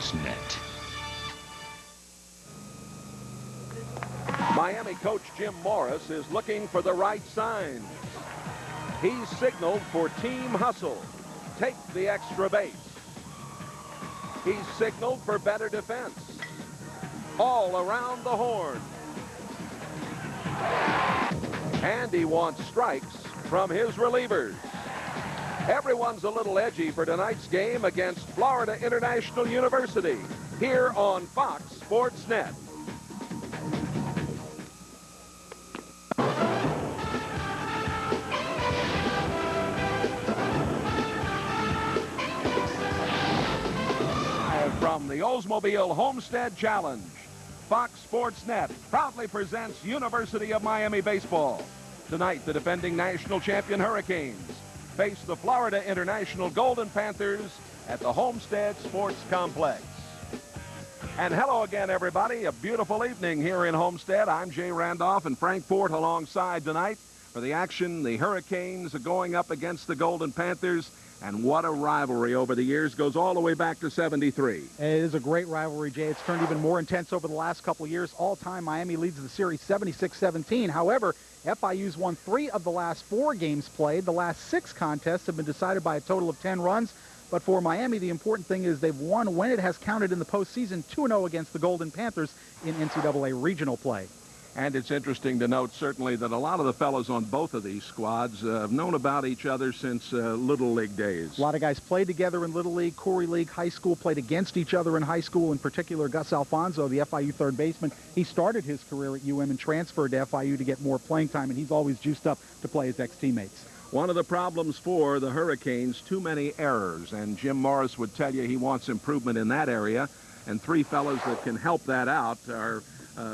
Sportsnet. Miami coach Jim Morris is looking for the right signs. He's signaled for team hustle. Take the extra base. He's signaled for better defense. All around the horn. And he wants strikes from his relievers. Everyone's a little edgy for tonight's game against Florida International University here on Fox Sports Net. From the Oldsmobile Homestead Challenge, Fox Sports Net proudly presents University of Miami baseball. Tonight, the defending national champion Hurricanes face the Florida International Golden Panthers at the Homestead Sports Complex. And hello again, everybody. A beautiful evening here in Homestead. I'm Jay Randolph and Frank Fort alongside tonight for the action. The Hurricanes are going up against the Golden Panthers. And what a rivalry over the years. Goes all the way back to '73. It is a great rivalry, Jay. It's turned even more intense over the last couple of years. All time, Miami leads the series 76-17. However, FIU's won 3 of the last 4 games played. The last 6 contests have been decided by a total of 10 runs. But for Miami, the important thing is they've won when it has counted in the postseason, 2-0 against the Golden Panthers in NCAA regional play. And it's interesting to note, certainly, that a lot of the fellows on both of these squads have known about each other since Little League days. A lot of guys played together in Little League, Corey League, high school, played against each other in high school. In particular, Gus Alfonso, the FIU third baseman, he started his career at UM and transferred to FIU to get more playing time, and he's always juiced up to play his ex-teammates. One of the problems for the Hurricanes, too many errors, and Jim Morris would tell you he wants improvement in that area, and 3 fellows that can help that out are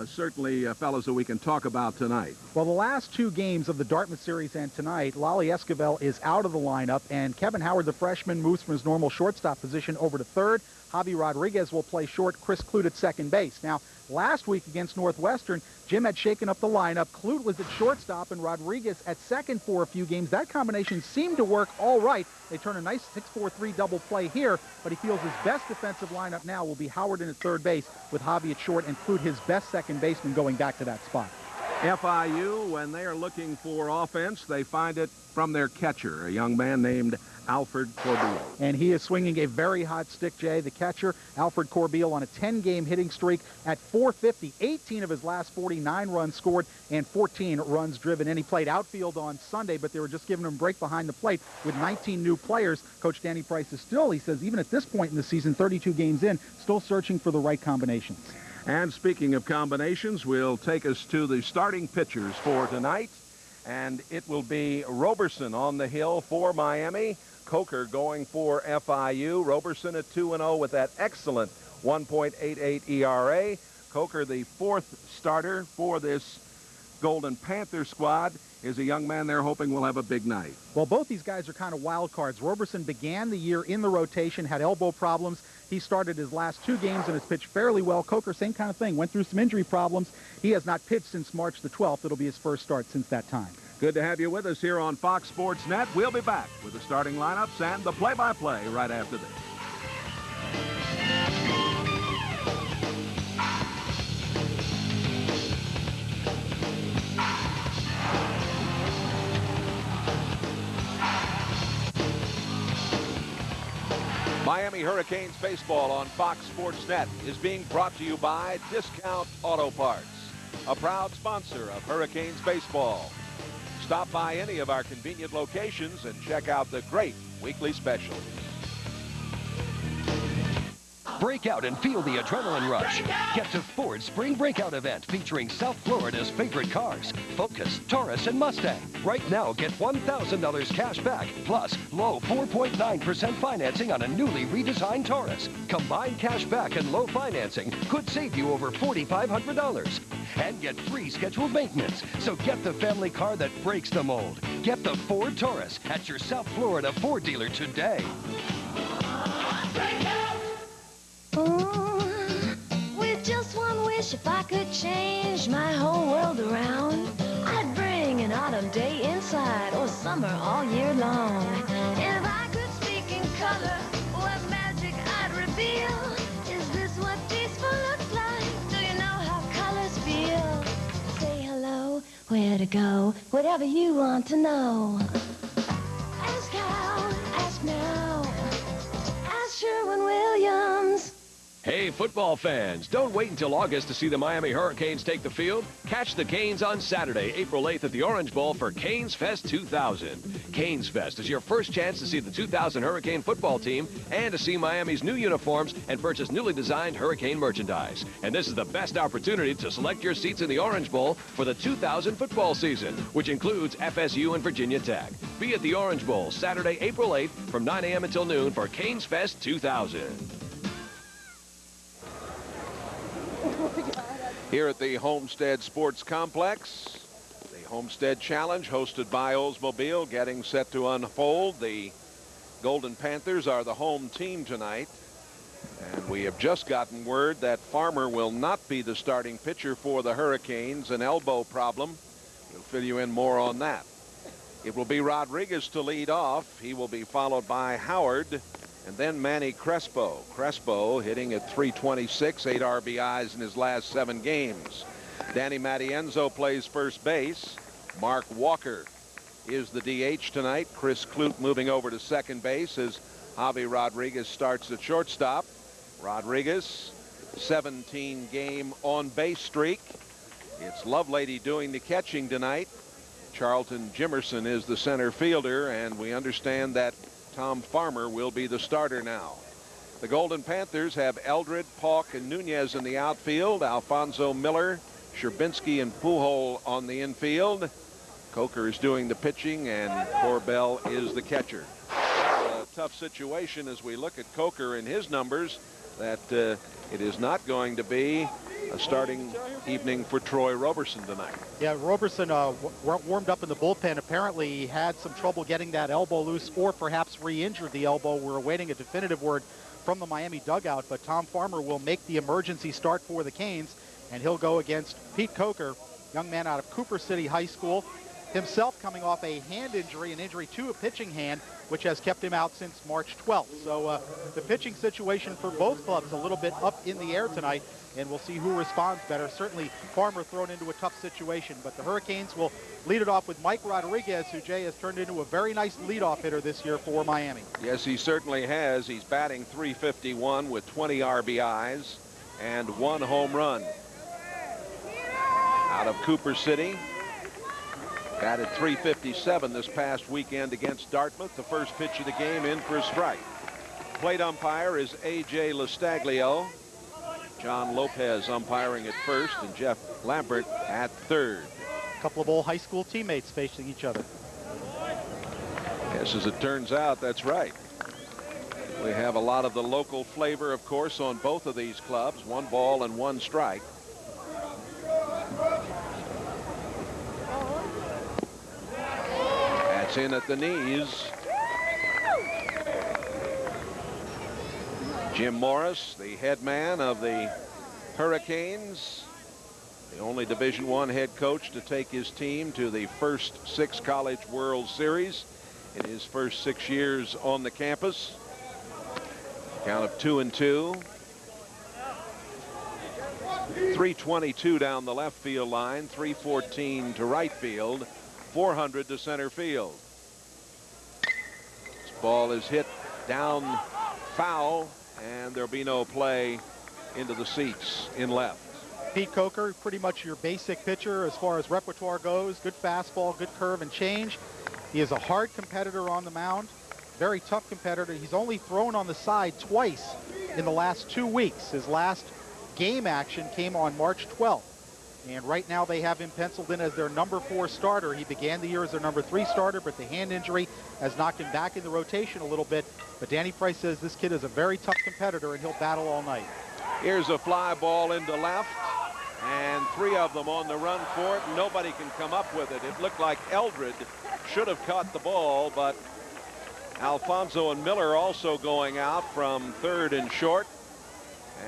certainly fellows that we can talk about tonight. Well, the last 2 games of the Dartmouth series and tonight, Lolly Esquivel is out of the lineup, and Kevin Howard, the freshman, moves from his normal shortstop position over to third. Javi Rodriguez will play short. Chris Clute at second base. Now, last week against Northwestern, Jim had shaken up the lineup. Clute was at shortstop and Rodriguez at second for a few games. That combination seemed to work all right. They turn a nice 6-4-3 double play here, but he feels his best defensive lineup now will be Howard in at third base with Javi at short and Clute, his best second baseman, going back to that spot. FIU, when they are looking for offense, they find it from their catcher, a young man named Alfred Corbeil. And he is swinging a very hot stick, Jay. The catcher, Alfred Corbeil, on a 10-game hitting streak at .450. 18 of his last 49 runs scored and 14 runs driven. And he played outfield on Sunday, but they were just giving him a break behind the plate with 19 new players. Coach Danny Price is still, he says, even at this point in the season, 32 games in, still searching for the right combinations. And speaking of combinations, we'll take us to the starting pitchers for tonight. And it will be Roberson on the hill for Miami. Kocur going for FIU. Roberson at 2-0 with that excellent 1.88 ERA. Kocur, the 4th starter for this Golden Panther squad, is a young man they're hoping will have a big night. Well, both these guys are kind of wild cards. Roberson began the year in the rotation, had elbow problems. He started his last 2 games and has pitched fairly well. Kocur, same kind of thing, went through some injury problems. He has not pitched since March the 12th. It'll be his first start since that time. Good to have you with us here on Fox Sports Net. We'll be back with the starting lineups and the play-by-play right after this. Miami Hurricanes baseball on Fox Sports Net is being brought to you by Discount Auto Parts, a proud sponsor of Hurricanes baseball. Stop by any of our convenient locations and check out the great weekly specials. Break out and feel the adrenaline rush. Get to Ford's Spring Breakout event featuring South Florida's favorite cars, Focus, Taurus, and Mustang. Right now, get $1,000 cash back, plus low 4.9% financing on a newly redesigned Taurus. Combined cash back and low financing could save you over $4,500. And get free scheduled maintenance. So get the family car that breaks the mold. Get the Ford Taurus at your South Florida Ford dealer today. With just one wish, if I could change my whole world around, I'd bring an autumn day inside or summer all year long. And if I could speak in color, what magic I'd reveal is where to go, whatever you want to know. Ask how, ask now, ask Sherwin-Williams. Hey, football fans, don't wait until August to see the Miami Hurricanes take the field. Catch the Canes on Saturday, April 8th at the Orange Bowl for Canes Fest 2000. Canes Fest is your first chance to see the 2000 Hurricane football team and to see Miami's new uniforms and purchase newly designed Hurricane merchandise. And this is the best opportunity to select your seats in the Orange Bowl for the 2000 football season, which includes FSU and Virginia Tech. Be at the Orange Bowl Saturday, April 8th from 9 a.m. until noon for Canes Fest 2000. Here at the Homestead Sports Complex, the Homestead Challenge hosted by Oldsmobile getting set to unfold. The Golden Panthers are the home team tonight, and we have just gotten word that Farmer will not be the starting pitcher for the Hurricanes, an elbow problem. We'll fill you in more on that. It will be Rodriguez to lead off. He will be followed by Howard, and then Manny Crespo. Crespo hitting at .326, 8 RBIs in his last 7 games. Danny Matienzo plays first base. Mark Walker is the DH tonight. Chris Clute moving over to second base as Javi Rodriguez starts at shortstop. Rodriguez, 17-game on-base streak. It's Lovelady doing the catching tonight. Charlton Jimerson is the center fielder, and we understand that Tom Farmer will be the starter now. The Golden Panthers have Eldred, Pauk, and Nunez in the outfield. Alfonso Miller, Sherbinski, and Pujol on the infield. Kocur is doing the pitching, and Corbell is the catcher. A tough situation as we look at Kocur and his numbers, that it is not going to be a starting evening for Troy Roberson tonight. Yeah, Roberson warmed up in the bullpen. Apparently he had some trouble getting that elbow loose, or perhaps re-injured the elbow. We're awaiting a definitive word from the Miami dugout, but Tom Farmer will make the emergency start for the Canes, and he'll go against Pete Kocur, young man out of Cooper City High School, himself coming off a hand injury, an injury to a pitching hand, which has kept him out since March 12th. So the pitching situation for both clubs a little bit up in the air tonight, and we'll see who responds better. Certainly Farmer thrown into a tough situation, but the Hurricanes will lead it off with Mike Rodriguez, who, Jay, has turned into a very nice leadoff hitter this year for Miami. Yes, he certainly has. He's batting .351 with 20 RBIs and 1 home run. Out of Cooper City. Batted .357 this past weekend against Dartmouth. The first pitch of the game in for a strike. Plate umpire is A.J. Lastaglio. John Lopez umpiring at first, and Jeff Lambert at third. A couple of old high school teammates facing each other. Yes, as it turns out, that's right. We have a lot of the local flavor, of course, on both of these clubs. 1 ball and 1 strike. That's in at the knees. Jim Morris, the head man of the Hurricanes, the only Division I head coach to take his team to the first 6 College World Series in his first 6 years on the campus. Count of 2-2. 322 down the left field line, 314 to right field, 400 to center field. This ball is hit down foul, and there'll be no play into the seats in left. Pete Kocur, pretty much your basic pitcher as far as repertoire goes. Good fastball, good curve and change. He is a hard competitor on the mound, very tough competitor. He's only thrown on the side twice in the last 2 weeks. His last game action came on March 12th. And right now they have him penciled in as their number 4 starter. He began the year as their number 3 starter, but the hand injury has knocked him back in the rotation a little bit. But Danny Price says this kid is a very tough competitor, and he'll battle all night. Here's a fly ball into left, and 3 of them on the run for it. Nobody can come up with it. It looked like Eldred should have caught the ball, but Alfonso and Miller also going out from third and short,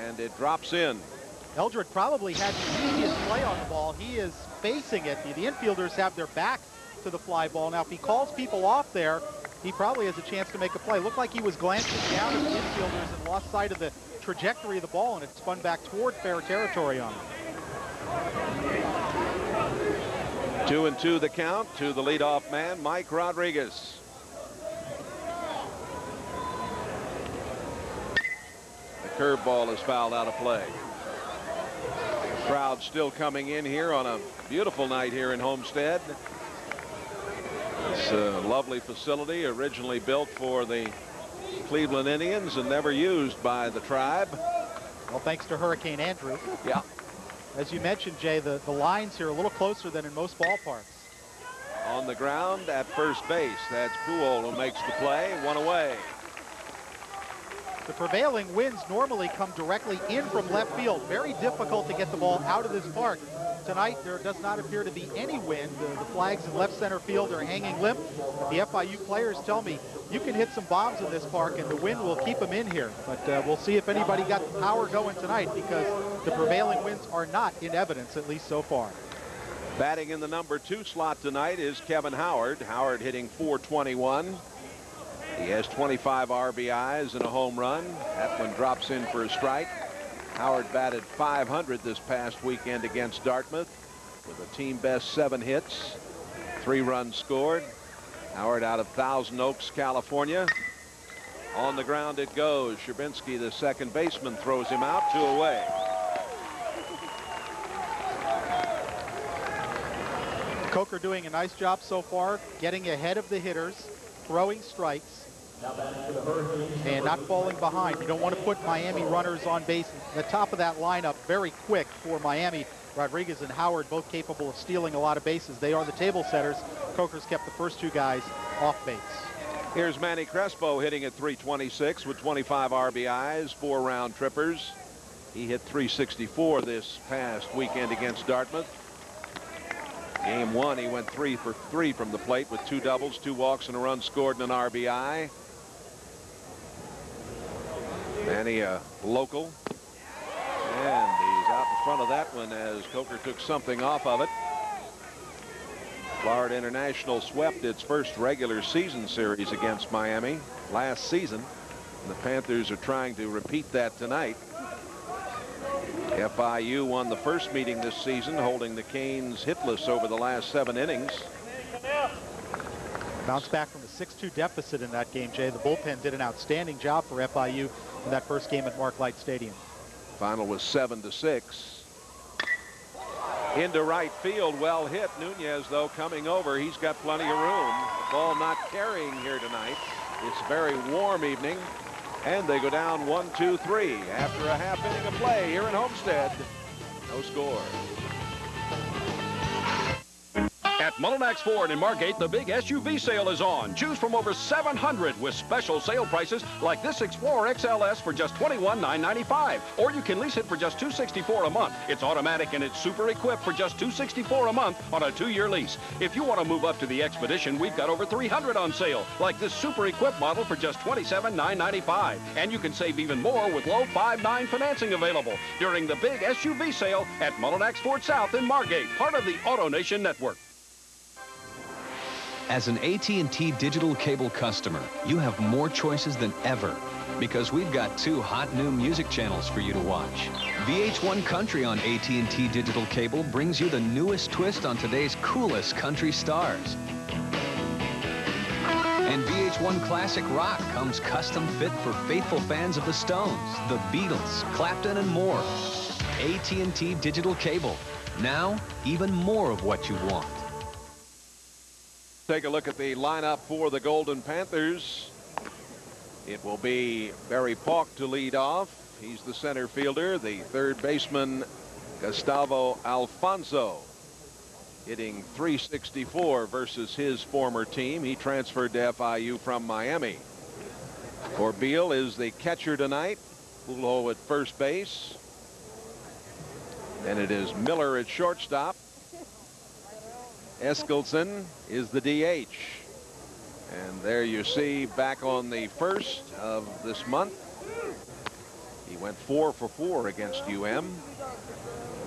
and it drops in. Eldred probably had the easiest play on the ball. He is facing it. The infielders have their back to the fly ball. Now, if he calls people off there, he probably has a chance to make a play. Looked like he was glancing down at the infielders and lost sight of the trajectory of the ball, and it spun back toward fair territory on him. 2-2 the count to the leadoff man, Mike Rodriguez. The curveball is fouled out of play. The crowd still coming in here on a beautiful night here in Homestead. It's a lovely facility, originally built for the Cleveland Indians and never used by the Tribe. Well, thanks to Hurricane Andrew. Yeah. As you mentioned, Jay, the lines here are a little closer than in most ballparks. On the ground at first base, that's Pujols who makes the play. One away. The prevailing winds normally come directly in from left field. Very difficult to get the ball out of this park. Tonight, there does not appear to be any wind. The flags in left center field are hanging limp. The FIU players tell me you can hit some bombs in this park and the wind will keep them in here. But we'll see if anybody got the power going tonight, because the prevailing winds are not in evidence, at least so far. Batting in the number 2 slot tonight is Kevin Howard. Howard hitting .421. He has 25 RBIs and a home run. That one drops in for a strike. Howard batted .500 this past weekend against Dartmouth with a team best 7 hits, 3 runs scored. Howard out of Thousand Oaks, California. On the ground it goes. Sherbinski, the second baseman, throws him out. 2 away. Kocur doing a nice job so far, getting ahead of the hitters, throwing strikes, and not falling behind. You don't want to put Miami runners on base. The top of that lineup very quick for Miami. Rodriguez and Howard both capable of stealing a lot of bases. They are the table setters. Coker's kept the first 2 guys off base. Here's Manny Crespo hitting at .326 with 25 RBIs, 4 round trippers. He hit .364 this past weekend against Dartmouth. Game 1, he went 3 for 3 from the plate with 2 doubles, 2 walks, and a run scored and an RBI. Manny, a local. And he's out in front of that one as Kocur took something off of it. Florida International swept its first regular season series against Miami last season. And the Panthers are trying to repeat that tonight. FIU won the first meeting this season, holding the Canes hitless over the last 7 innings. Bounced back from a 6-2 deficit in that game, Jay. The bullpen did an outstanding job for FIU in that first game at Mark Light Stadium. Final was 7-6. Into right field, well hit. Nunez, though, coming over. He's got plenty of room. The ball not carrying here tonight. It's a very warm evening. And they go down 1-2-3 after a half inning of play here in Homestead. No score. At Mullinax Ford in Margate, the big SUV sale is on. Choose from over 700 with special sale prices like this Explorer XLS for just $21,995. Or you can lease it for just $264 a month. It's automatic and it's super equipped for just $264 a month on a 2-year lease. If you want to move up to the Expedition, we've got over 300 on sale, like this super equipped model for just $27,995. And you can save even more with low 5.9 financing available during the big SUV sale at Mullinax Ford South in Margate, part of the AutoNation network. As an AT&T digital cable customer, you have more choices than ever, because we've got 2 hot new music channels for you to watch. VH1 Country on AT&T digital cable brings you the newest twist on today's coolest country stars. And VH1 Classic Rock comes custom fit for faithful fans of the Stones, the Beatles, Clapton, and more. AT&T digital cable. Now, even more of what you want. Take a look at the lineup for the Golden Panthers. It will be Barry Pauk to lead off. He's the center fielder. The third baseman, Gustavo Alfonso, hitting .364 versus his former team. He transferred to FIU from Miami. Corbeil is the catcher tonight. Pujols at first base. Then it is Miller at shortstop. Eskelson is the DH. And there you see, back on the 1st of this month, he went 4 for 4 against UM.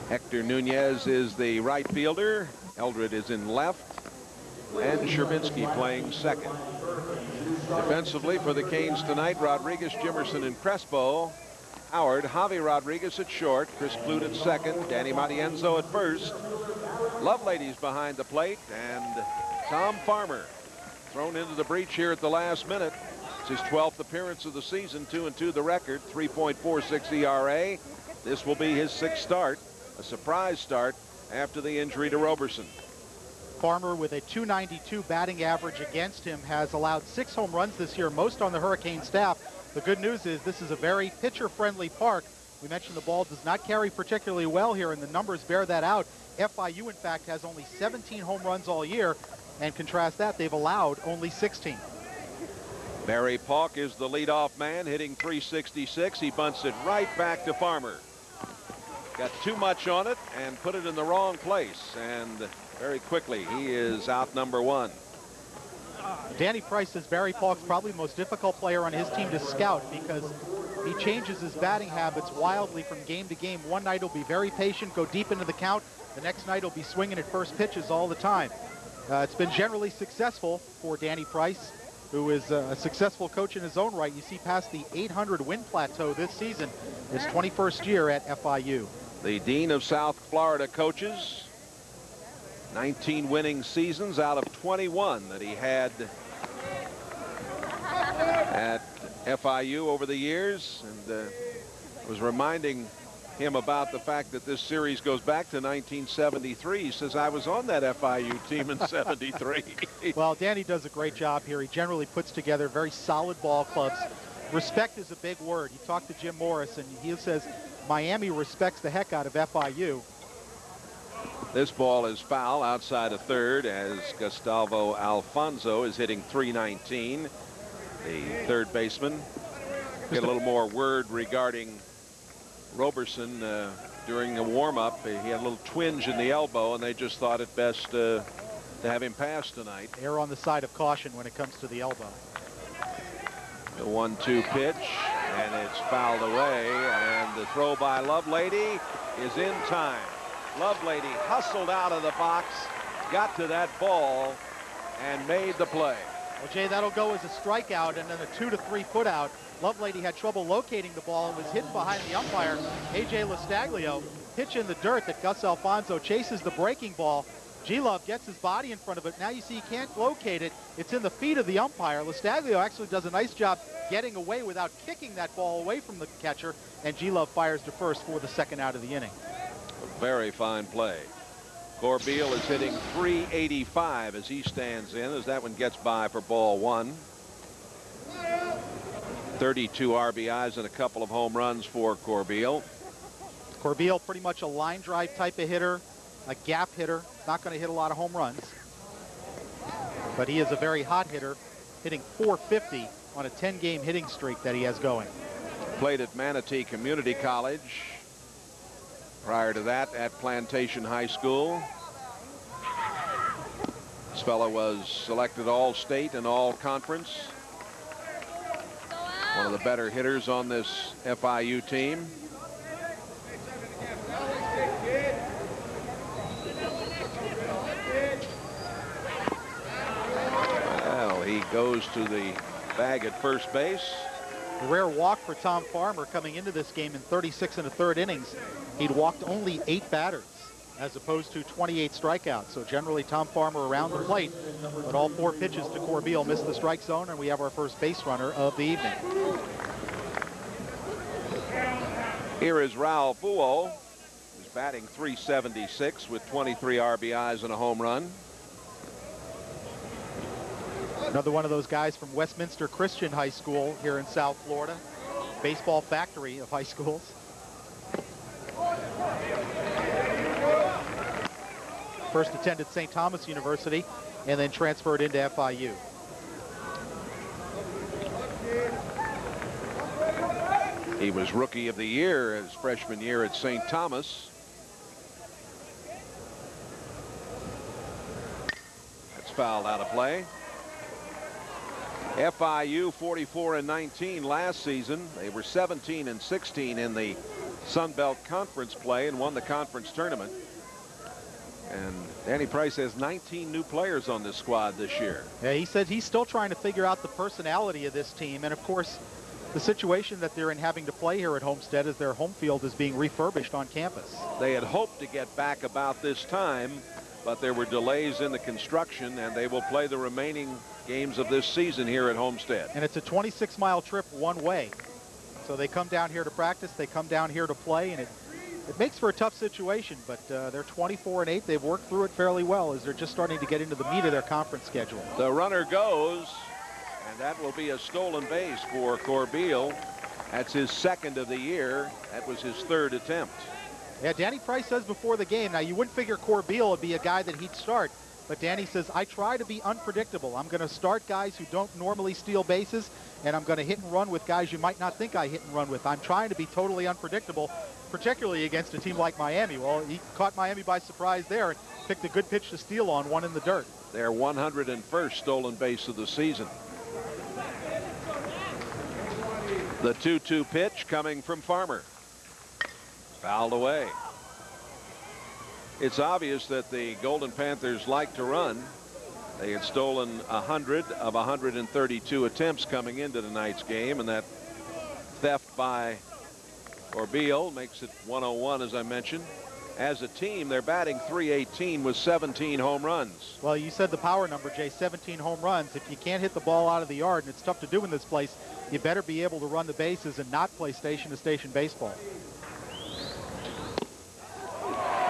Hector Nunez is the right fielder. Eldred is in left. And Sherbinski playing second. Defensively for the Canes tonight, Rodriguez, Jimerson, and Crespo. Howard, Javi Rodriguez at short, Chris Clute at second, Danny Matienzo at first, Lovelady's behind the plate, and Tom Farmer thrown into the breach here at the last minute. It's his 12th appearance of the season, 2-2 the record, 3.46 ERA. This will be his 6th start, a surprise start after the injury to Roberson. Farmer, with a .292 batting average against him, has allowed 6 home runs this year, most on the Hurricane staff. The good news is this is a very pitcher-friendly park. We mentioned the ball does not carry particularly well here, and the numbers bear that out. FIU, in fact, has only 17 home runs all year, and contrast that, they've allowed only 16. Barry Paulk is the leadoff man, hitting .366. He bunts it right back to Farmer. Got too much on it and put it in the wrong place, and very quickly he is out number 1. Danny Price says Barry Paulk's probably the most difficult player on his team to scout because he changes his batting habits wildly from game to game. One night he'll be very patient, go deep into the count. The next night he'll be swinging at first pitches all the time. It's been generally successful for Danny Price, who is a successful coach in his own right. You see past the 800 win plateau this season, his 21st year at FIU. The Dean of South Florida coaches, 19 winning seasons out of 21 that he had at FIU over the years, and was reminding him about the fact that this series goes back to 1973. He says, I was on that FIU team in 73. Well, Danny does a great job here. He generally puts together very solid ball clubs. Respect is a big word. You talk to Jim Morris, and he says Miami respects the heck out of FIU. This ball is foul outside of third as Gustavo Alfonso is hitting .319. The third baseman. Get a little more word regarding Roberson during the warm-up. He had a little twinge in the elbow, and they just thought it best to have him pass tonight. Err on the side of caution when it comes to the elbow. The 1-2 pitch, and it's fouled away, and the throw by Lovelady is in time. Lovelady hustled out of the box, got to that ball, and made the play. Well, Jay, that'll go as a strikeout, and then a 2 to 3 put out. Lovelady had trouble locating the ball and was hidden behind the umpire. A.J. Lastaglio pitch in the dirt that Gus Alfonso chases the breaking ball. G-Love gets his body in front of it. Now you see he can't locate it. It's in the feet of the umpire. Lastaglio actually does a nice job getting away without kicking that ball away from the catcher, and G-Love fires to first for the 2nd out of the inning. A very fine play. Corbeil is hitting .385 as he stands in, as that one gets by for ball 1. 32 RBIs and a couple of home runs for Corbeil. Corbeil pretty much a line drive type of hitter, a gap hitter, not going to hit a lot of home runs. But he is a very hot hitter, hitting .450 on a 10-game hitting streak that he has going. Played at Manatee Community College. Prior to that, at Plantation High School. This fellow was selected All-State and All-Conference. One of the better hitters on this FIU team. Well, he goes to the bag at first base. A rare walk for Tom Farmer coming into this game in 36 1/3 innings. He'd walked only 8 batters as opposed to 28 strikeouts. So generally Tom Farmer around the plate, but all 4 pitches to Corbeil missed the strike zone, and we have our first base runner of the evening. Here is Raul Fuo, who's batting .376 with 23 RBIs and a home run. Another one of those guys from Westminster Christian High School here in South Florida. Baseball factory of high schools. First attended St. Thomas University and then transferred into FIU. He was Rookie of the Year his freshman year at St. Thomas. That's fouled out of play. FIU 44-19 last season. They were 17-16 in the Sun Belt Conference play and won the conference tournament. And Danny Price has 19 new players on this squad this year. Yeah, he said he's still trying to figure out the personality of this team, and of course the situation that they're in having to play here at Homestead is their home field is being refurbished on campus. They had hoped to get back about this time but there were delays in the construction, and they will play the remaining games of this season here at Homestead. And it's a 26-mile trip one way. So they come down here to practice, they come down here to play, and it makes for a tough situation, but they're 24-8. They've worked through it fairly well as they're just starting to get into the meat of their conference schedule. The runner goes, and that will be a stolen base for Corbeil. That's his second of the year. That was his third attempt. Yeah, Danny Price says before the game, now you wouldn't figure Corbeil would be a guy that he'd start, but Danny says, I try to be unpredictable. I'm going to start guys who don't normally steal bases, and I'm going to hit and run with guys you might not think I hit and run with. I'm trying to be totally unpredictable, particularly against a team like Miami. Well, he caught Miami by surprise there and picked a good pitch to steal on, one in the dirt. Their 101st stolen base of the season. The 2-2 pitch coming from Farmer. Fouled away. It's obvious that the Golden Panthers like to run. They had stolen 100 of 132 attempts coming into tonight's game, and that theft by Corbeil makes it 101, as I mentioned. As a team, they're batting .318 with 17 home runs. Well, you said the power number, Jay, 17 home runs. If you can't hit the ball out of the yard, and it's tough to do in this place, you better be able to run the bases and not play station-to-station baseball.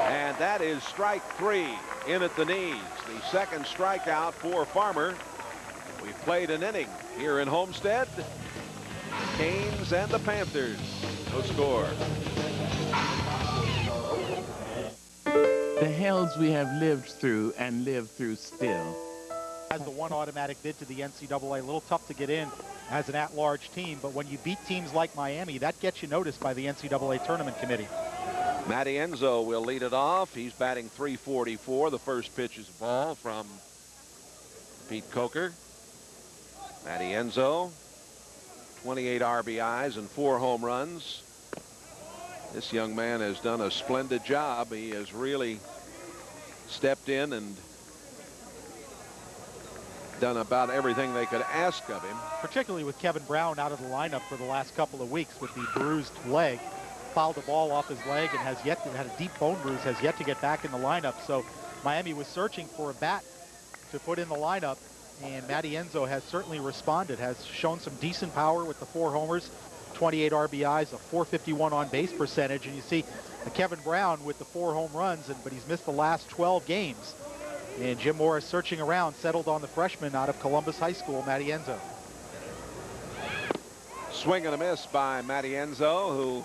And that is strike 3 in at the knees. The second strikeout for Farmer. We've played an inning here in Homestead. Canes and the Panthers. No score. The hells we have lived through and live through still. Has the one automatic bid to the NCAA. A little tough to get in as an at-large team, but when you beat teams like Miami, that gets you noticed by the NCAA tournament committee. Matty Enzo will lead it off. He's batting .344. The first pitch is a ball from Pete Kocur. Matty Enzo, 28 RBIs and 4 home runs. This young man has done a splendid job. He has really stepped in and done about everything they could ask of him. Particularly with Kevin Brown out of the lineup for the last couple of weeks with the bruised leg. Fouled the ball off his leg and had a deep bone bruise, has yet to get back in the lineup. So Miami was searching for a bat to put in the lineup, and Matty Enzo has certainly responded, has shown some decent power with the 4 homers, 28 RBIs, a .451 on base percentage, and you see Kevin Brown with the 4 home runs, but he's missed the last 12 games. And Jim Morris searching around, settled on the freshman out of Columbus High School, Matty Enzo. Swing and a miss by Matty Enzo, who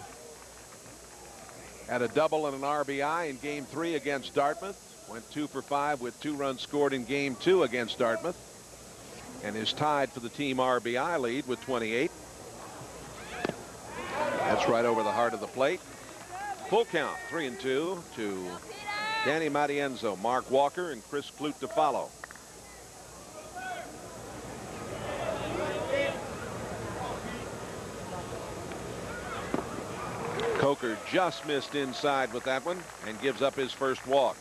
had a double and an RBI in Game 3 against Dartmouth. Went 2 for 5 with 2 runs scored in Game 2 against Dartmouth. And is tied for the team RBI lead with 28. That's right over the heart of the plate. Full count, 3-2 to Danny Matty Enzo, Mark Walker, and Chris Clute to follow. Kocur just missed inside with that one and gives up his first walk.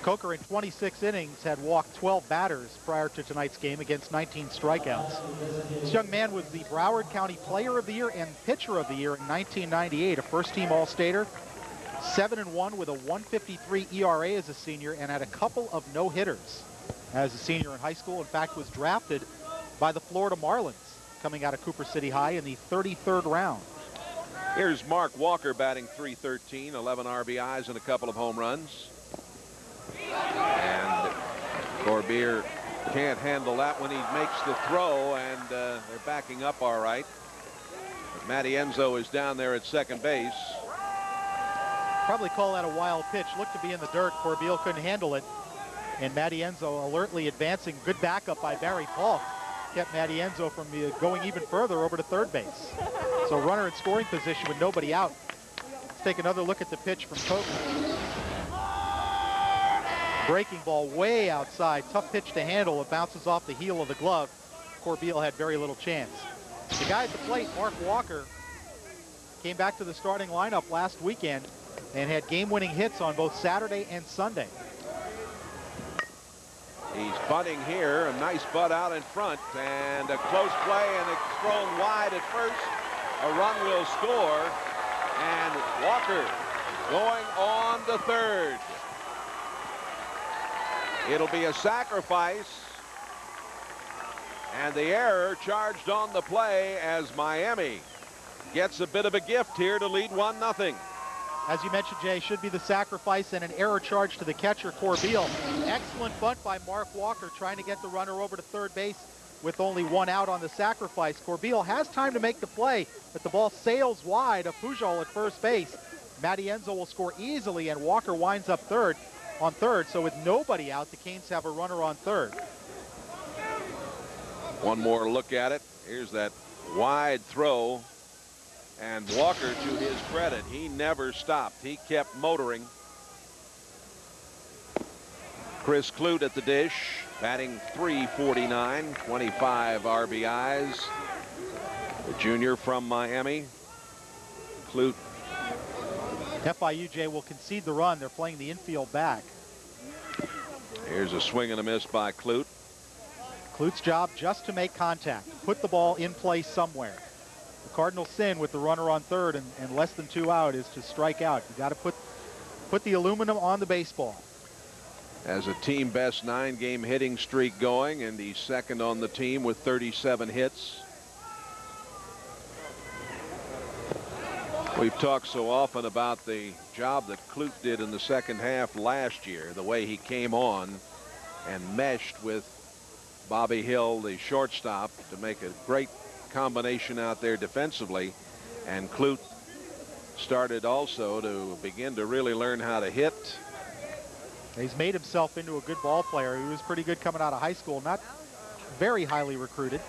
Kocur in 26 innings had walked 12 batters prior to tonight's game against 19 strikeouts. This young man was the Broward County Player of the Year and Pitcher of the Year in 1998, a first-team All-Stater, 7-1 with a 1.53 ERA as a senior, and had a couple of no-hitters as a senior in high school. In fact, was drafted by the Florida Marlins, coming out of Cooper City High in the 33rd round. Here's Mark Walker batting .313, 11 RBIs and a couple of home runs. And Corbeil can't handle that when he makes the throw, and they're backing up all right. But Matty Enzo is down there at second base. Probably call that a wild pitch. Looked to be in the dirt. Corbeil couldn't handle it. And Matty Enzo alertly advancing. Good backup by Barry Paul. Kept Matty Enzo from going even further over to third base. So runner in scoring position with nobody out. Let's take another look at the pitch from Kocur. Breaking ball way outside. Tough pitch to handle. It bounces off the heel of the glove. Corbeil had very little chance. The guy at the plate, Mark Walker, came back to the starting lineup last weekend and had game-winning hits on both Saturday and Sunday. He's bunting here. A nice butt out in front, and a close play, and it's thrown wide at first. A run will score, and Walker going on to third. It'll be a sacrifice. And the error charged on the play as Miami gets a bit of a gift here to lead 1-0. As you mentioned, Jay, should be the sacrifice and an error charge to the catcher, Corbeil. Excellent bunt by Mark Walker trying to get the runner over to third base with only one out on the sacrifice. Corbeil has time to make the play, but the ball sails wide of Pujol at first base. Matienzo will score easily, and Walker winds up on third. So with nobody out, the Canes have a runner on third. One more look at it. Here's that wide throw. And Walker, to his credit, he never stopped. He kept motoring. Chris Clute at the dish, batting .349, 25 RBIs. The junior from Miami. Clute. FIU, Jay, will concede the run. They're playing the infield back. Here's a swing and a miss by Clute. Clute's job just to make contact, put the ball in play somewhere. The Cardinal sin with the runner on third and less than 2 out is to strike out. You got to put the aluminum on the baseball. As a team best 9-game hitting streak going, and he's second on the team with 37 hits. We've talked so often about the job that Clute did in the second half last year, the way he came on and meshed with Bobby Hill, the shortstop, to make a great combination out there defensively. And Clute started also to begin to really learn how to hit. He's made himself into a good ball player. He was pretty good coming out of high school, not very highly recruited,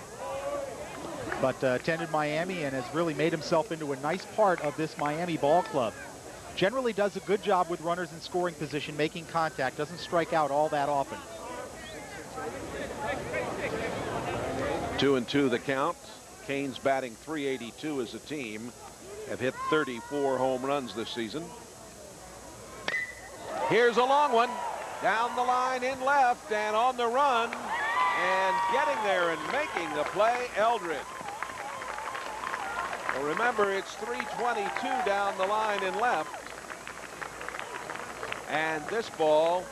but attended Miami and has really made himself into a nice part of this Miami ball club. Generally does a good job with runners in scoring position, making contact, doesn't strike out all that often. 2-2 the count. Canes batting .382 as a team, have hit 34 home runs this season. Here's a long one down the line in left and on the run and getting there and making the play, Eldred. Well, remember, it's .322 down the line in left, and this ball.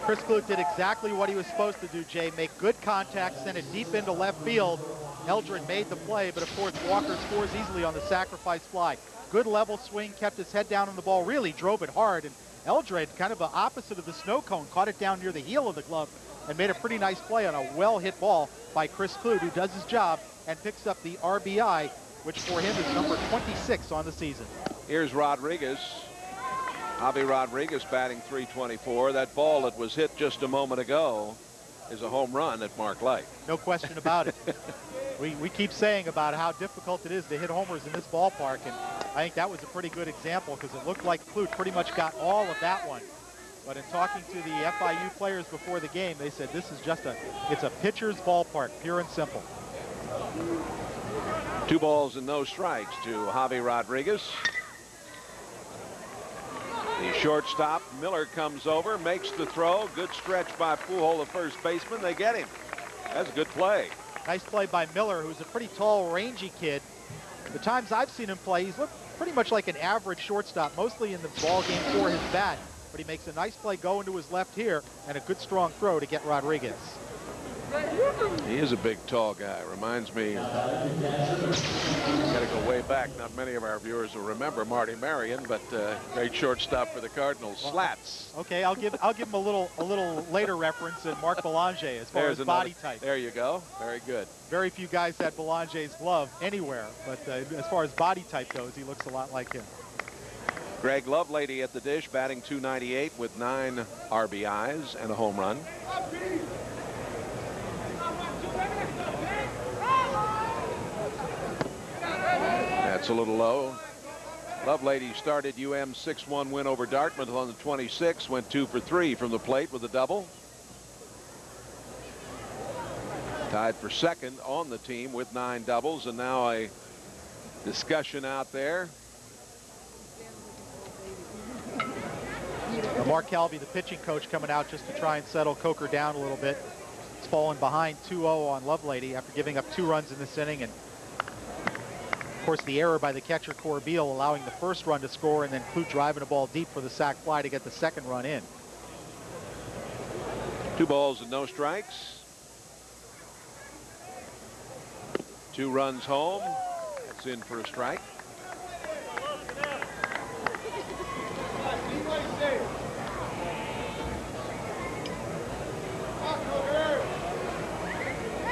Chris Clute did exactly what he was supposed to do, Jay. Make good contact, send it deep into left field. Eldred made the play, but of course Walker scores easily on the sacrifice fly. Good level swing, kept his head down on the ball, really drove it hard. And Eldred, kind of the opposite of the snow cone, caught it down near the heel of the glove and made a pretty nice play on a well-hit ball by Chris Clute, who does his job and picks up the RBI, which for him is number 26 on the season. Here's Rodriguez. Javi Rodriguez batting .324. That ball that was hit just a moment ago is a home run at Mark Light. No question about it. We keep saying about how difficult it is to hit homers in this ballpark, and I think that was a pretty good example because it looked like Clute pretty much got all of that one. But in talking to the FIU players before the game, they said this is just it's a pitcher's ballpark, pure and simple. 2 balls and no strikes to Javi Rodriguez. The shortstop, Miller, comes over, makes the throw. Good stretch by Pujol, the first baseman. They get him. That's a good play. Nice play by Miller, who's a pretty tall, rangy kid. The times I've seen him play, he's looked pretty much like an average shortstop, mostly in the ball game for his bat. But he makes a nice play going to his left here and a good strong throw to get Rodriguez. He is a big, tall guy. Reminds me, got to go way back. Not many of our viewers will remember Marty Marion, but great shortstop for the Cardinals. Slats. Okay, I'll give him a little later reference in Marc Belanger as far as body type. There you go. Very good. Very few guys had Belanger's glove anywhere, but as far as body type goes, he looks a lot like him. Greg Lovelady at the dish, batting .298 with 9 RBIs and a home run. That's a little low. Lovelady started UM's 6-1 win over Dartmouth on the 26th, went 2 for 3 from the plate with a double. Tied for second on the team with 9 doubles, and now a discussion out there. Mark Calvi, the pitching coach, coming out just to try and settle Kocur down a little bit. He's fallen behind 2-0 on Lovelady after giving up 2 runs in this inning, and Of course, the error by the catcher, Corbeil, allowing the first run to score, and then Clute driving a ball deep for the sac fly to get the second run in. 2 balls and no strikes. 2 runs home. That's in for a strike.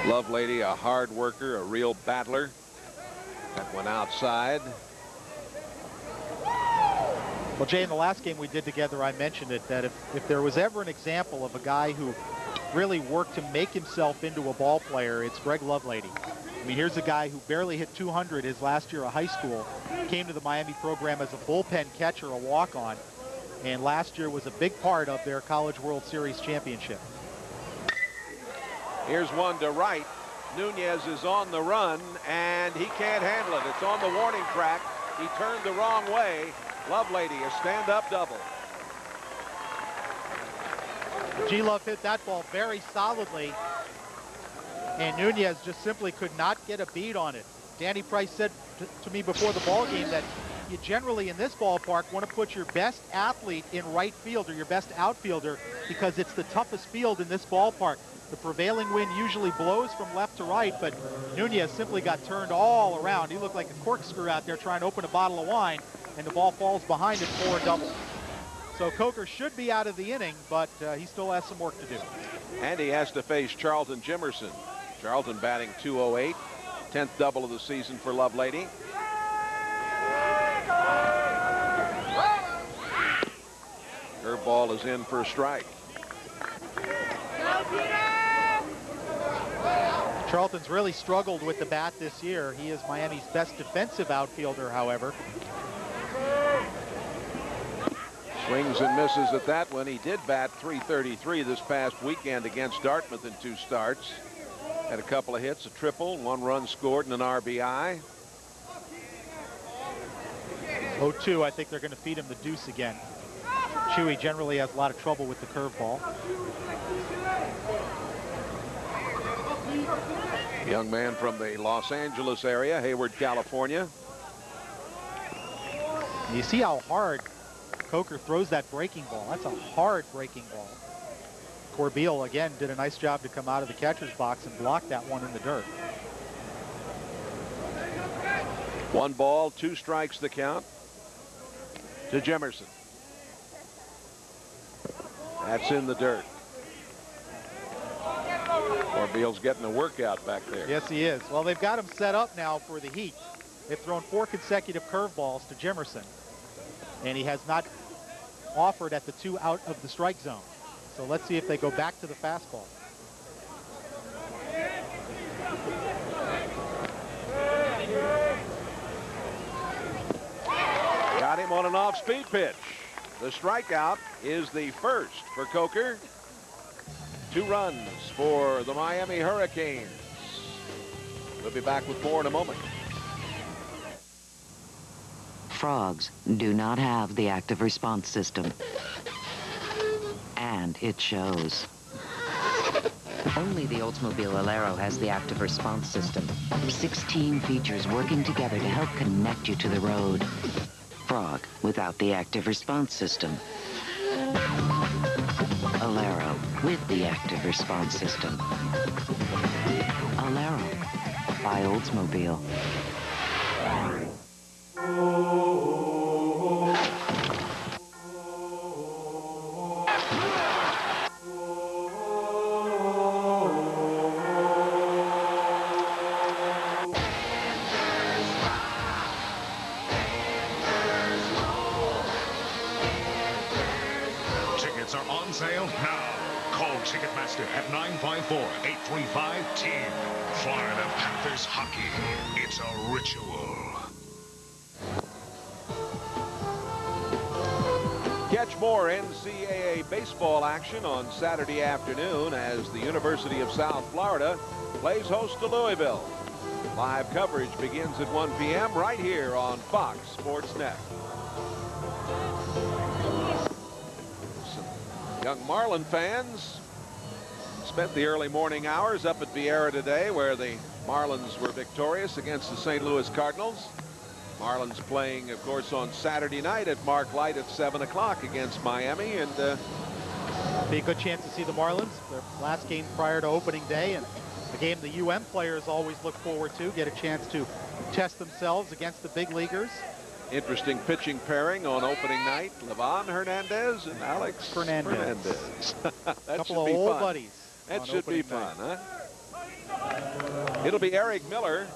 Lovelady, a hard worker, a real battler. That one outside. Well, Jay, in the last game we did together, I mentioned it, that if there was ever an example of a guy who really worked to make himself into a ball player, it's Greg Lovelady. I mean, here's a guy who barely hit 200 his last year of high school, came to the Miami program as a bullpen catcher, a walk-on, and last year was a big part of their College World Series championship. Here's one to right. Nunez is on the run, and he can't handle it. It's on the warning track. He turned the wrong way. Lovelady, a stand-up double. G-Love hit that ball very solidly, and Nunez just simply could not get a beat on it. Danny Price said to me before the ball game that you generally in this ballpark want to put your best athlete in right field or your best outfielder because it's the toughest field in this ballpark. The prevailing wind usually blows from left to right, but Nunez simply got turned all around. He looked like a corkscrew out there trying to open a bottle of wine, and the ball falls behind it for a double. So Kocur should be out of the inning, but he still has some work to do. And he has to face Charlton Jimerson. Charlton batting .208, 10th double of the season for Lovelady. Curveball is in for a strike. Charlton's really struggled with the bat this year. He is Miami's best defensive outfielder, however. Swings and misses at that one. He did bat .333 this past weekend against Dartmouth in 2 starts. Had a couple of hits, a triple, 1 run scored, and an RBI. 0-2, I think they're going to feed him the deuce again. Chewy generally has a lot of trouble with the curveball. Young man from the Los Angeles area, Hayward, California. You see how hard Kocur throws that breaking ball. That's a hard breaking ball. Corbeil, again, did a nice job to come out of the catcher's box and block that one in the dirt. 1 ball, 2 strikes the count to Jimerson. That's in the dirt. Corbeil's getting a workout back there. Yes, he is. Well, they've got him set up now for the heat. They've thrown 4 consecutive curveballs to Jimerson, and he has not offered at the 2 out of the strike zone. So let's see if they go back to the fastball. Got him on an off-speed pitch. The strikeout is the first for Kocur. 2 runs for the Miami Hurricanes. We'll be back with more in a moment. Frogs do not have the active response system. And it shows. Only the Oldsmobile Alero has the active response system. 16 features working together to help connect you to the road. Frog without the active response system. Alero with the active response system. Alero by Oldsmobile. Tickets are on sale now. Call Ticketmaster at 954-835-TEAM. Florida Panthers hockey. It's a ritual. Catch more NCAA baseball action on Saturday afternoon as the University of South Florida plays host to Louisville. Live coverage begins at 1 p.m. right here on Fox Sports Net. Young Marlin fans spent the early morning hours up at Vieira today, where the Marlins were victorious against the St. Louis Cardinals. Marlins playing, of course, on Saturday night at Mark Light at 7 o'clock against Miami. And be a good chance to see the Marlins. Their last game prior to opening day, and a game the UM players always look forward to, get a chance to test themselves against the big leaguers. Interesting pitching pairing on opening night. Livan Hernandez and Alex Fernandez. A couple of old buddies. That should be fun, huh? It'll be Eric Miller,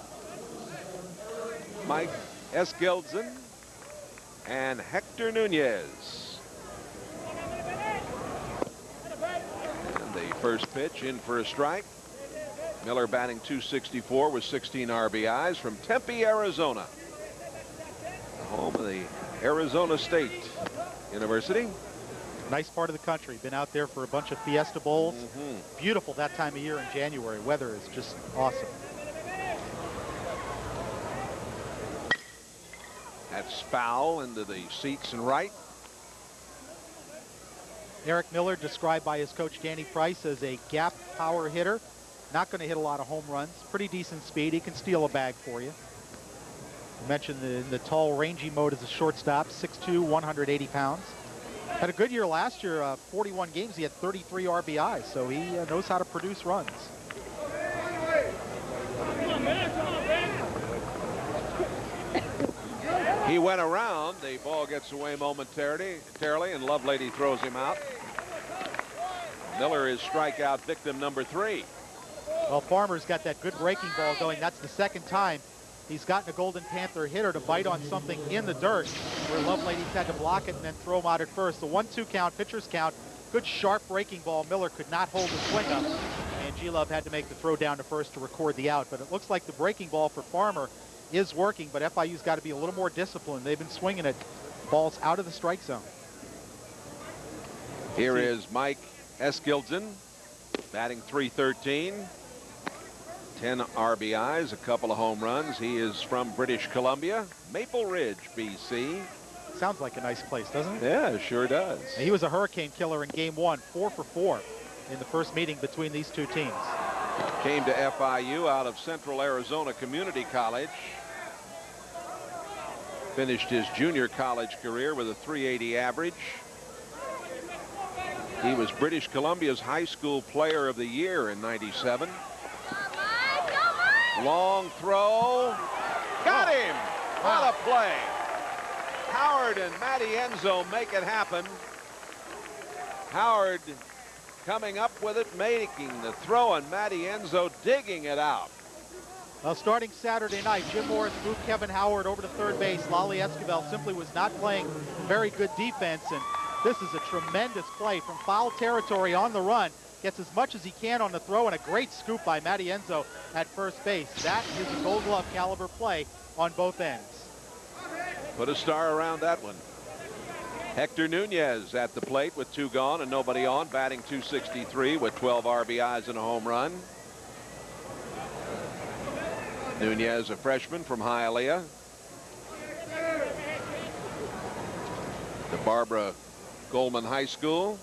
Mike Eskildsen, and Hector Nunez. And the first pitch in for a strike. Miller batting .264 with 16 RBIs from Tempe, Arizona. Home of the Arizona State University. Nice part of the country. Been out there for a bunch of Fiesta Bowls. Beautiful that time of year in January. Weather is just awesome. That's foul into the seats and right. Eric Miller, described by his coach Danny Price as a gap power hitter. Not going to hit a lot of home runs. Pretty decent speed. He can steal a bag for you. I mentioned the tall, rangy mode as a shortstop, 6'2", 180 pounds. Had a good year last year, 41 games. He had 33 RBIs, so he knows how to produce runs. He went around. The ball gets away momentarily, and Lovelady throws him out. Miller is strikeout victim number 3. Well, Farmer's got that good breaking ball going. That's the second time he's gotten a Golden Panther hitter to bite on something in the dirt, where Lovelady's had to block it and then throw him out at first. The 1-2 count, pitcher's count, good sharp breaking ball. Miller could not hold the swing up, and G-Love had to make the throw down to first to record the out. But it looks like the breaking ball for Farmer is working, but FIU's got to be a little more disciplined. They've been swinging at balls out of the strike zone. Here is Mike Eskildsen, batting .313. 10 RBIs, a couple of home runs. He is from British Columbia, Maple Ridge, BC. Sounds like a nice place, doesn't it? Yeah, it sure does. He was a hurricane killer in game 1, 4 for 4 in the first meeting between these two teams. Came to FIU out of Central Arizona Community College. Finished his junior college career with a .380 average. He was British Columbia's high school player of the year in '97. Long throw. Got him. What a play. Howard and Matty Enzo make it happen. Howard coming up with it, making the throw, and Matty Enzo digging it out. Well, starting Saturday night, Jim Morris moved Kevin Howard over to third base. Lolly Esquivel simply was not playing very good defense, and this is a tremendous play from foul territory on the run. Gets as much as he can on the throw, and a great scoop by Matty Enzo at first base. That is a Gold Glove caliber play on both ends. Put a star around that one. Hector Nunez at the plate with 2 gone and nobody on, batting .263 with 12 RBIs and a home run. Nunez, a freshman from Hialeah. The Barbara Goldman High School.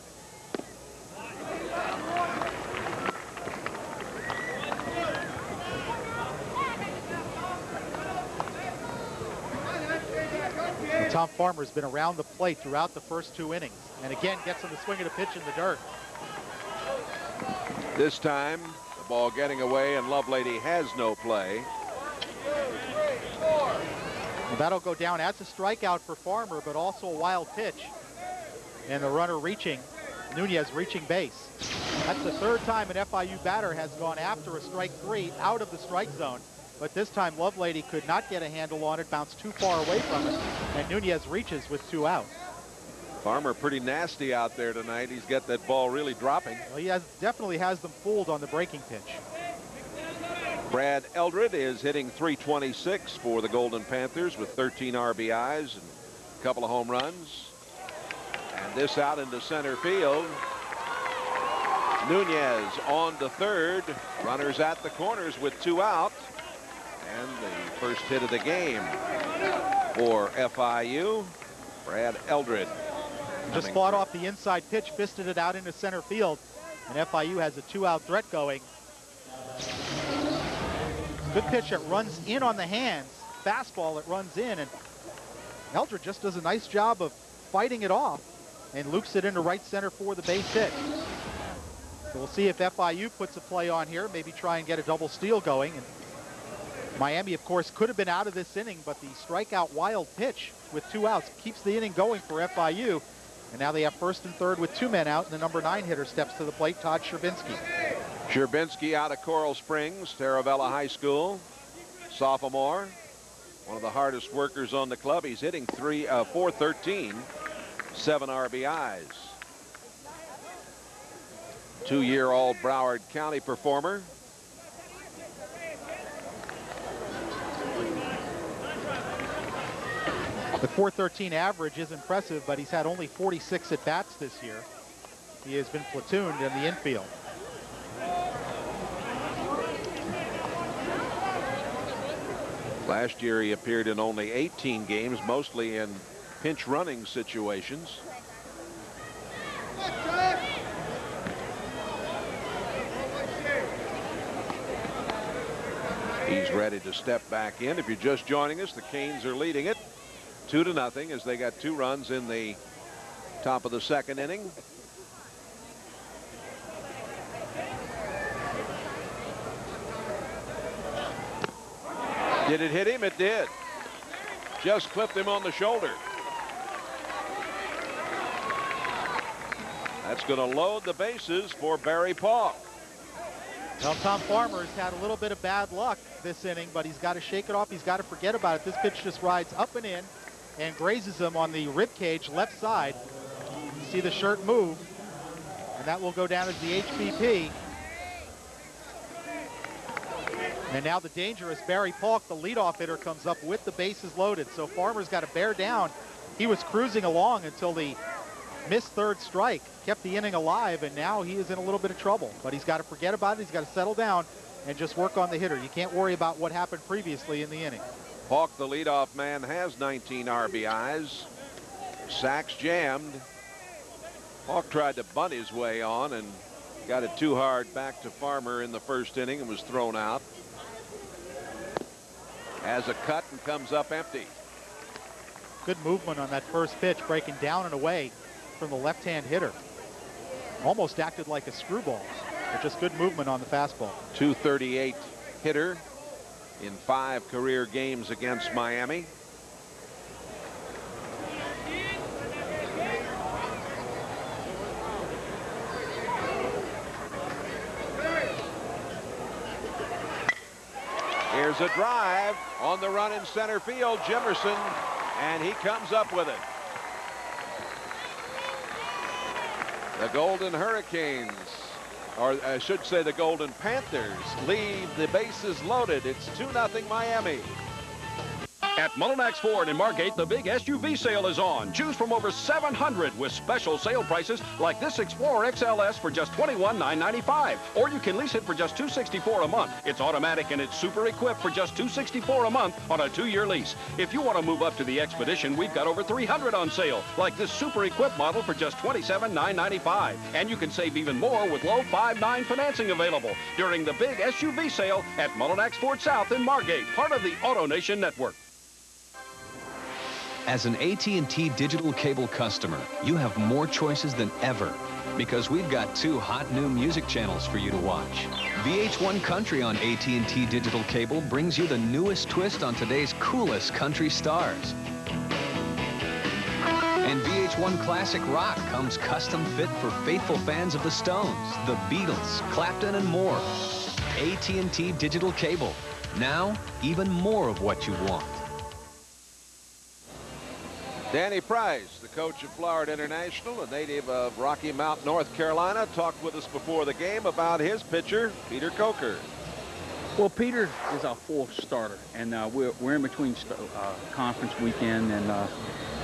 Tom Farmer's been around the plate throughout the first 2 innings, and again gets him to swing at a pitch in the dirt. This time, the ball getting away, and Lovelady has no play. Well, that'll go down as a strikeout for Farmer, but also a wild pitch. And the runner reaching, Nunez reaching base. That's the 3rd time an FIU batter has gone after a strike 3 out of the strike zone. But this time Lovelady could not get a handle on it, bounced too far away from it, and Nunez reaches with 2 out. Farmer pretty nasty out there tonight. He's got that ball really dropping. Well, he definitely has them fooled on the breaking pitch. Brad Eldred is hitting .326 for the Golden Panthers with 13 RBIs and a couple of home runs. And this out into center field. Nunez on to third. Runners at the corners with 2 out. And the first hit of the game for FIU, Brad Eldred. Just fought off the inside pitch, fisted it out into center field, and FIU has a 2-out threat going. Good pitch that runs in on the hands. Fastball that runs in, and Eldred just does a nice job of fighting it off and loops it into right center for the base hit. So we'll see if FIU puts a play on here, maybe try and get a double steal going. And Miami, of course, could have been out of this inning, but the strikeout wild pitch with 2 outs keeps the inning going for FIU. And now they have first and third with 2 men out, and the number 9 hitter steps to the plate, Todd Sherbinsky. Sherbinsky out of Coral Springs, Taravella High School, sophomore. One of the hardest workers on the club. He's hitting .413, 7 RBIs. 2-year-old Broward County performer. The .413 average is impressive, but he's had only 46 at-bats this year. He has been platooned in the infield. Last year he appeared in only 18 games, mostly in pinch running situations. He's ready to step back in. If you're just joining us, the Canes are leading it 2-0 as they got 2 runs in the top of the second inning. Did it hit him? It did. Just clipped him on the shoulder. That's going to load the bases for Barry Pauk. Well, Tom Farmer's had a little bit of bad luck this inning, but he's got to shake it off. He's got to forget about it. This pitch just rides up and in and grazes him on the rib cage left side. You see the shirt move, and that will go down as the HBP. And now the dangerous Barry Pauk, the leadoff hitter, comes up with the bases loaded. So Farmer's got to bear down. He was cruising along until the missed third strike kept the inning alive, and now he is in a little bit of trouble. But he's got to forget about it. He's got to settle down and just work on the hitter. You can't worry about what happened previously in the inning. Pauk, the leadoff man, has 19 RBIs. Sacks jammed. Pauk tried to bunt his way on and got it too hard back to Farmer in the first inning and was thrown out. Has a cut and comes up empty. Good movement on that first pitch, breaking down and away from the left-hand hitter. Almost acted like a screwball, but just good movement on the fastball. .238 hitter in 5 career games against Miami. Here's a drive on the run in center field, Jimerson, and he comes up with it. The Golden Hurricanes, or I should say the Golden Panthers, leave the bases loaded. It's 2-0 Miami. At Mullinax Ford in Margate, the big SUV sale is on. Choose from over 700 with special sale prices like this Explorer XLS for just $21,995. Or you can lease it for just $264 a month. It's automatic and it's super equipped for just $264 a month on a 2-year lease. If you want to move up to the Expedition, we've got over 300 on sale, like this super equipped model for just $27,995. And you can save even more with low 5.9 financing available during the big SUV sale at Mullinax Ford South in Margate, part of the AutoNation network. As an AT&T digital cable customer, you have more choices than ever because we've got 2 hot new music channels for you to watch. VH1 Country on AT&T digital cable brings you the newest twist on today's coolest country stars. And VH1 Classic Rock comes custom fit for faithful fans of the Stones, the Beatles, Clapton, and more. AT&T digital cable. Now, even more of what you want. Danny Price, the coach of Florida International, a native of Rocky Mount, North Carolina, talked with us before the game about his pitcher, Peter Kocur. Well, Peter is our 4th starter, and we're in between conference weekend, and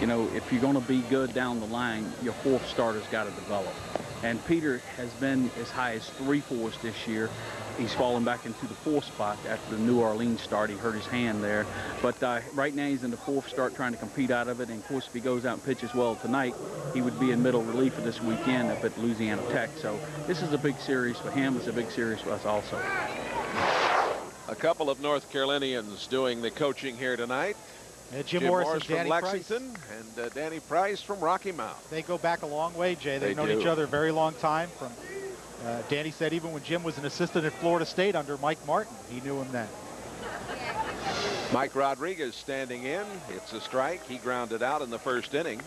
you know, if you're going to be good down the line, your 4th starter's got to develop. And Peter has been as high as 3 for us this year. He's fallen back into the 4th spot after the New Orleans start. He hurt his hand there. But right now he's in the 4th start trying to compete out of it. And, of course, if he goes out and pitches well tonight, he would be in middle relief for this weekend up at Louisiana Tech. So this is a big series for him. It's a big series for us also. A couple of North Carolinians doing the coaching here tonight. Jim Morris and from Danny Lexington Price. and Danny Price from Rocky Mount. They go back a long way, Jay. They've known each other a very long time. From Danny said even when Jim was an assistant at Florida State under Mike Martin, he knew him then. Mike Rodriguez standing in. It's a strike. He grounded out in the first inning.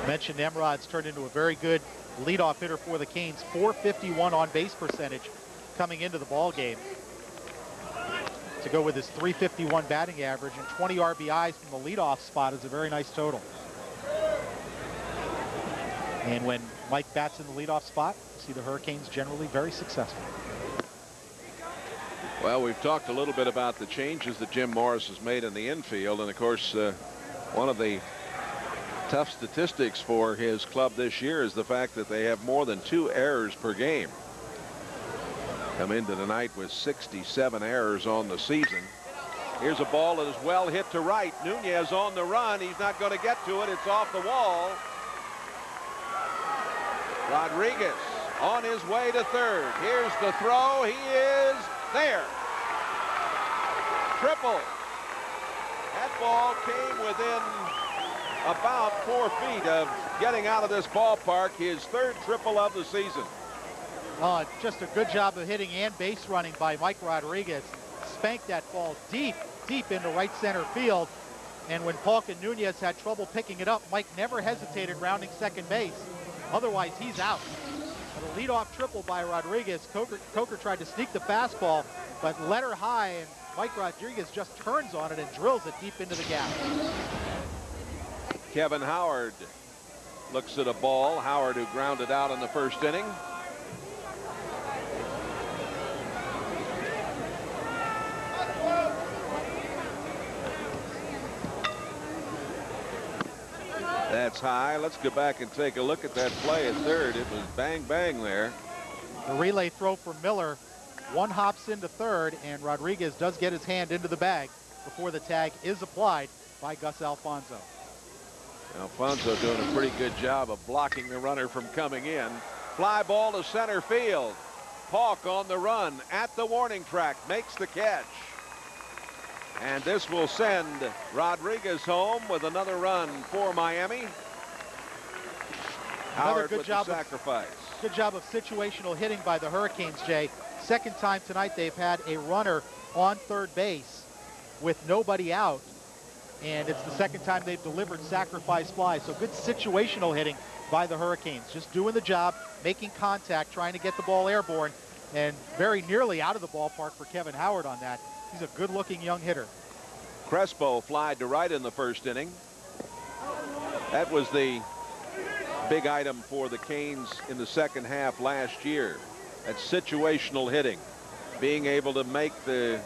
Mentioned Emrod's turned into a very good leadoff hitter for the Canes. .451 on base percentage coming into the ball game. To go with his .351 batting average and 20 RBIs from the leadoff spot is a very nice total. And when Mike bats in the leadoff spot, you see the Hurricanes generally very successful. Well, we've talked a little bit about the changes that Jim Morris has made in the infield. And, of course, one of the tough statistics for his club this year is the fact that they have more than 2 errors per game. Come into tonight with 67 errors on the season. Here's a ball that is well hit to right. Nunez on the run. He's not going to get to it. It's off the wall. Rodriguez on his way to third. Here's the throw. He is there. Triple. That ball came within about 4 feet of getting out of this ballpark. His 3rd triple of the season. Just a good job of hitting and base running by Mike Rodriguez. Spanked that ball deep into right center field. And when Polk and Nunez had trouble picking it up, Mike never hesitated rounding second base. Otherwise, he's out. But a leadoff triple by Rodriguez. Kocur tried to sneak the fastball, but let her high, and Mike Rodriguez just turns on it and drills it deep into the gap. Kevin Howard looks at a ball. Howard, who grounded out in the first inning. That's high. Let's go back and take a look at that play at third. It was bang, bang there. The relay throw for Miller. One hops into third, and Rodriguez does get his hand into the bag before the tag is applied by Gus Alfonso. Alfonso doing a pretty good job of blocking the runner from coming in. Fly ball to center field. Polk on the run at the warning track makes the catch. And this will send Rodriguez home with another run for Miami. Howard with the sacrifice. Good job of situational hitting by the Hurricanes, Jay. Second time tonight they've had a runner on third base with nobody out. And it's the second time they've delivered sacrifice flies. So good situational hitting by the Hurricanes. Just doing the job, making contact, trying to get the ball airborne, and very nearly out of the ballpark for Kevin Howard on that. He's a good-looking young hitter. Crespo flied to right in the first inning. That was the big item for the Canes in the second half last year. That's situational hitting. Being able to make the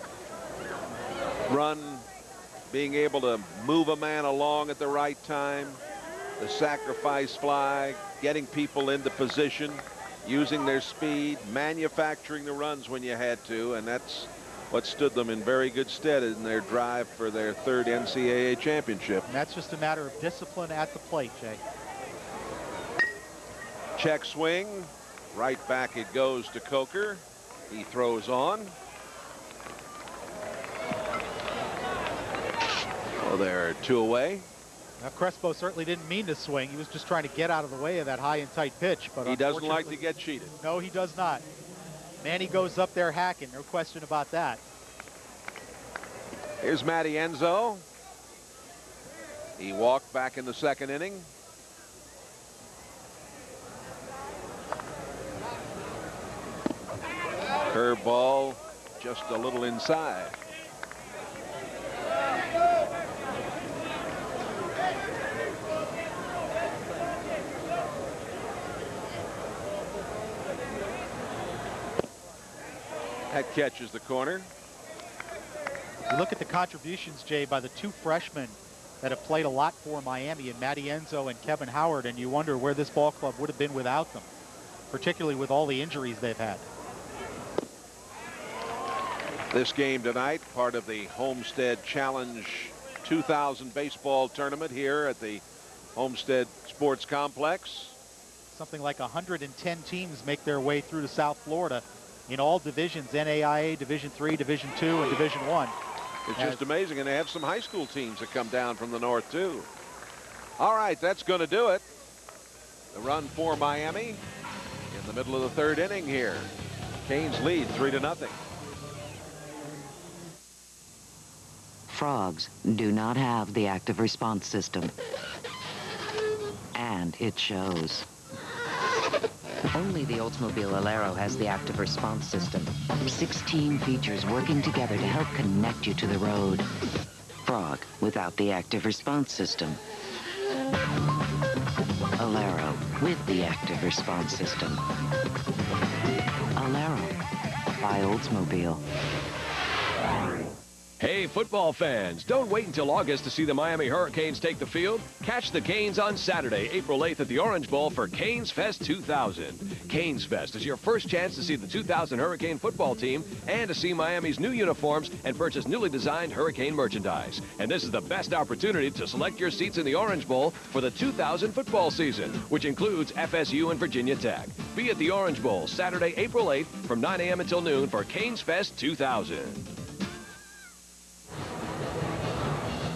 run, being able to move a man along at the right time, the sacrifice fly, getting people into position, using their speed, manufacturing the runs when you had to, and that's what stood them in very good stead in their drive for their 3rd NCAA championship. And that's just a matter of discipline at the plate, Jay. Check swing. Right back it goes to Kocur. He throws on. Oh, they're 2 away. Now, Crespo certainly didn't mean to swing. He was just trying to get out of the way of that high and tight pitch. But he doesn't like to get cheated. No, he does not. Manny goes up there hacking. No question about that. Here's Matty Enzo. He walked back in the second inning. Curveball just a little inside. That catches the corner. You look at the contributions, Jay, by the 2 freshmen that have played a lot for Miami, and Matty Enzo and Kevin Howard, and you wonder where this ball club would have been without them, particularly with all the injuries they've had. This game tonight, part of the Homestead Challenge 2000 baseball tournament here at the Homestead Sports Complex. something like 110 teams make their way through to South Florida in all divisions, NAIA, Division III, Division II, and Division I. It's just amazing, and they have some high school teams that come down from the north, too. All right, that's going to do it. The run for Miami in the middle of the third inning here. Canes lead 3-0. Frogs do not have the active response system. And it shows. Only the Oldsmobile Alero has the active response system. 16 features working together to help connect you to the road. Frog without the active response system. Alero with the active response system. Alero by Oldsmobile. Hey, football fans, don't wait until August to see the Miami Hurricanes take the field. Catch the Canes on Saturday, April 8th at the Orange Bowl for Canes Fest 2000. Canes Fest is your first chance to see the 2000 Hurricane football team and to see Miami's new uniforms and purchase newly designed Hurricane merchandise. And this is the best opportunity to select your seats in the Orange Bowl for the 2000 football season, which includes FSU and Virginia Tech. Be at the Orange Bowl Saturday, April 8th from 9 a.m. until noon for Canes Fest 2000.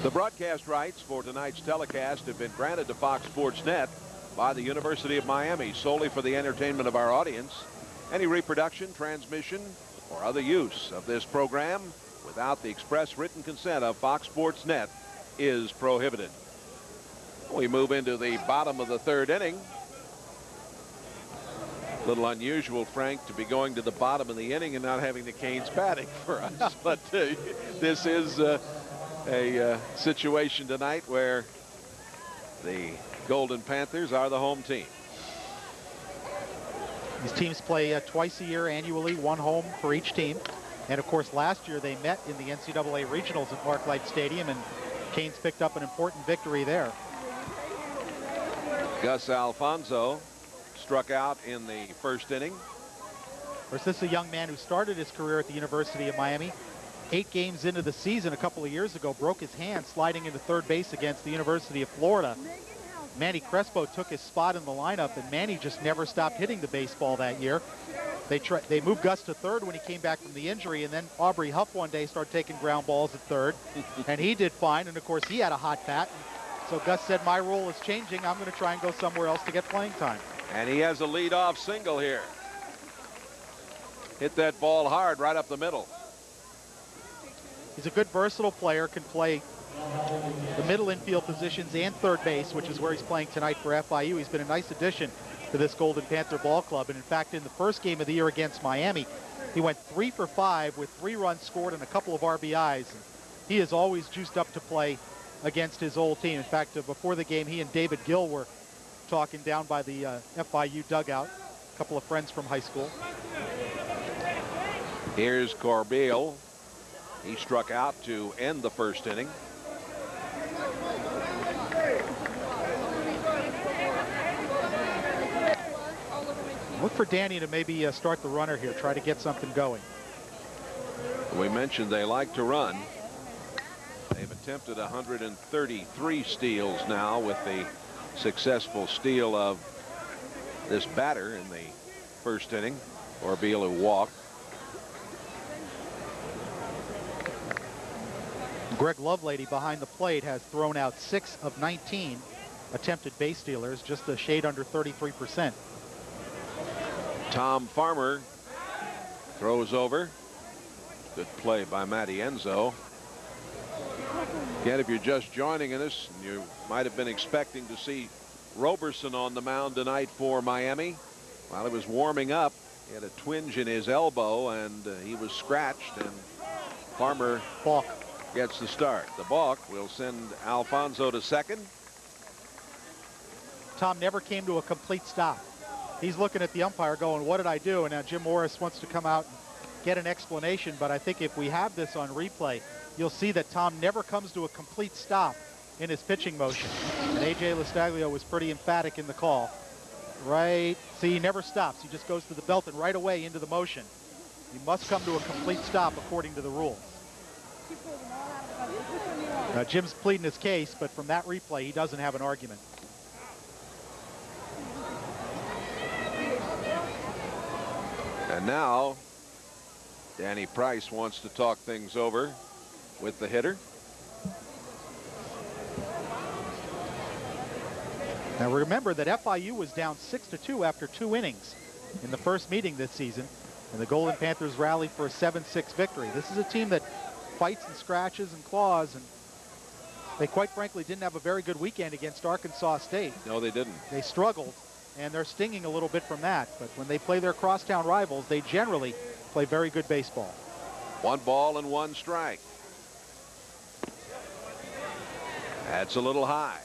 The broadcast rights for tonight's telecast have been granted to Fox Sports Net by the University of Miami solely for the entertainment of our audience. Any reproduction, transmission, or other use of this program without the express written consent of Fox Sports Net is prohibited. We move into the bottom of the third inning. A little unusual, Frank, to be going to the bottom of the inning and not having the Canes batting for us, but this is a situation tonight where the Golden Panthers are the home team. These teams play twice a year annually, one home for each team. And of course, last year they met in the NCAA regionals at Parklight Stadium, and Canes picked up an important victory there. Gus Alfonso struck out in the first inning. Of course, this is a young man who started his career at the University of Miami. 8 games into the season a couple of years ago, broke his hand sliding into third base against the University of Florida. Manny Crespo took his spot in the lineup, and Manny just never stopped hitting the baseball that year. They moved Gus to third when he came back from the injury, and then Aubrey Huff one day started taking ground balls at third, and he did fine, and of course he had a hot bat. So Gus said, my role is changing. I'm going to try and go somewhere else to get playing time. And he has a leadoff single here. Hit that ball hard right up the middle. He's a good versatile player, can play the middle infield positions and third base, which is where he's playing tonight for FIU. He's been a nice addition to this Golden Panther ball club. And in fact, in the first game of the year against Miami, he went 3 for 5 with 3 runs scored and a couple of RBIs. And he is always juiced up to play against his old team. In fact, before the game, he and David Gill were talking down by the FIU dugout, a couple of friends from high school. Here's Corbeil. He struck out to end the first inning. Look for Danny to maybe start the runner here, try to get something going. We mentioned they like to run. They've attempted 133 steals now with the successful steal of this batter in the first inning, Corbeil, who walked. Greg Lovelady behind the plate has thrown out 6 of 19 attempted base stealers, just a shade under 33%. Tom Farmer throws over. Good play by Matty Enzo. Again, if you're just joining us, you might have been expecting to see Roberson on the mound tonight for Miami. While he was warming up, he had a twinge in his elbow, and he was scratched, and Farmer gets the start. The balk will send Alfonso to second. Tom never came to a complete stop. He's looking at the umpire going, what did I do? And now Jim Morris wants to come out and get an explanation, but I think if we have this on replay, you'll see that Tom never comes to a complete stop in his pitching motion. And A.J. Lastaglio was pretty emphatic in the call. Right, see, he never stops. He just goes to the belt and right away into the motion. He must come to a complete stop according to the rules. Jim's pleading his case, but from that replay, he doesn't have an argument. And now Danny Price wants to talk things over with the hitter. Now remember that FIU was down 6-2 after 2 innings in the first meeting this season, and the Golden Panthers rallied for a 7-6 victory. This is a team that fights and scratches and claws, and they quite frankly didn't have a very good weekend against Arkansas State. No, they didn't. They struggled, and they're stinging a little bit from that, but when they play their crosstown rivals, they generally play very good baseball. 1 ball and 1 strike. That's a little high.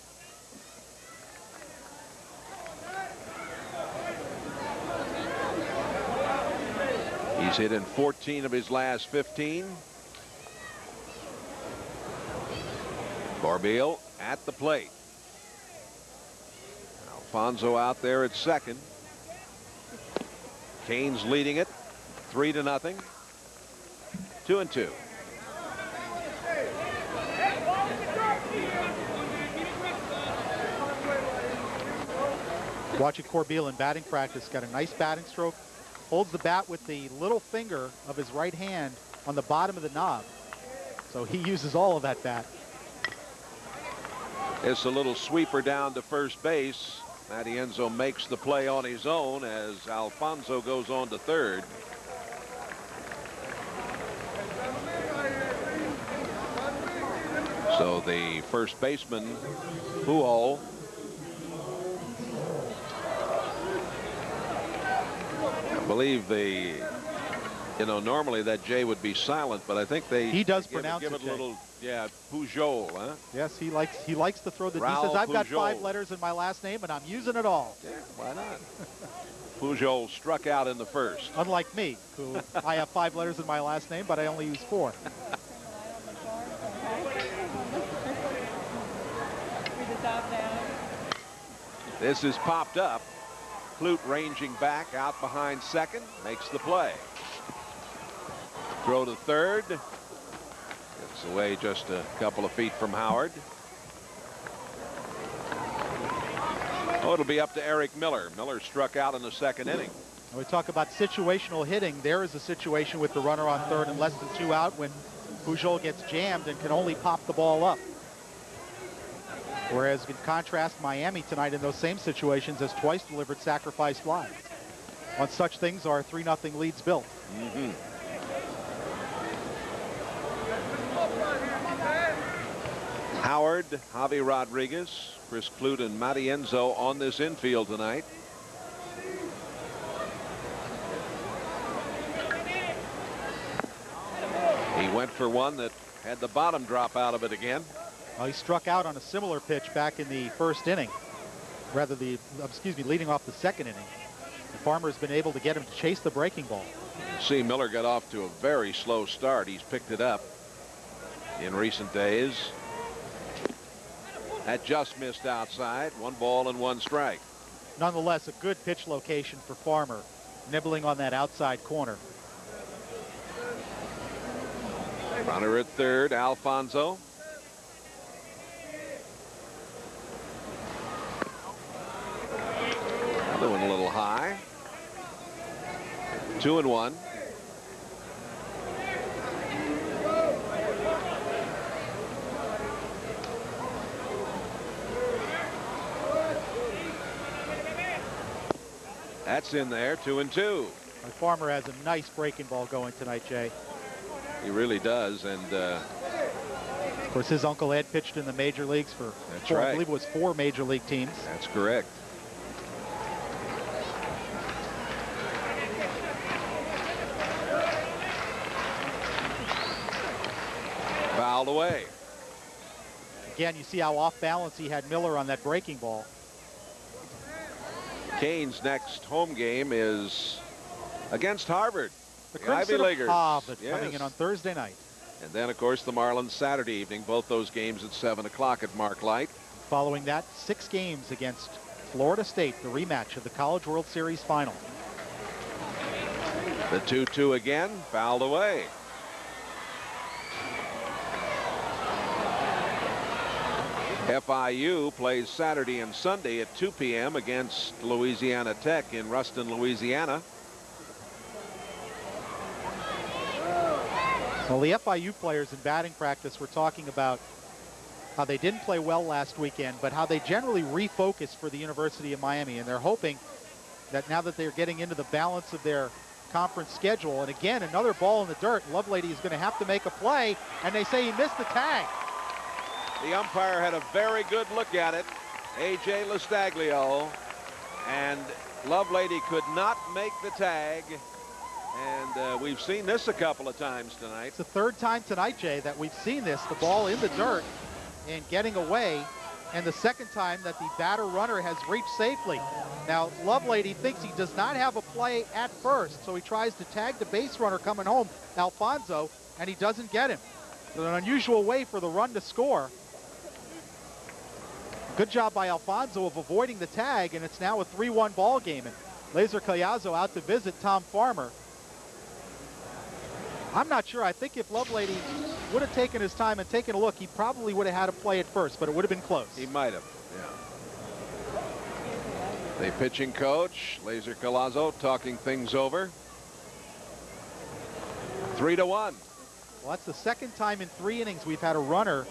He's hit in 14 of his last 15. Corbeil at the plate. Alfonso out there at second. Canes leading it 3-0. 2-2. Watching Corbeil in batting practice, got a nice batting stroke. Holds the bat with the little finger of his right hand on the bottom of the knob. So he uses all of that bat. It's a little sweeper down to first base. Matienzo makes the play on his own as Alfonso goes on to third. So the first baseman, Pujols, I believe normally that J would be silent, but I think he does give pronounce it a little, yeah, Pujols, huh? Yes, he likes to throw the D. Raul He says, I've got Pujols. 5 letters in my last name, and I'm using it all. Yeah, why not? Pujols struck out in the first. Unlike me, who I have 5 letters in my last name, but I only use 4. This is popped up. Clute ranging back out behind second, makes the play. Throw to third. Gets away just a couple of feet from Howard. Oh, it'll be up to Eric Miller. Miller struck out in the second inning. We talk about situational hitting. There is a situation with the runner on third and less than 2 out when Pujols gets jammed and can only pop the ball up. Whereas in contrast, Miami tonight in those same situations has twice delivered sacrifice flies. On such things are 3-0 leads built. Howard, Javi Rodriguez, Chris Clute, and Matienzo on this infield tonight. He went for one that had the bottom drop out of it again. Well, he struck out on a similar pitch back in the first inning, leading off the second inning. The Farmer's been able to get him to chase the breaking ball. You see, Miller got off to a very slow start. He's picked it up in recent days. That just missed outside. 1 ball and 1 strike. Nonetheless, a good pitch location for Farmer, nibbling on that outside corner. Runner at third, Alfonso. Another one a little high. 2-1. That's in there. 2-2. Farmer has a nice breaking ball going tonight, Jay. He really does, and of course his uncle Ed pitched in the major leagues for I believe it was 4 major league teams. That's correct. Fouled away. Again, you see how off balance he had Miller on that breaking ball. Canes' next home game is against Harvard. The Ivy Leaguers. Coming in on Thursday night. And then, of course, the Marlins Saturday evening. Both those games at 7 o'clock at Mark Light. Following that, 6 games against Florida State, the rematch of the College World Series final. The 2-2 again, fouled away. FIU plays Saturday and Sunday at 2 p.m. against Louisiana Tech in Ruston, Louisiana. Well, the FIU players in batting practice were talking about how they didn't play well last weekend, but how they generally refocus for the University of Miami, and they're hoping that now that they're getting into the balance of their conference schedule, and again, another ball in the dirt, Lovelady is going to have to make a play, and they say he missed the tag. The umpire had a very good look at it, A.J. Lastaglio, and Lovelady could not make the tag. And we've seen this a couple of times tonight. It's the third time tonight, Jay, that we've seen this, the ball in the dirt and getting away, and the second time that the batter runner has reached safely. Now, Lovelady thinks he does not have a play at first, so he tries to tag the base runner coming home, Alfonso, and he doesn't get him. It's an unusual way for the run to score. Good job by Alfonso of avoiding the tag, and it's now a 3-1 ball game. And Laser Collazo out to visit Tom Farmer. I'm not sure. I think if Lovelady would have taken his time and taken a look, he probably would have had a play at first, but it would have been close. He might have, yeah. The pitching coach, Laser Collazo, talking things over. 3-1. Well, that's the second time in 3 innings we've had a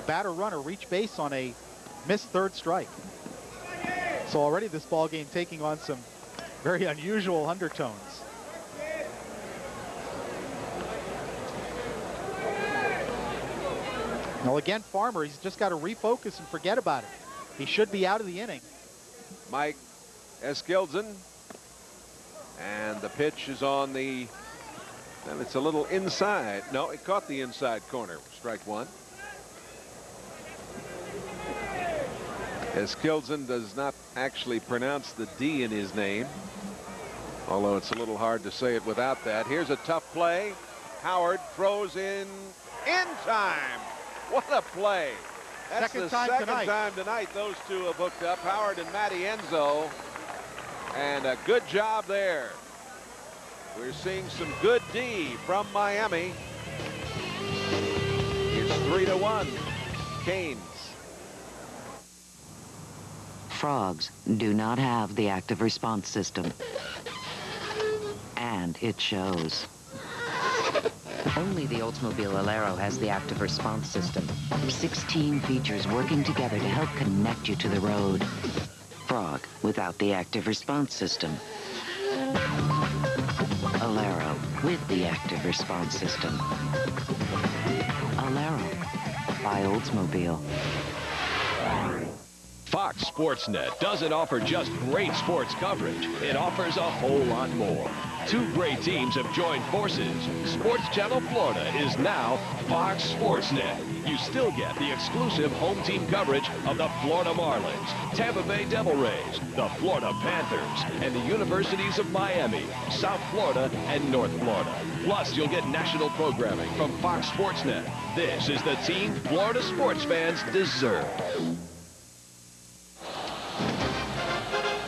batter runner reach base on a missed third strike. So already this ball game taking on some very unusual undertones. Now again, Farmer, he's just got to refocus and forget about it. He should be out of the inning. Mike Eskildsen, and the pitch is on the, and it's a little inside. No, it caught the inside corner. Strike one. Eskildsen does not actually pronounce the D in his name, although it's a little hard to say it without that. Here's a tough play. Howard throws in time. What a play. That's the second time tonight those two have hooked up, Howard and Matty Enzo, and a good job there. We're seeing some good D from Miami. It's 3-1 Canes. Frogs do not have the active response system, and it shows. Only the Oldsmobile Alero has the active response system. 16 features working together to help connect you to the road. Frog without the active response system. Alero with the active response system. Alero by Oldsmobile. Fox Sports Net doesn't offer just great sports coverage. It offers a whole lot more. 2 great teams have joined forces. Sports Channel Florida is now Fox Sports Net. You still get the exclusive home team coverage of the Florida Marlins, Tampa Bay Devil Rays, the Florida Panthers, and the Universities of Miami, South Florida, and North Florida. Plus, you'll get national programming from Fox Sports Net. This is the team Florida sports fans deserve.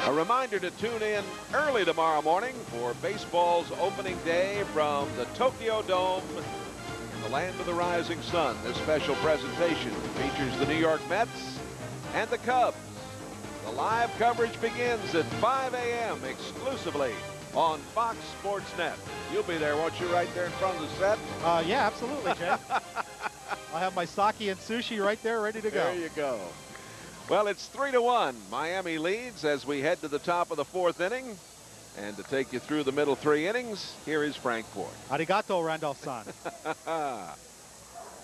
A reminder to tune in early tomorrow morning for baseball's opening day from the Tokyo Dome in the land of the rising sun. This special presentation features the New York Mets and the Cubs. The live coverage begins at 5 a.m. exclusively on Fox Sports Net. You'll be there, won't you, right there in front of the set? Yeah, absolutely, Jay. I'll have my sake and sushi right there ready to go. There you go. Well, it's 3-1. Miami leads as we head to the top of the 4th inning. And to take you through the middle 3 innings, here is Frank Ford. Arigato, Randolph-san.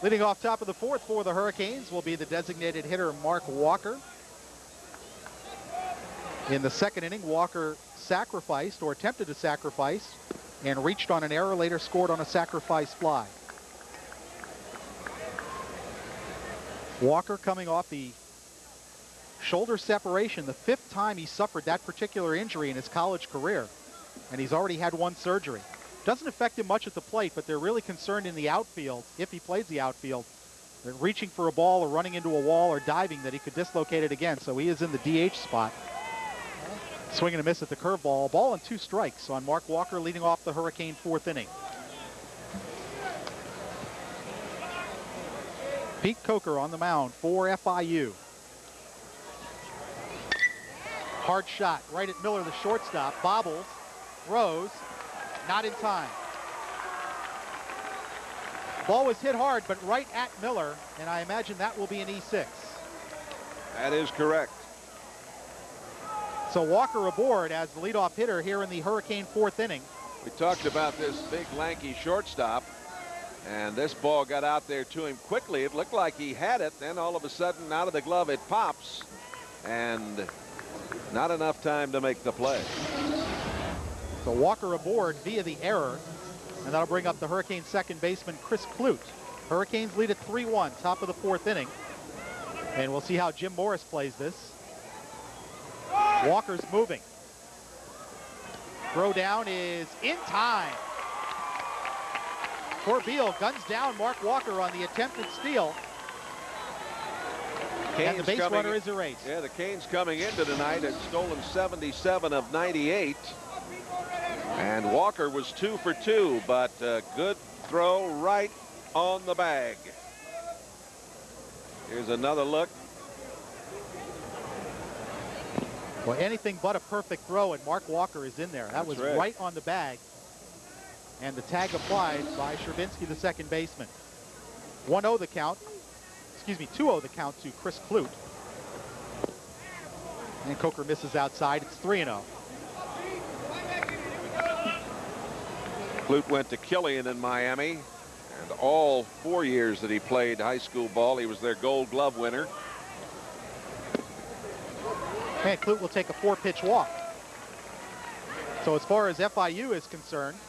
Leading off top of the 4th for the Hurricanes will be the designated hitter Mark Walker. In the 2nd inning, Walker sacrificed or attempted to sacrifice and reached on an error, later scored on a sacrifice fly. Walker coming off the shoulder separation, the 5th time he suffered that particular injury in his college career, and he's already had 1 surgery. Doesn't affect him much at the plate, but they're really concerned in the outfield, if he plays the outfield, that reaching for a ball or running into a wall or diving, that he could dislocate it again. So he is in the DH spot. Swing and a miss at the curveball. Ball and 2 strikes on Mark Walker, leading off the Hurricane 4th inning. Pete Kocur on the mound for FIU. Hard shot right at Miller, the shortstop. Bobbles, throws, not in time. Ball was hit hard, but right at Miller, and I imagine that will be an E6. That is correct. So Walker aboard as the leadoff hitter here in the Hurricane 4th inning. We talked about this big, lanky shortstop, and this ball got out there to him quickly. It looked like he had it. Then all of a sudden, out of the glove, it pops, and not enough time to make the play. So Walker aboard via the error, and that'll bring up the Hurricanes second baseman, Chris Clute. Hurricanes lead at 3-1, top of the 4th inning. And we'll see how Jim Morris plays this. Walker's moving. Throw down is in time. Corbeil guns down Mark Walker on the attempted steal. And the base runner is erased. Yeah, the Canes coming into tonight had stolen 77 of 98. And Walker was 2 for 2, but a good throw right on the bag. Here's another look. Well, anything but a perfect throw, and Mark Walker is in there. That was right on the bag. And the tag applied by Sherbinsky, the second baseman. 1-0 the count. Excuse me, 2-0 the count to Chris Clute. And Kocur misses outside. It's 3-0. Clute went to Killian in Miami, and all 4 years that he played high school ball, he was their Gold Glove winner. And Clute will take a 4-pitch walk. So as far as FIU is concerned,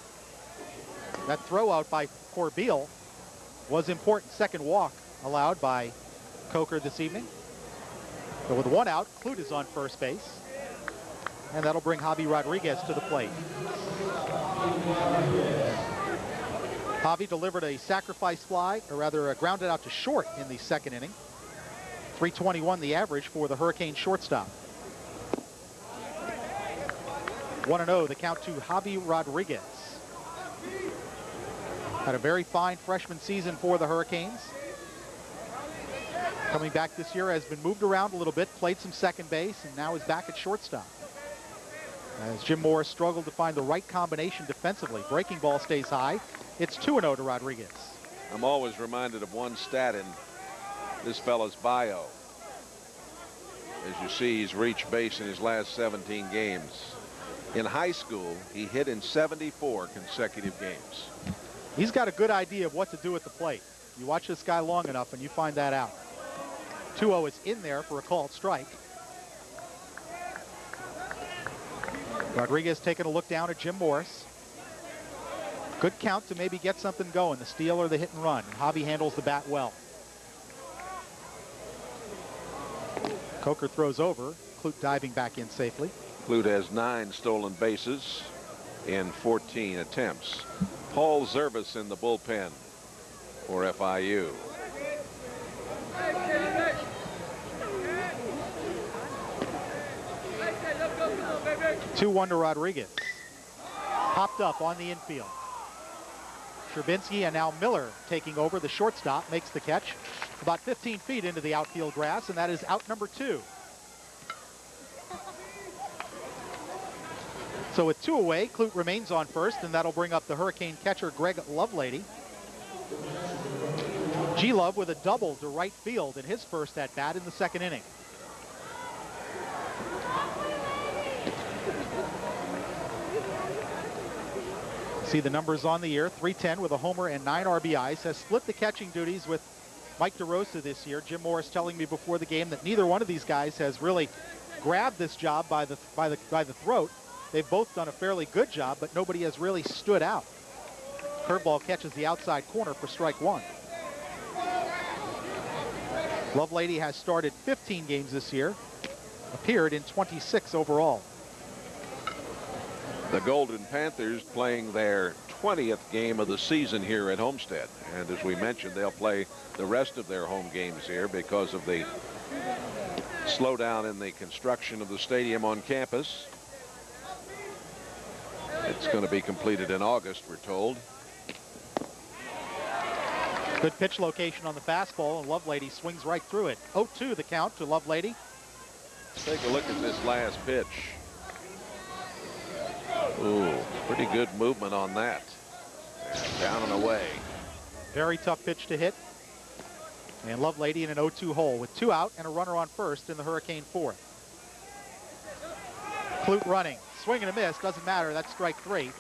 that throw out by Corbeil was important. Second walk allowed by Kocur this evening. So with 1 out, Clute is on first base. And that'll bring Javi Rodriguez to the plate. Javi delivered a sacrifice fly, or rather grounded out to short in the second inning. 321 the average for the Hurricane shortstop. 1-0 the count to Javi Rodriguez. Had a very fine freshman season for the Hurricanes. Coming back this year, has been moved around a little bit, played some second base, and now is back at shortstop. As Jim Morris struggled to find the right combination defensively. Breaking ball stays high. It's 2-0 to Rodriguez. I'm always reminded of one stat in this fella's bio. As you see, he's reached base in his last 17 games. In high school, he hit in 74 consecutive games. He's got a good idea of what to do at the plate. You watch this guy long enough and you find that out. 2-0 is in there for a called strike. Rodriguez taking a look down at Jim Morris. Good count to maybe get something going, the steal or the hit and run. And Javi handles the bat well. Kocur throws over. Clute diving back in safely. Clute has 9 stolen bases in 14 attempts. Paul Zervis in the bullpen for FIU. Two-1 to Rodriguez. Popped up on the infield. Sherbinsky and now Miller taking over. The shortstop makes the catch about 15 feet into the outfield grass, and that is out number 2. So with 2 away, Clute remains on first, and that'll bring up the Hurricane catcher, Greg Lovelady. G-Love with a double to right field in his first at-bat in the second inning. See the numbers on the year. 310 with a homer and 9 RBIs. Has split the catching duties with Mike DeRosa this year. Jim Morris telling me before the game that neither one of these guys has really grabbed this job by the throat. They've both done a fairly good job, but nobody has really stood out. Curveball catches the outside corner for strike 1. Lovelady has started 15 games this year, appeared in 26 overall. The Golden Panthers playing their 20th game of the season here at Homestead. And as we mentioned, they'll play the rest of their home games here because of the slowdown in the construction of the stadium on campus. It's going to be completed in August, we're told. Good pitch location on the fastball, and Lovelady swings right through it. 0-2 the count to Lovelady. Let's take a look at this last pitch. Ooh, pretty good movement on that. And down and away. Very tough pitch to hit. And Lovelady in an 0-2 hole with 2 out and a runner on first in the Hurricane 4th. Clute running. Swing and a miss. Doesn't matter. That's strike 3.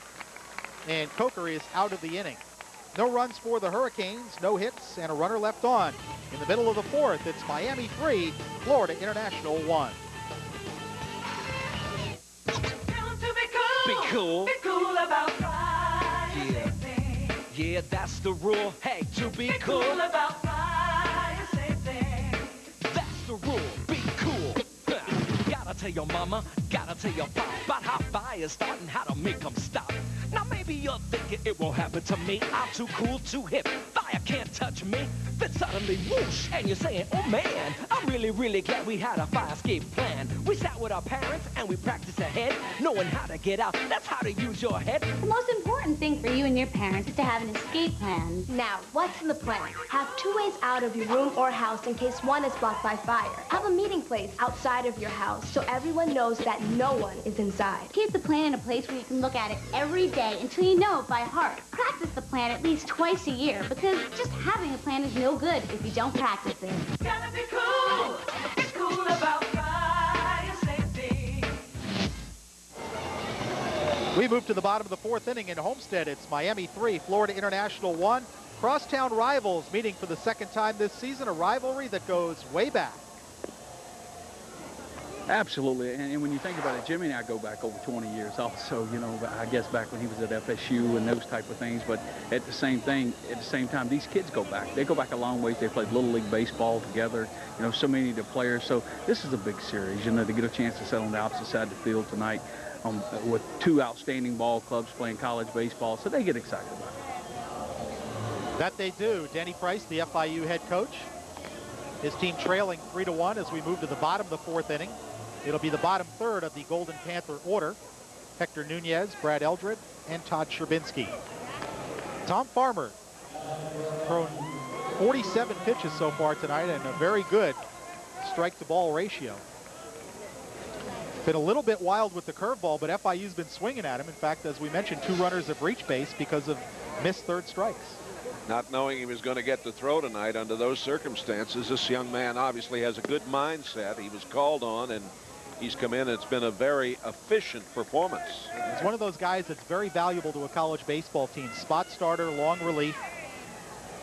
And Kocur is out of the inning. No runs for the Hurricanes. No hits and a runner left on. In the middle of the 4th, it's Miami 3, Florida International 1. Be cool. Be cool about fire. Yeah, that's the rule. Hey, to be cool about fire, same thing. That's the rule. Be cool. Gotta tell your mama, gotta tell your pop about how fire's starting, how to make them stop. Now maybe you're thinking it won't happen to me. I'm too cool, too hip. Fire can't touch me. Then suddenly whoosh, and you're saying, oh man, I'm really, really glad we had a fire escape plan. We sat with our parents and we practiced ahead, knowing how to get out. That's how to use your head. The most important thing for you and your parents is to have an escape plan. Now, what's in the plan? Have 2 ways out of your room or house in case one is blocked by fire. Have a meeting place outside of your house so everyone knows that no one is inside. Keep the plan in a place where you can look at it every day until you know it by heart. Practice the plan at least twice a year because just having a plan is no good if you don't practice it. Gotta be cool. Be cool about fire safety. We move to the bottom of the 4th inning in Homestead. It's Miami 3, Florida International 1. Crosstown rivals meeting for the 2nd time this season, a rivalry that goes way back. Absolutely, and when you think about it, Jimmy and I go back over 20 years also, you know, I guess back when he was at FSU and those type of things, but at the same time, these kids go back. They go back a long ways. They played Little League Baseball together, you know, so many of the players. So this is a big series, you know, to get a chance to sit on the opposite side of the field tonight with 2 outstanding ball clubs playing college baseball, so they get excited about it. That they do. Danny Price, the FIU head coach, his team trailing 3-1 as we move to the bottom of the 4th inning. It'll be the bottom 3rd of the Golden Panther order. Hector Nunez, Brad Eldred, and Todd Sherbinski. Tom Farmer thrown 47 pitches so far tonight and a very good strike-to-ball ratio. Been a little bit wild with the curveball, but FIU's been swinging at him. In fact, as we mentioned, 2 runners have reached base because of missed 3rd strikes. Not knowing he was going to get the throw tonight under those circumstances, this young man obviously has a good mindset. He was called on and he's come in. It's been a very efficient performance. He's one of those guys that's very valuable to a college baseball team. Spot starter, long relief.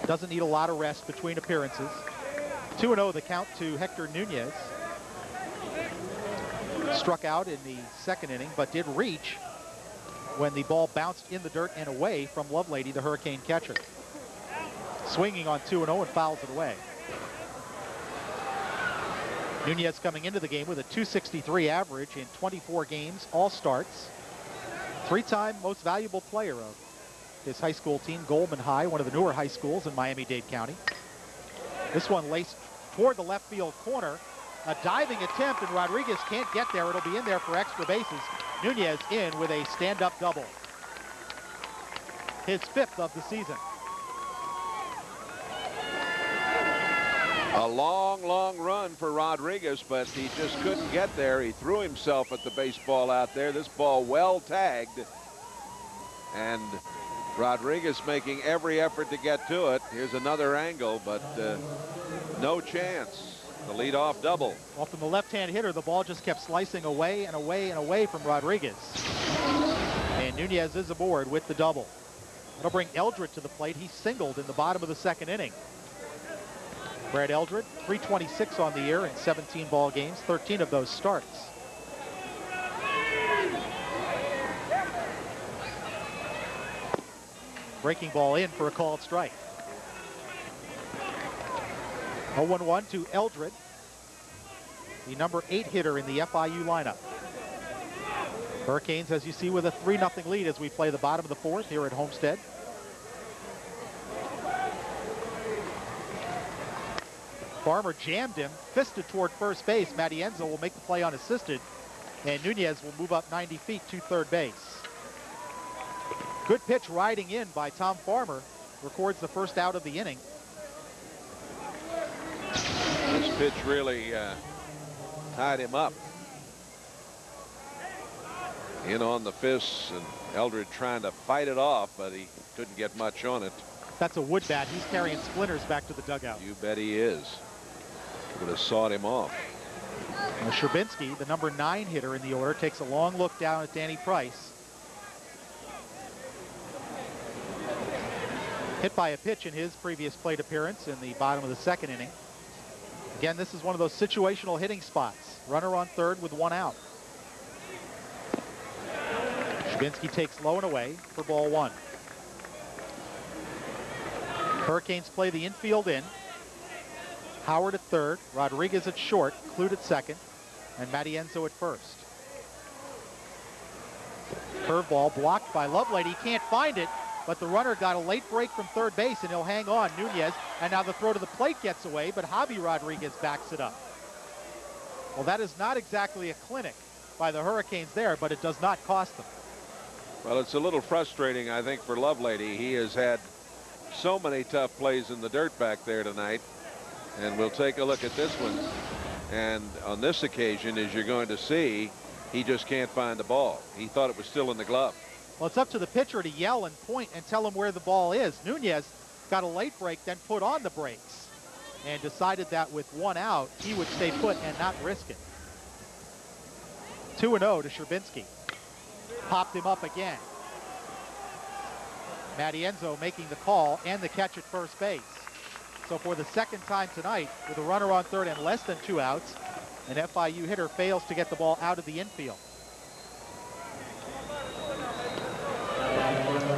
Doesn't need a lot of rest between appearances. 2-0 the count to Hector Nunez. Struck out in the 2nd inning, but did reach when the ball bounced in the dirt and away from Lovelady, the Hurricane catcher. Swinging on 2-0 and fouls it away. Nunez coming into the game with a .263 average in 24 games, all starts. 3-time most valuable player of his high school team, Goldman High, one of the newer high schools in Miami-Dade County. This one laced toward the left field corner. A diving attempt, and Rodriguez can't get there. It'll be in there for extra bases. Nunez in with a stand-up double. His 5th of the season. A long, long run for Rodriguez, but he just couldn't get there. He threw himself at the baseball out there. This ball well tagged. And Rodriguez making every effort to get to it. Here's another angle, but no chance. The leadoff double. Well, from the left-hand hitter, the ball just kept slicing away and away and away from Rodriguez. And Nunez is aboard with the double. It'll bring Eldred to the plate. He singled in the bottom of the 2nd inning. Brad Eldred, .326 on the year in 17 ball games, 13 of those starts. Breaking ball in for a called strike. 0-1 to Eldred, the number 8 hitter in the FIU lineup. Hurricanes, as you see, with a 3-0 lead as we play the bottom of the 4th here at Homestead. Farmer jammed him, fisted toward first base. Matienzo will make the play unassisted, and Nunez will move up 90 feet to 3rd base. Good pitch riding in by Tom Farmer, records the 1st out of the inning. This pitch really tied him up. In on the fists, and Eldred trying to fight it off, but he couldn't get much on it. That's a wood bat. He's carrying splinters back to the dugout. You bet he is. Would have sawed him off. Now, Sherbinski, the number 9 hitter in the order, takes a long look down at Danny Price. Hit by a pitch in his previous plate appearance in the bottom of the 2nd inning. Again, this is one of those situational hitting spots. Runner on third with 1 out. Sherbinski takes low and away for ball 1. Hurricanes play the infield in. Howard at third, Rodriguez at short, Clute at second, and Matienzo at first. Curveball blocked by Lovelady. He can't find it, but the runner got a late break from third base, and he'll hang on. Nunez, and now the throw to the plate gets away, but Javi Rodriguez backs it up. Well, that is not exactly a clinic by the Hurricanes there, but it does not cost them. Well, it's a little frustrating, I think, for Lovelady. He has had so many tough plays in the dirt back there tonight. And we'll take a look at this one. And on this occasion, as you're going to see, he just can't find the ball. He thought it was still in the glove. Well, it's up to the pitcher to yell and point and tell him where the ball is. Nunez got a late break, then put on the brakes and decided that with 1 out, he would stay put and not risk it. 2-0 to Sherbinski. Popped him up again. Matienzo making the call and the catch at first base. So for the 2nd time tonight, with a runner on third and less than 2 outs, an FIU hitter fails to get the ball out of the infield.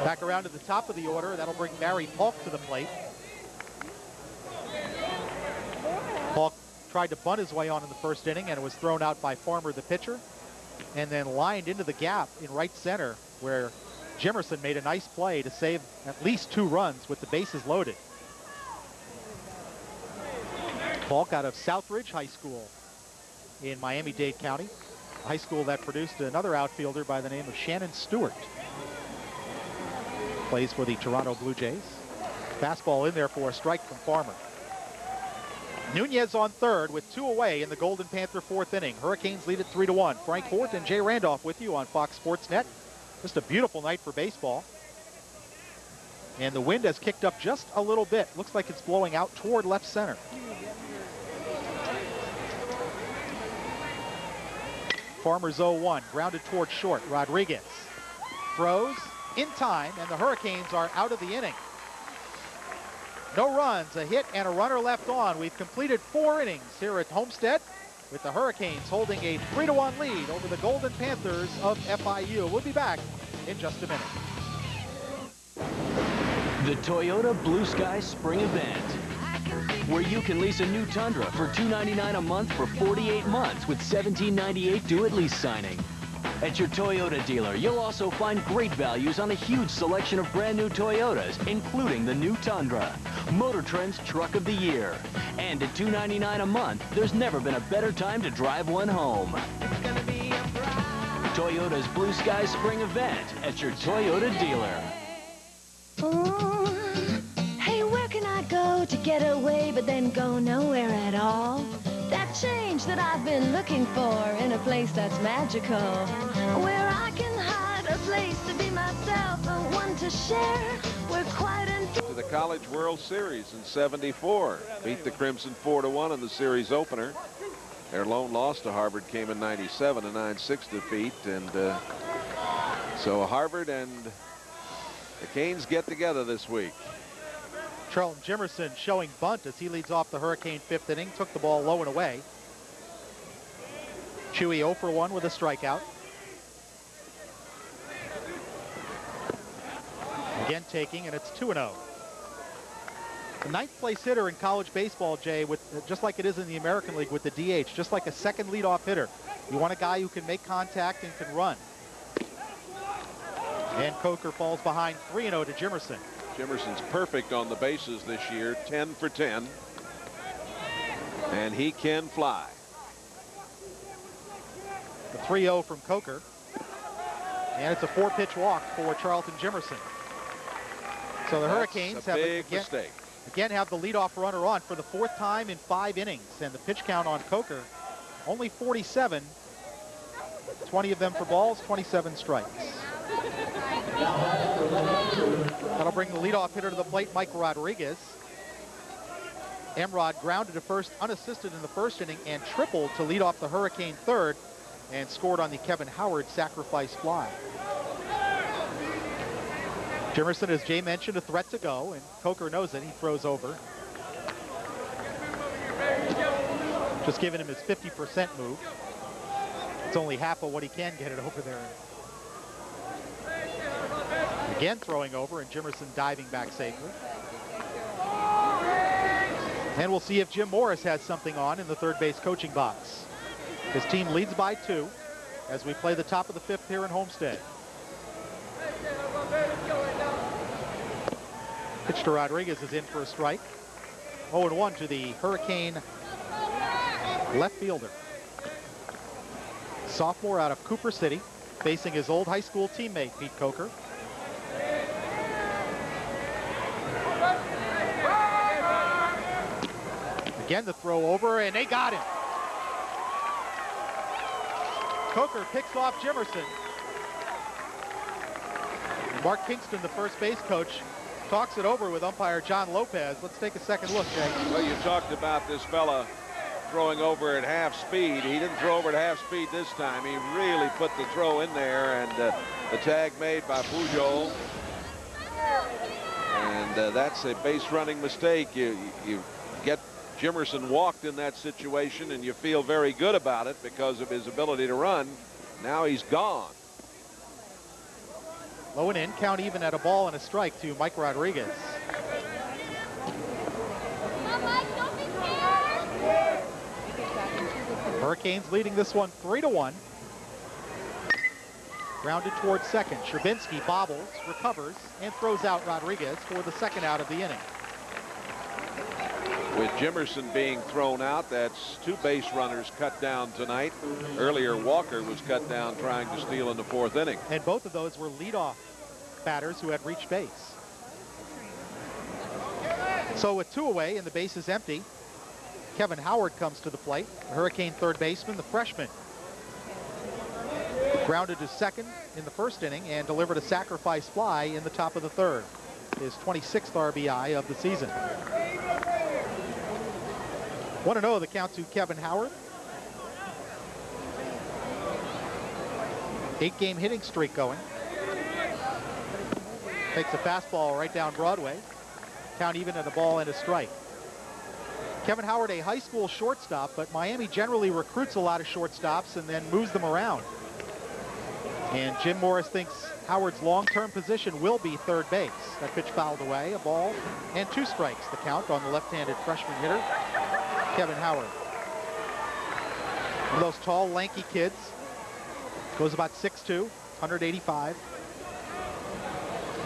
Back around to the top of the order. That'll bring Barry Polk to the plate. Polk tried to bunt his way on in the 1st inning and was thrown out by Farmer, the pitcher, and then lined into the gap in right center, where Jimerson made a nice play to save at least 2 runs with the bases loaded. Polk out of Southridge High School in Miami-Dade County, a high school that produced another outfielder by the name of Shannon Stewart. Plays for the Toronto Blue Jays. Fastball in there for a strike from Farmer. Nunez on third with 2 away in the Golden Panther 4th inning. Hurricanes lead at 3-1. Frank Hort and Jay Randolph with you on Fox Sports Net. Just a beautiful night for baseball. And the wind has kicked up just a little bit. Looks like it's blowing out toward left center. Farmer's 0-1, grounded toward short. Rodriguez throws in time, and the Hurricanes are out of the inning. No runs, a hit, and a runner left on. We've completed 4 innings here at Homestead, with the Hurricanes holding a 3-1 lead over the Golden Panthers of FIU. We'll be back in just a minute. The Toyota Blue Sky Spring Event, where you can lease a new Tundra for $299 a month for 48 months with $17.98 due at lease signing. At your Toyota dealer, you'll also find great values on a huge selection of brand new Toyotas, including the new Tundra, Motor Trend's Truck of the Year. And at $299 a month, there's never been a better time to drive one home. Toyota's Blue Sky Spring Event at your Toyota dealer. Hey, where can I go to get away but then go nowhere at all? That change that I've been looking for in a place that's magical, where I can hide, a place to be myself, a one to share. We're quite to the College World Series in '74. Beat the Crimson 4-1 in the series opener. Their lone loss to Harvard came in '97, a 9-6 defeat, and so Harvard and the Canes get together this week. Charlton Jimerson showing bunt as he leads off the Hurricane 5th inning. Took the ball low and away. Chewy 0 for 1 with a strikeout. Again taking, and it's 2-0. The 9th place hitter in college baseball, Jay, with just like it is in the American League with the DH, just like a second leadoff hitter. You want a guy who can make contact and can run. And Kocur falls behind 3-0 to Jimerson. Jimerson's perfect on the bases this year, 10 for 10. And he can fly. The 3-0 from Kocur. And it's a 4-pitch walk for Charlton Jimerson. So the Hurricanes have again have the leadoff runner on for the 4th time in 5 innings. And the pitch count on Kocur, only 47. 20 of them for balls, 27 strikes. That'll bring the leadoff hitter to the plate, Mike Rodriguez. Emrod grounded to first unassisted in the first inning and tripled to lead off the Hurricane third and scored on the Kevin Howard sacrifice fly. Jimerson, as Jay mentioned, a threat to go, and Kocur knows it. He throws over. Just giving him his 50% move. It's only half of what he can get it over there. Again throwing over, and Jimerson diving back safely. And we'll see if Jim Morris has something on in the third base coaching box. His team leads by 2 as we play the top of the 5th here in Homestead. Pitch to Rodriguez is in for a strike. 0-1 to the Hurricane left fielder. Sophomore out of Cooper City, facing his old high school teammate, Pete Kocur. Again, the throw over, and they got him. Kocur picks off Jimerson. Mark Kingston, the first base coach, talks it over with umpire John Lopez. Let's take a second look, Jay. Well, you talked about this fella throwing over at half speed. He didn't throw over at half speed this time. He really put the throw in there, and the tag made by Pujol. And that's a base running mistake. You get Jimerson walked in that situation, and you feel very good about it because of his ability to run. Now he's gone. Low and in, count even at a ball and a strike to Mike Rodriguez. Hurricanes leading this one 3-1. Grounded towards second. Sherbinski bobbles, recovers, and throws out Rodriguez for the second out of the inning. With Jimerson being thrown out, that's 2 base runners cut down tonight. Earlier, Walker was cut down trying to steal in the 4th inning. And both of those were leadoff batters who had reached base. So with 2 away and the base is empty, Kevin Howard comes to the plate, the Hurricane third baseman, the freshman. Grounded to second in the first inning and delivered a sacrifice fly in the top of the third. His 26th RBI of the season. 1-0 the count to Kevin Howard. 8-game hitting streak going. Takes a fastball right down Broadway. Count even at a ball and a strike. Kevin Howard, a high school shortstop, but Miami generally recruits a lot of shortstops and then moves them around. And Jim Morris thinks Howard's long-term position will be third base. That pitch fouled away, a ball and 2 strikes. The count on the left-handed freshman hitter, Kevin Howard. One of those tall, lanky kids. Goes about 6'2", 185.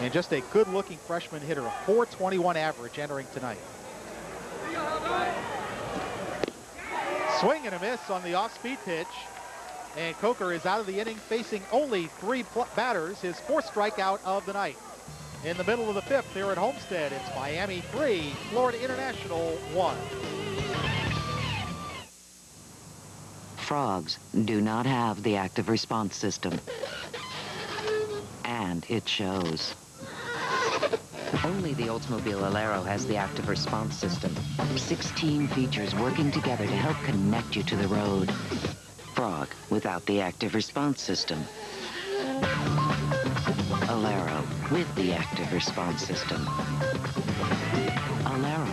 And just a good-looking freshman hitter, a .421 average entering tonight. Swing and a miss on the off-speed pitch. And Kocur is out of the inning facing only 3 batters, his 4th strikeout of the night. In the middle of the 5th here at Homestead, it's Miami 3, Florida International 1. Frogs do not have the active response system. And it shows. Only the Oldsmobile Alero has the active response system. 16 features working together to help connect you to the road. Frog without the active response system. Alero with the active response system. Alero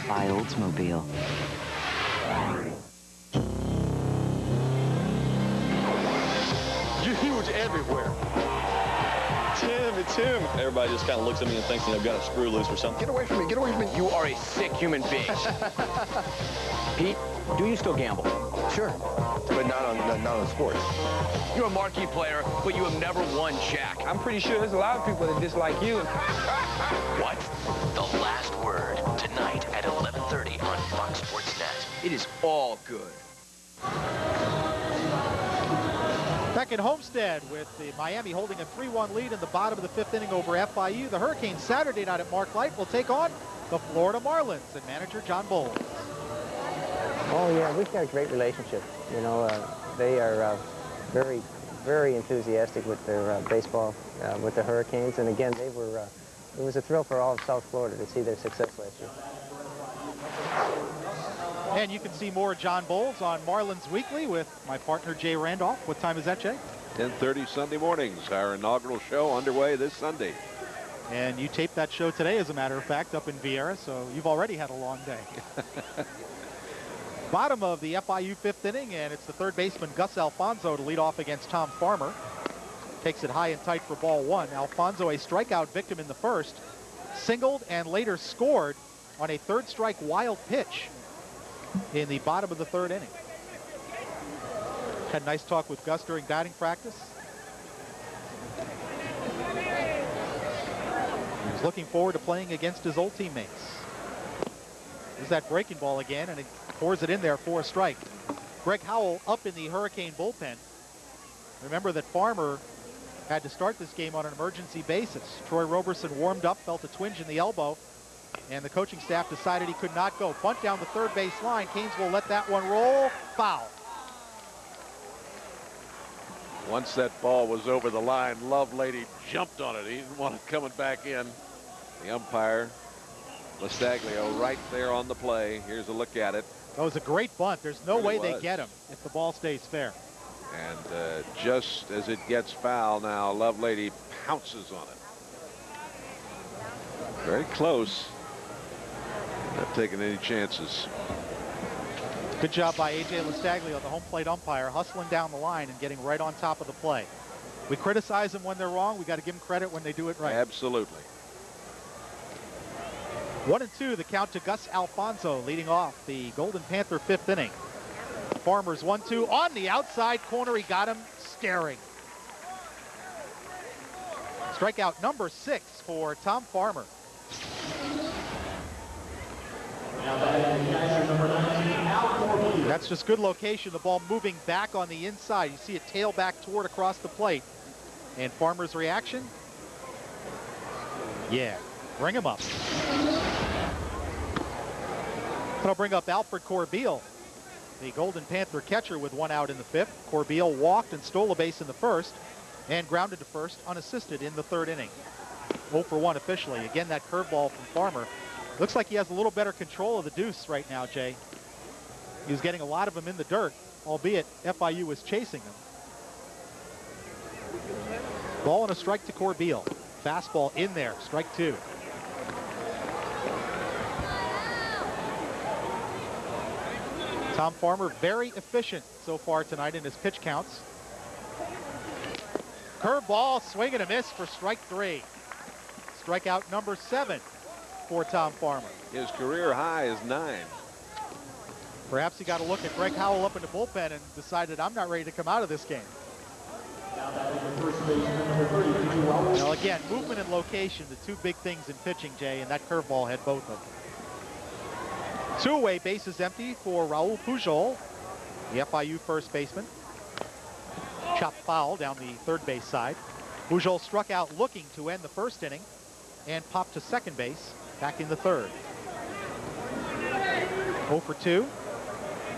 by Oldsmobile. You're huge everywhere. Tim, it's him. Everybody just kind of looks at me and thinks, you know, I've got a screw loose or something. Get away from me, get away from me. You are a sick human being. Pete, do you still gamble? Sure, but not on sports. You're a marquee player, but you have never won Jack. I'm pretty sure there's a lot of people that dislike you. What? The last word tonight at 11:30 on Fox Sports Net. It is all good. Back at Homestead with the Miami holding a 3-1 lead in the bottom of the 5th inning over FIU. The Hurricanes Saturday night at Mark Light will take on the Florida Marlins and manager John Bowles. Oh yeah, we've got a great relationship. You know, they are very very enthusiastic with their baseball, with the Hurricanes. And again, they were, it was a thrill for all of South Florida to see their success last year. And you can see more John Bowles on Marlins Weekly with my partner, Jay Randolph. What time is that, Jay? 10:30 Sunday mornings. Our inaugural show underway this Sunday. And you taped that show today, as a matter of fact, up in Vieira, so you've already had a long day. Bottom of the FIU fifth inning, and it's the third baseman, Gus Alfonso, to lead off against Tom Farmer. Takes it high and tight for ball one. Alfonso, a strikeout victim in the first, singled and later scored on a third strike wild pitch in the bottom of the third inning. Had a nice talk with Gus during batting practice. He's looking forward to playing against his old teammates. There's that breaking ball again, and he pours it in there for a strike. Greg Howell up in the Hurricane bullpen. Remember that Farmer had to start this game on an emergency basis. Troy Roberson warmed up, felt a twinge in the elbow, and the coaching staff decided he could not go. Bunt down the third base line. Canes will let that one roll. Foul. Once that ball was over the line, Lovelady jumped on it. He didn't want it coming back in. The umpire, Lastaglio, right there on the play. Here's a look at it. That was a great bunt. There's no way Really they get him if the ball stays fair. And just as it gets foul now, Lovelady pounces on it. Very close. Not taking any chances. Good job by A.J. Lastaglio, the home plate umpire, hustling down the line and getting right on top of the play. We criticize them when they're wrong. We got to give them credit when they do it right. Absolutely. 1-2, the count to Gus Alfonso, leading off the Golden Panther fifth inning. Farmer's 1-2 on the outside corner. He got him staring. Strikeout number 6 for Tom Farmer. That's just good location. The ball moving back on the inside. You see it tail back toward across the plate. And Farmer's reaction? Yeah, bring him up. That'll bring up Alfred Corbeil, the Golden Panther catcher, with one out in the fifth. Corbeil walked and stole a base in the first and grounded to first unassisted in the third inning. 0 for 1 officially. Again, that curveball from Farmer. Looks like he has a little better control of the deuce right now, Jay. He was getting a lot of them in the dirt, albeit FIU was chasing them. Ball and a strike to Corbeil. Fastball in there, strike 2. Tom Farmer very efficient so far tonight in his pitch counts. Curveball, swing and a miss for strike 3. Strikeout number 7 for Tom Farmer. His career high is 9. Perhaps he got a look at Greg Howell up in the bullpen and decided, I'm not ready to come out of this game. Now again, movement and location, the two big things in pitching, Jay, and that curveball had both of them. 2 away, bases empty for Raul Pujol, the FIU first baseman. Chopped foul down the third base side. Pujol struck out looking to end the first inning and popped to second base back in the third. 0 for 2.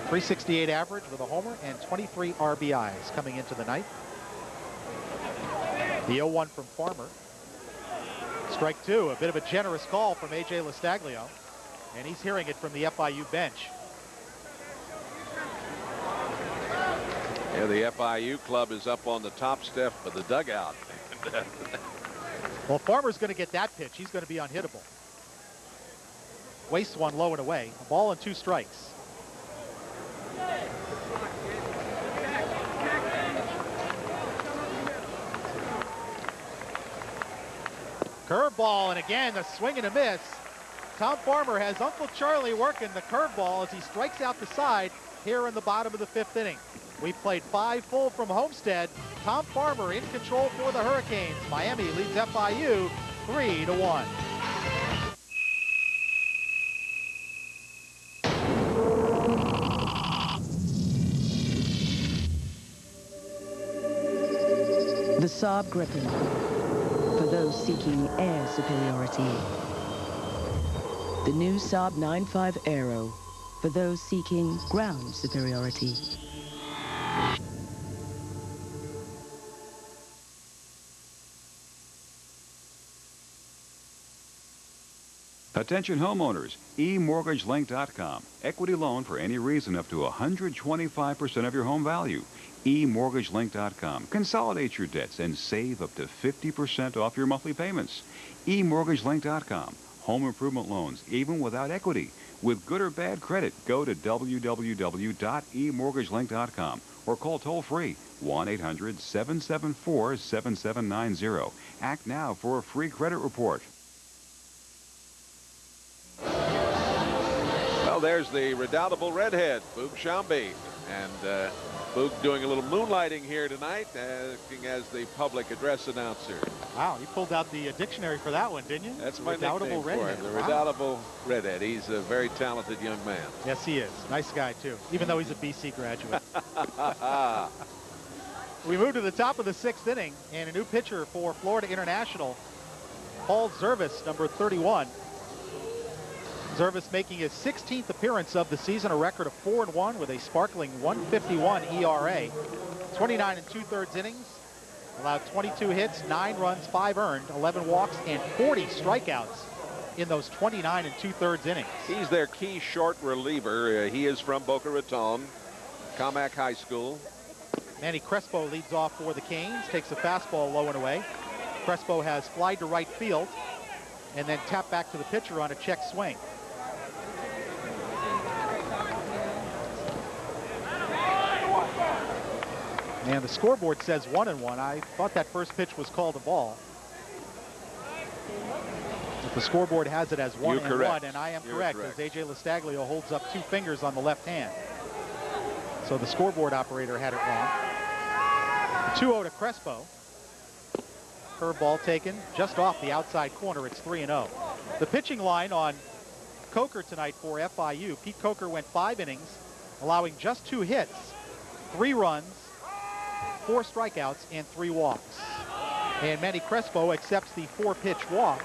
368 average with a homer and 23 RBIs coming into the night. The 0-1 from Farmer. Strike 2, a bit of a generous call from A.J. Lastaglio, and he's hearing it from the FIU bench. Yeah, the FIU club is up on the top step of the dugout. Well, Farmer's going to get that pitch. He's going to be unhittable. Wastes one low and away. A ball and 2 strikes. Curveball, and again, a swing and a miss. Tom Farmer has Uncle Charlie working the curveball as he strikes out the side here in the bottom of the 5th inning. We played 5 full from Homestead. Tom Farmer in control for the Hurricanes. Miami leads FIU 3-1. The Saab Griffin, for those seeking air superiority. The new Saab 9.5 Aero, for those seeking ground superiority. Attention homeowners, eMortgageLink.com. Equity loan for any reason up to 125% of your home value. eMortgageLink.com. Consolidate your debts and save up to 50% off your monthly payments. eMortgageLink.com. Home improvement loans, even without equity. With good or bad credit, go to www.eMortgageLink.com or call toll-free 1-800-774-7790. Act now for a free credit report. Well, there's the redoubtable redhead, Boog Shambi. And Boog doing a little moonlighting here tonight, acting as the public address announcer. Wow, you pulled out the dictionary for that one, didn't you? That's my redoubtable nickname redhead. for him, the redoubtable redhead. He's a very talented young man. Yes, he is. Nice guy, too, even though he's a BC graduate. We move to the top of the 6th inning, and a new pitcher for Florida International, Paul Zervis, number 31. Zervis making his 16th appearance of the season, a record of 4-1 with a sparkling 1.51 ERA. 29 2/3 innings, allowed 22 hits, 9 runs, 5 earned, 11 walks, and 40 strikeouts in those 29 2/3 innings. He's their key short reliever. He is from Boca Raton, Comac High School. Manny Crespo leads off for the Canes, takes a fastball low and away. Crespo has flied to right field and then tapped back to the pitcher on a check swing. And the scoreboard says 1-1. I thought that first pitch was called a ball. But the scoreboard has it as 1-1, and I am correct, as A.J. Lastaglio holds up 2 fingers on the left hand. So the scoreboard operator had it wrong. 2-0 to Crespo. Curveball taken just off the outside corner. It's 3-0. The pitching line on Kocur tonight for FIU. Pete Kocur went 5 innings, allowing just 2 hits, 3 runs, 4 strikeouts, and 3 walks. And Manny Crespo accepts the 4-pitch walk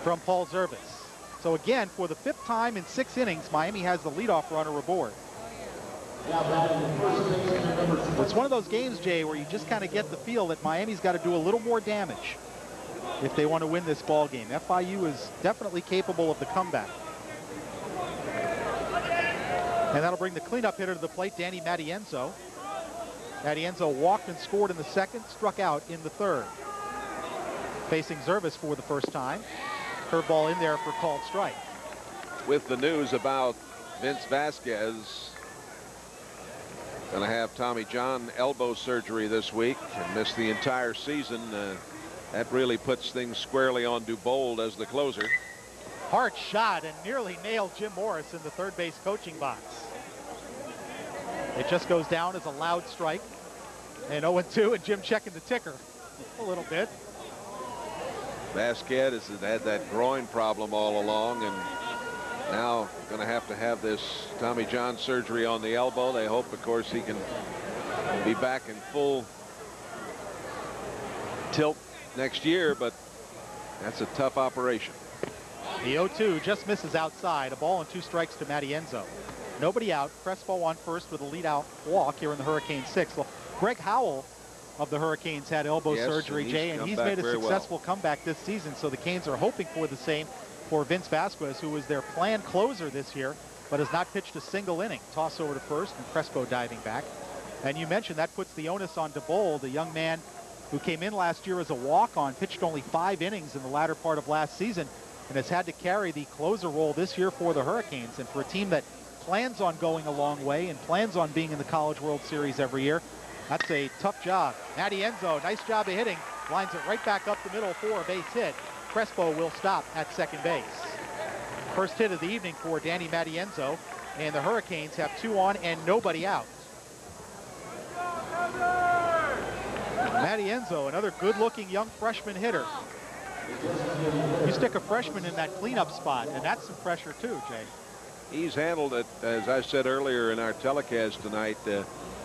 from Paul Zervis. So again, for the 5th time in 6 innings, Miami has the leadoff runner aboard. It's one of those games, Jay, where you just kind of get the feel that Miami's got to do a little more damage if they want to win this ball game. FIU is definitely capable of the comeback. And that'll bring the cleanup hitter to the plate, Danny Matienzo. Matienzo walked and scored in the 2nd, struck out in the 3rd. Facing Zervis for the first time. Curveball in there for called strike. With the news about Vince Vasquez going to have Tommy John elbow surgery this week and miss the entire season, that really puts things squarely on Dubold as the closer. Hard shot and nearly nailed Jim Morris in the 3rd base coaching box. It just goes down as a loud strike. And 0-2, and Jim checking the ticker a little bit. Vasquez has had that groin problem all along, and now going to have this Tommy John surgery on the elbow. They hope, of course, he can be back in full tilt next year, but that's a tough operation. The 0-2 just misses outside. A ball and 2 strikes to Matienzo. Nobody out. Crespo on first with a lead-out walk here in the Hurricane 6th. Well, Greg Howell of the Hurricanes had elbow surgery, Jay, and he's made a successful comeback this season. So the Canes are hoping for the same for Vince Vasquez, who was their planned closer this year, but has not pitched a single inning. Toss over to first, and Crespo diving back. And you mentioned that puts the onus on DeBold, the young man who came in last year as a walk-on, pitched only 5 innings in the latter part of last season, and has had to carry the closer role this year for the Hurricanes. And for a team that plans on going a long way and plans on being in the College World Series every year, that's a tough job. Matienzo, nice job of hitting, lines it right back up the middle for a base hit. Crespo will stop at 2nd base. First hit of the evening for Danny Matienzo, and the Hurricanes have 2 on and nobody out. Matienzo, another good-looking young freshman hitter. You stick a freshman in that cleanup spot, and that's some pressure too, Jay. He's handled it, as I said earlier in our telecast tonight.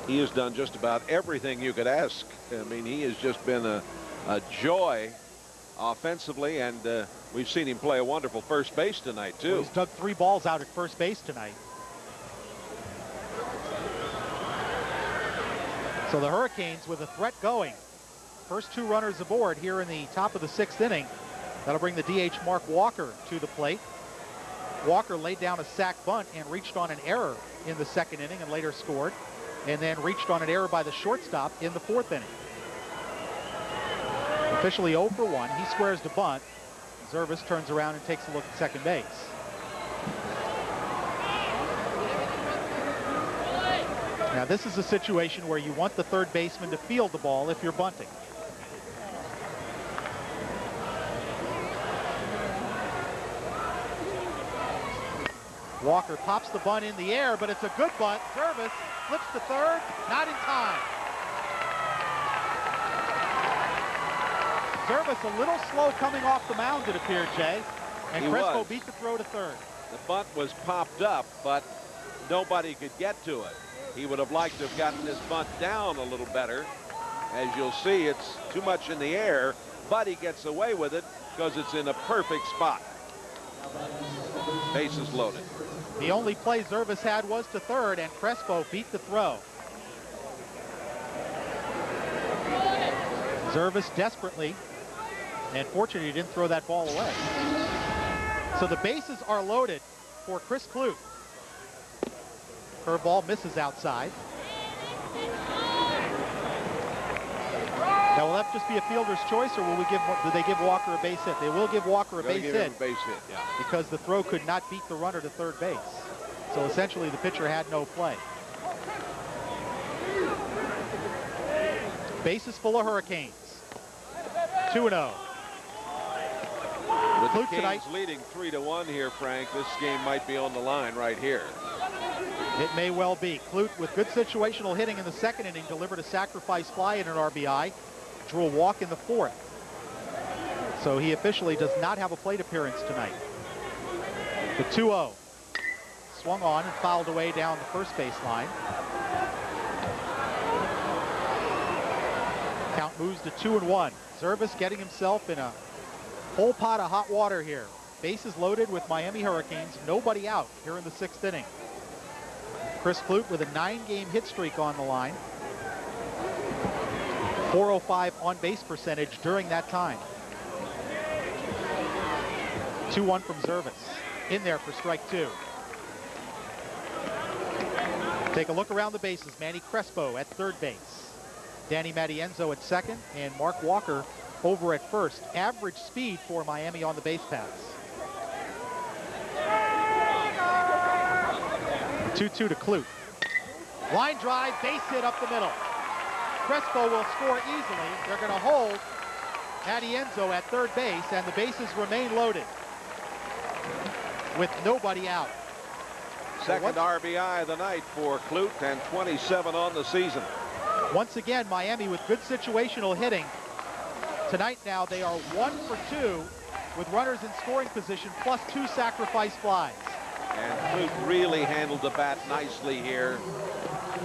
He has done just about everything you could ask. I mean, he has just been a joy offensively, and we've seen him play a wonderful first base tonight too. Well, he's dug 3 balls out at first base tonight. So the Hurricanes with a threat going. First 2 runners aboard here in the top of the 6th inning. That'll bring the DH Mark Walker to the plate. Walker laid down a sac bunt and reached on an error in the second inning and later scored, and then reached on an error by the shortstop in the fourth inning. Officially 0 for 1. He squares the bunt. Zervis turns around and takes a look at second base. Now this is a situation where you want the third baseman to field the ball if you're bunting. Walker pops the bunt in the air, but it's a good bunt. Zervis flips to third, not in time. Zervis a little slow coming off the mound, it appeared, Jay. And Crespo beat the throw to third. The bunt was popped up, but nobody could get to it. He would have liked to have gotten this bunt down a little better. As you'll see, it's too much in the air, but he gets away with it because it's in a perfect spot. Bases loaded. The only play Zervis had was to third, and Crespo beat the throw. Zervis desperately, and fortunately he didn't throw that ball away. So the bases are loaded for Chris Clute. Curveball misses outside. Now will that just be a fielder's choice, or will do they give Walker a base hit? They will give Walker a base hit. Yeah. Because the throw could not beat the runner to third base. So essentially the pitcher had no play. Bases full of Hurricanes. 2-0. With the Canes leading 3-1 here, Frank, this game might be on the line right here. It may well be. Clute, with good situational hitting in the second inning, delivered a sacrifice fly and an RBI, drew a walk in the fourth. So he officially does not have a plate appearance tonight. The 2-0. Swung on and fouled away down the first base line. Count moves to 2-1. Zervis getting himself in a whole pot of hot water here. Bases loaded with Miami Hurricanes. Nobody out here in the sixth inning. Chris Clute with a 9-game hit streak on the line. .405 on-base percentage during that time. 2-1 from Zervis. In there for strike 2. Take a look around the bases. Manny Crespo at third base. Danny Matienzo at second, and Mark Walker over at first. Average speed for Miami on the base paths. 2-2 to Clute. Line drive, base hit up the middle. Crespo will score easily. They're going to hold Matienzo at third base, and the bases remain loaded with nobody out. Second RBI of the night for Clute, and 27 on the season. Once again, Miami with good situational hitting. Tonight now they are 1 for 2 with runners in scoring position plus 2 sacrifice flies. And Clute really handled the bat nicely here,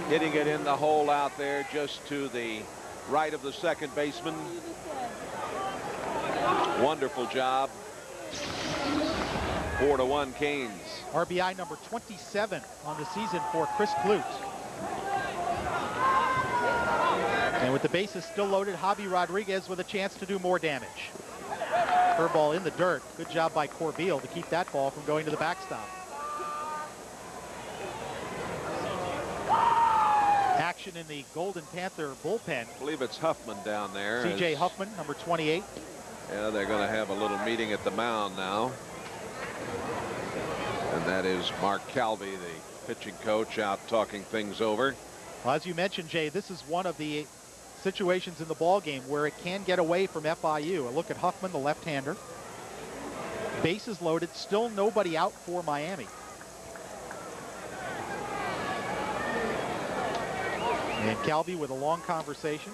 hitting it in the hole out there just to the right of the second baseman. Wonderful job. 4-1 Canes. RBI number 27 on the season for Chris Clute. And with the bases still loaded, Javi Rodriguez with a chance to do more damage. Curveball in the dirt. Good job by Corbeil to keep that ball from going to the backstop. Action in the Golden Panther bullpen. I believe it's Huffman down there. C.J. Huffman, number 28. Yeah, they're going to have a little meeting at the mound now. And that is Mark Calvi, the pitching coach, out talking things over. Well, as you mentioned, Jay, this is one of the situations in the ball game where it can get away from FIU. A look at Huffman, the left-hander. Bases loaded, still nobody out for Miami. And Calvi with a long conversation.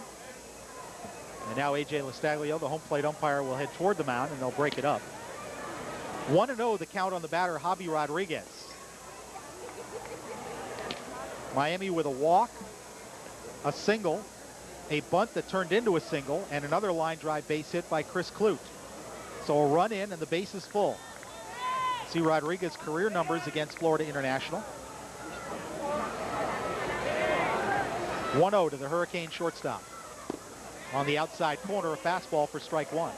And now A.J. Lastaglio, the home plate umpire, will head toward the mound, and they'll break it up. 1-0 the count on the batter, Javi Rodriguez. Miami with a walk, a single, a bunt that turned into a single, and another line drive base hit by Chris Clute. So a run in and the base is full. See Rodriguez's career numbers against Florida International. 1-0 to the Hurricane shortstop. On the outside corner, a fastball for strike 1.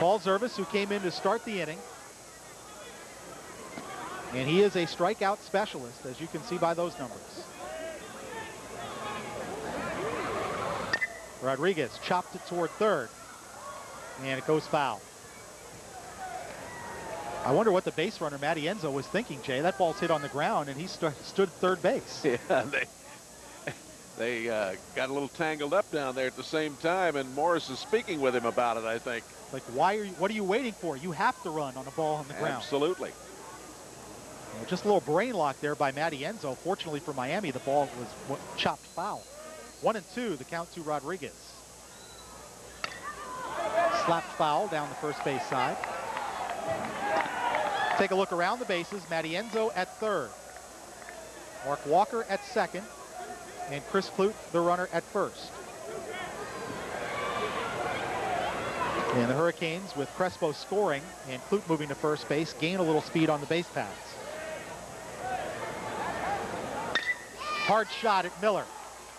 Paul Zervis, who came in to start the inning. And he is a strikeout specialist, as you can see by those numbers. Rodriguez chopped it toward third, and it goes foul. I wonder what the base runner, Matty Enzo, was thinking, Jay. That ball's hit on the ground, and he stood third base. Yeah, they got a little tangled up down there at the same time, and Morris is speaking with him about it, I think. Like, what are you waiting for? You have to run on a ball on the ground. Absolutely. Well, just a little brain lock there by Matty Enzo. Fortunately for Miami, the ball was chopped foul. 1-2, the count to Rodriguez. Slapped foul down the first base side. Take a look around the bases. Matty Enzo at third. Mark Walker at second. And Chris Clute, the runner, at first. And the Hurricanes, with Crespo scoring and Clute moving to first base, gain a little speed on the base paths. Hard shot at Miller.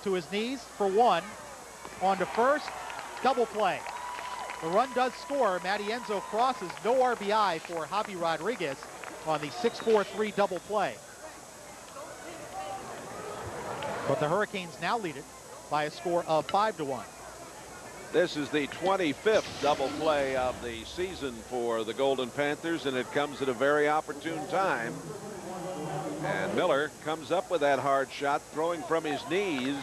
To his knees for one. On to first. Double play. The run does score. Matty Enzo crosses. No RBI for Javi Rodriguez on the 6-4-3 double play. But the Hurricanes now lead it by a score of 5-1. This is the 25th double play of the season for the Golden Panthers, and it comes at a very opportune time. And Miller comes up with that hard shot, throwing from his knees,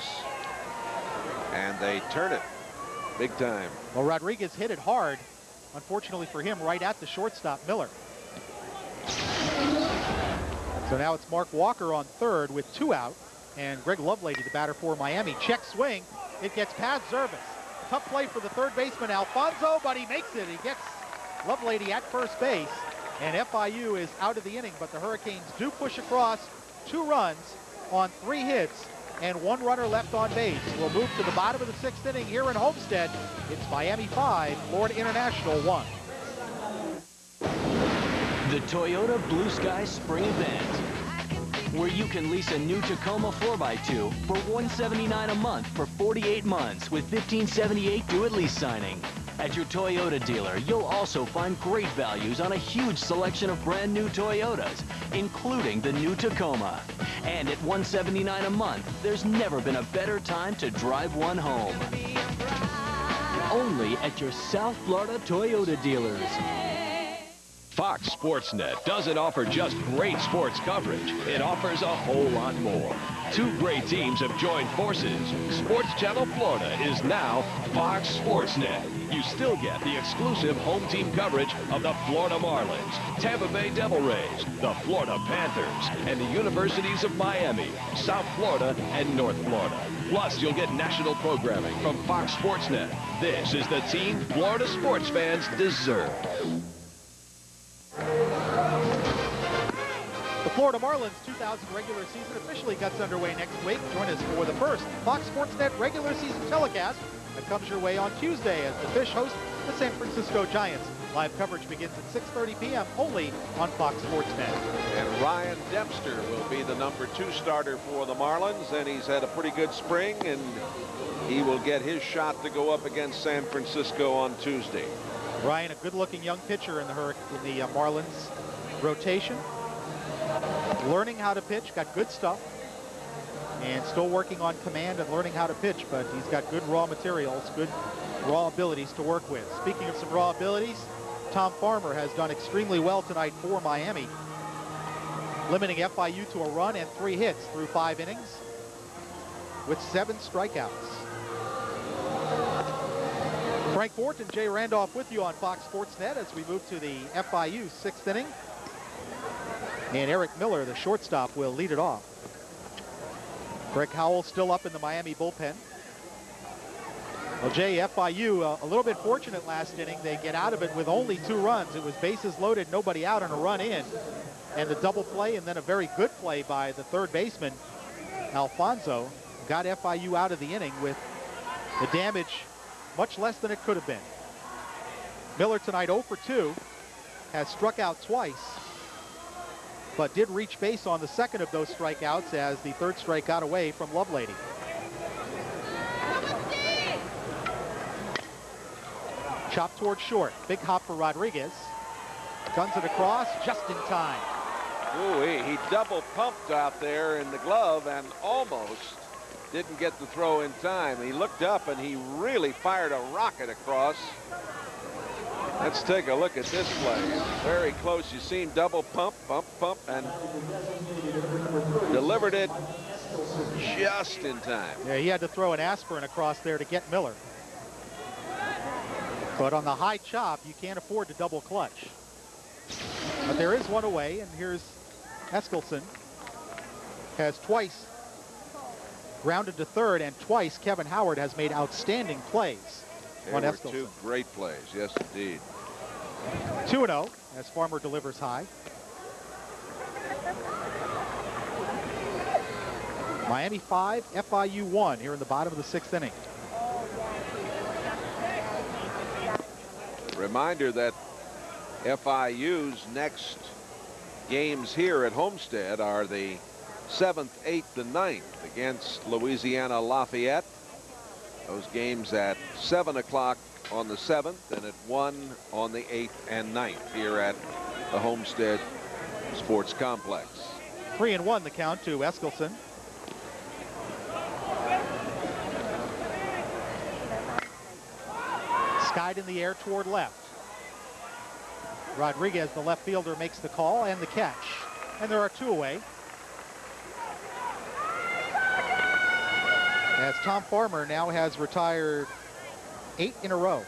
and they turn it big time. Well, Rodriguez hit it hard, unfortunately for him, right at the shortstop, Miller. So now it's Mark Walker on third with 2 out, and Greg Lovelady, the batter for Miami. Check swing. It gets past Zervis. Tough play for the third baseman, Alfonso, but he makes it. He gets Lovelady at first base, and FIU is out of the inning, but the Hurricanes do push across 2 runs on 3 hits and 1 runner left on base. We'll move to the bottom of the 6th inning here in Homestead. It's Miami 5, Florida International 1. The Toyota Blue Sky Spring Event, where you can lease a new Tacoma 4x2 for $179 a month for 48 months with $1578 due at lease signing. At your Toyota dealer, you'll also find great values on a huge selection of brand new Toyotas, including the new Tacoma. And at $179 a month, there's never been a better time to drive one home. Only at your South Florida Toyota dealers. Fox Sportsnet doesn't offer just great sports coverage. It offers a whole lot more. 2 great teams have joined forces. Sports Channel Florida is now Fox Sportsnet. You still get the exclusive home team coverage of the Florida Marlins, Tampa Bay Devil Rays, the Florida Panthers, and the Universities of Miami, South Florida, and North Florida. Plus, you'll get national programming from Fox Sportsnet. This is the team Florida sports fans deserve. The Florida Marlins 2000 regular season officially gets underway next week. Join us for the first Fox Sportsnet regular season telecast that comes your way on Tuesday as the Fish host the San Francisco Giants. Live coverage begins at 6:30 p.m. only on Fox Sportsnet. And Ryan Dempster will be the number 2 starter for the Marlins, and he's had a pretty good spring, and he will get his shot to go up against San Francisco on Tuesday. Ryan, a good-looking young pitcher in the Marlins rotation. Learning how to pitch, got good stuff, and still working on command and learning how to pitch, but he's got good raw materials, good raw abilities to work with. Speaking of some raw abilities, Tom Farmer has done extremely well tonight for Miami, limiting FIU to a run and 3 hits through 5 innings with 7 strikeouts. Frank Fort and Jay Randolph with you on Fox Sportsnet as we move to the FIU 6th inning. And Eric Miller, the shortstop, will lead it off. Greg Howell still up in the Miami bullpen. Well, Jay, FIU a little bit fortunate last inning. They get out of it with only 2 runs. It was bases loaded, nobody out, and a run in. And the double play and then a very good play by the third baseman, Alfonso, got FIU out of the inning with the damage much less than it could have been. Miller tonight 0 for 2, has struck out twice, but did reach base on the second of those strikeouts as the third strike got away from Chop toward short. Big hop for Rodriguez. Guns it across just in time. Ooh, he double pumped out there in the glove and almost didn't get the throw in time. He looked up and he really fired a rocket across. Let's take a look at this play. Very close. You see him double pump, and delivered it just in time. Yeah, he had to throw an aspirin across there to get Miller. But on the high chop, you can't afford to double clutch. But there is one away, and here's Eskelson. Has twice grounded to third, and twice Kevin Howard has made outstanding plays on There were Eskelson. 2 great plays, yes indeed. 2-0 as Farmer delivers high. Miami 5, FIU 1 here in the bottom of the 6th inning. Reminder that FIU's next games here at Homestead are the 7th, 8th, and 9th against Louisiana Lafayette. Those games at 7 o'clock on the 7th and at 1 on the 8th and 9th here at the Homestead Sports Complex. 3-1 the count to Eskelson. Skied in the air toward left. Rodriguez, the left fielder, makes the call and the catch. And there are 2 away. As Tom Farmer now has retired 8 in a row.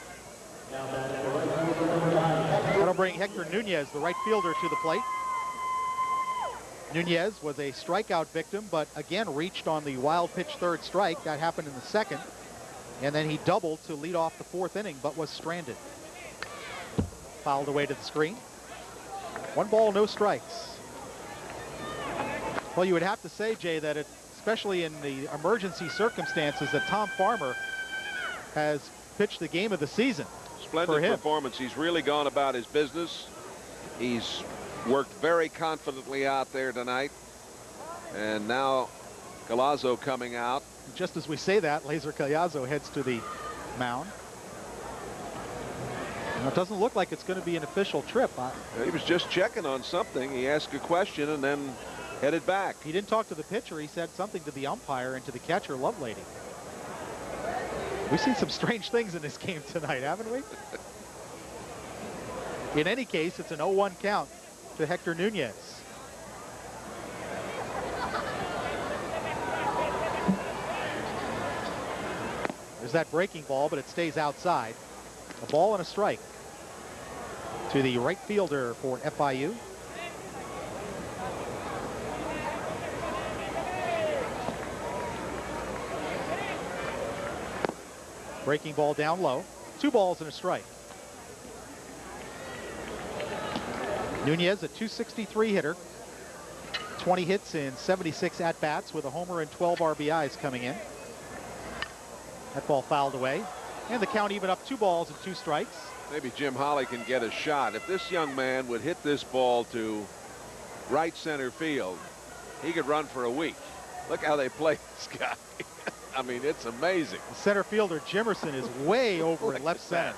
That'll bring Hector Nunez, the right fielder, to the plate. Nunez was a strikeout victim, but again reached on the wild pitch third strike. That happened in the 2nd. And then he doubled to lead off the 4th inning, but was stranded. Fouled away to the screen. 1 ball, no strikes. Well, you would have to say, Jay, that especially in the emergency circumstances, that Tom Farmer has pitched the game of the season. Splendid performance. He's really gone about his business. He's worked very confidently out there tonight. And now Galazzo coming out. Just as we say that, Laser Callazo heads to the mound. And it doesn't look like it's going to be an official trip. He was just checking on something. He asked a question and then headed back. He didn't talk to the pitcher. He said something to the umpire and to the catcher, Lovelady. We've seen some strange things in this game tonight, haven't we? In any case, it's an 0-1 count to Hector Nunez. There's that breaking ball, but it stays outside. A ball and a strike to the right fielder for FIU. Breaking ball down low. 2 balls and a strike. Nunez, a .263 hitter. 20 hits in 76 at-bats with a homer and 12 RBIs coming in. That ball fouled away. And the count even up 2 balls and 2 strikes. Maybe Jim Holly can get a shot. If this young man would hit this ball to right center field, he could run for a week. Look how they play this guy. I mean, it's amazing. The center fielder Jimerson is way over at left center.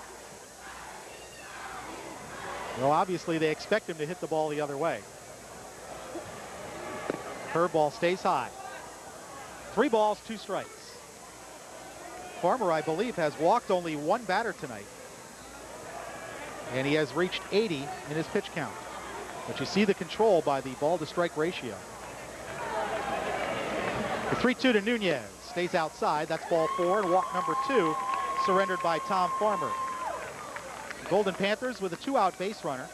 Well, obviously they expect him to hit the ball the other way. Curveball stays high. 3 balls, 2 strikes. Farmer, I believe, has walked only 1 batter tonight. And he has reached 80 in his pitch count. But you see the control by the ball to strike ratio. The 3-2 to Nunez. Stays outside. That's ball 4, and walk number 2 surrendered by Tom Farmer. The Golden Panthers with a 2-out base runner.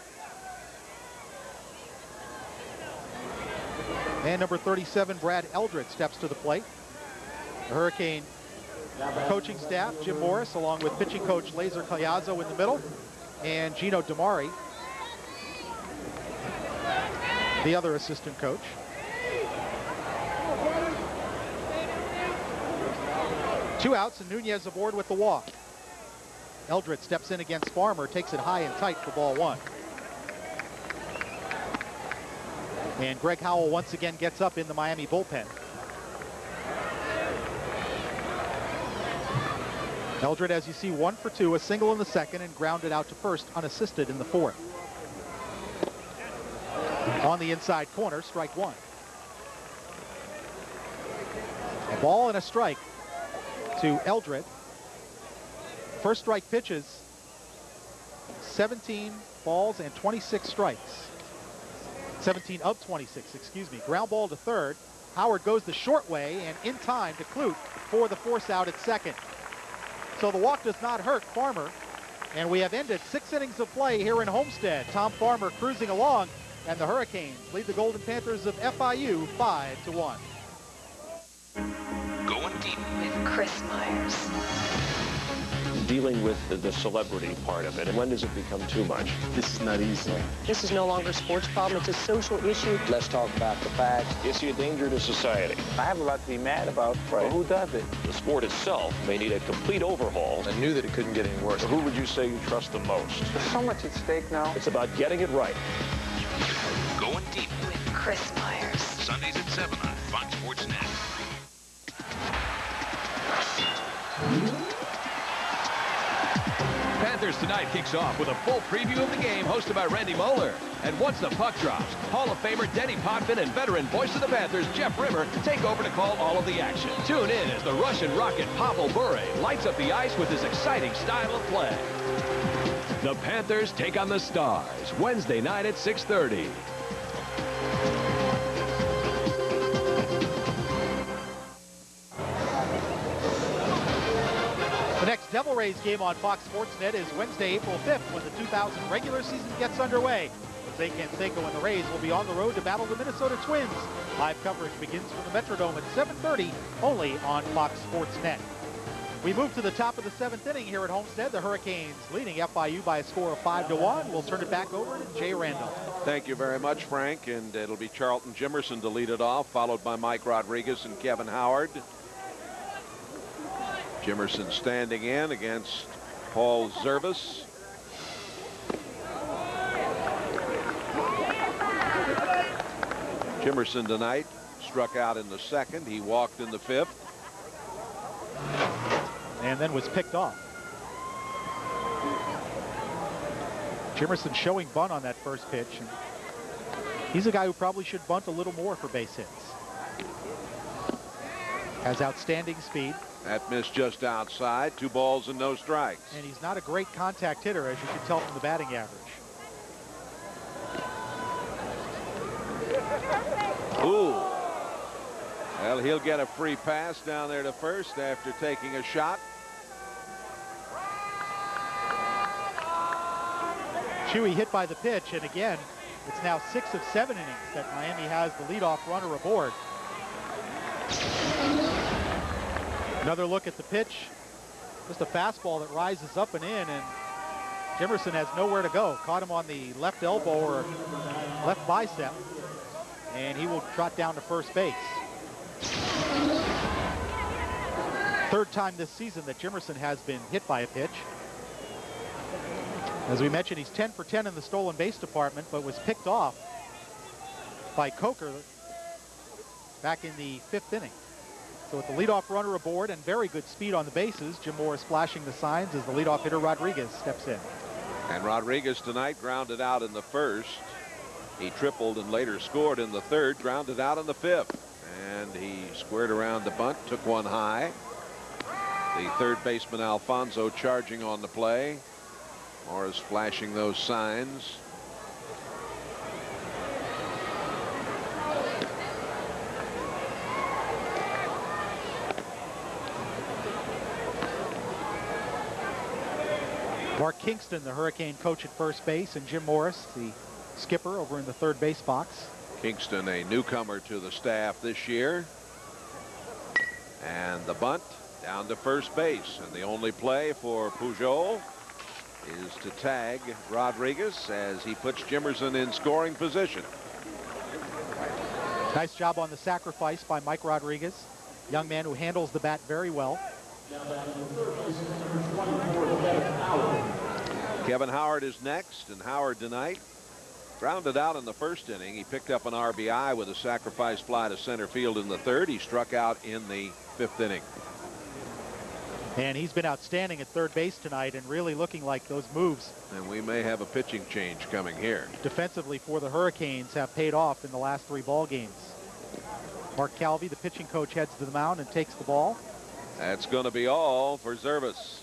And number 37, Brad Eldred, steps to the plate. The Hurricane coaching staff, Jim Morris, along with pitching coach Laser Callazo in the middle, and Gino Damari, the other assistant coach. Two outs, and Nunez aboard with the walk. Eldred steps in against Farmer, takes it high and tight for ball 1. And Greg Howell once again gets up in the Miami bullpen. Eldred, as you see, 1 for 2, a single in the second, and grounded out to first unassisted in the fourth. On the inside corner, strike one. A ball and a strike to Eldred. First strike pitches, 17 balls and 26 strikes. 17 of 26, excuse me. Ground ball to third. Howard goes the short way and in time to Clute for the force out at second. So the walk does not hurt Farmer. And we have ended 6 innings of play here in Homestead. Tom Farmer cruising along, and the Hurricanes lead the Golden Panthers of FIU 5-1. Going deep with Chris Myers. Dealing with the celebrity part of it, and when does it become too much? This is not easy. This is no longer a sports problem, it's a social issue. Let's talk about the facts. Is he a danger to society? I have a lot to be mad about, but who does it? The sport itself may need a complete overhaul. I knew that it couldn't get any worse. Who would you say you trust the most? There's so much at stake now. It's about getting it right. Going deep with Chris Myers. Sundays at 7 on Fox Sports Net. Panthers tonight kicks off with a full preview of the game hosted by Randy Moeller. And once the puck drops, Hall of Famer Denny Potvin and veteran voice of the Panthers, Jeff Rimmer, take over to call all of the action. Tune in as the Russian rocket Pavel Bure lights up the ice with his exciting style of play. The Panthers take on the Stars Wednesday night at 6:30. The next Devil Rays game on Fox Sports Net is Wednesday, April 5th, when the 2000 regular season gets underway. Jose Canseco and the Rays will be on the road to battle the Minnesota Twins. Live coverage begins from the Metrodome at 7:30, only on Fox Sports Net. We move to the top of the 7th inning here at Homestead. The Hurricanes leading FIU by a score of 5-1. We'll turn it back over to Jay Randall. Thank you very much, Frank. And it'll be Charlton Jimerson to lead it off, followed by Mike Rodriguez and Kevin Howard. Jimerson standing in against Paul Zervis. Jimerson tonight struck out in the second. He walked in the fifth. And then was picked off. Jimerson showing bunt on that first pitch. And he's a guy who probably should bunt a little more for base hits. Has outstanding speed. That missed just outside. 2 balls and no strikes. And he's not a great contact hitter, as you can tell from the batting average. Ooh. Well, he'll get a free pass down there to first after taking a shot. Chewy hit by the pitch, and again, it's now 6 of 7 innings that Miami has the leadoff runner aboard. Another look at the pitch. Just a fastball that rises up and in, and Jimerson has nowhere to go. Caught him on the left elbow or left bicep, and he will trot down to first base. Third time this season that Jimerson has been hit by a pitch. As we mentioned, he's 10 for 10 in the stolen base department, but was picked off by Kocur back in the 5th inning. So with the leadoff runner aboard and very good speed on the bases, Jim Morris flashing the signs as the leadoff hitter Rodriguez steps in. And Rodriguez tonight grounded out in the first. He tripled and later scored in the third, grounded out in the 5th. And he squared around the bunt, took one high. The third baseman Alfonso charging on the play. Morris flashing those signs. Mark Kingston, the Hurricane coach at first base, and Jim Morris, the skipper, over in the third base box. Kingston, a newcomer to the staff this year. And the bunt down to first base. And the only play for Pujol is to tag Rodriguez as he puts Jimerson in scoring position. Nice job on the sacrifice by Mike Rodriguez, young man who handles the bat very well. Kevin Howard is next, and Howard tonight grounded out in the first inning. He picked up an RBI with a sacrifice fly to center field in the third. He struck out in the 5th inning. And he's been outstanding at third base tonight and really looking like those moves. And we may have a pitching change coming here. Defensively for the Hurricanes have paid off in the last 3 ball games. Mark Calvi, the pitching coach, heads to the mound and takes the ball. That's going to be all for Zervis.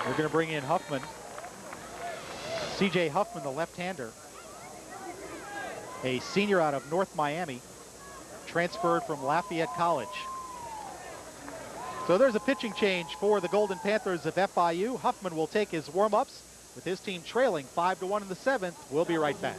They're going to bring in Huffman. C.J. Huffman, the left-hander, a senior out of North Miami, transferred from Lafayette College. So there's a pitching change for the Golden Panthers of FIU. Huffman will take his warm-ups with his team trailing 5-1 in the 7th. We'll be right back.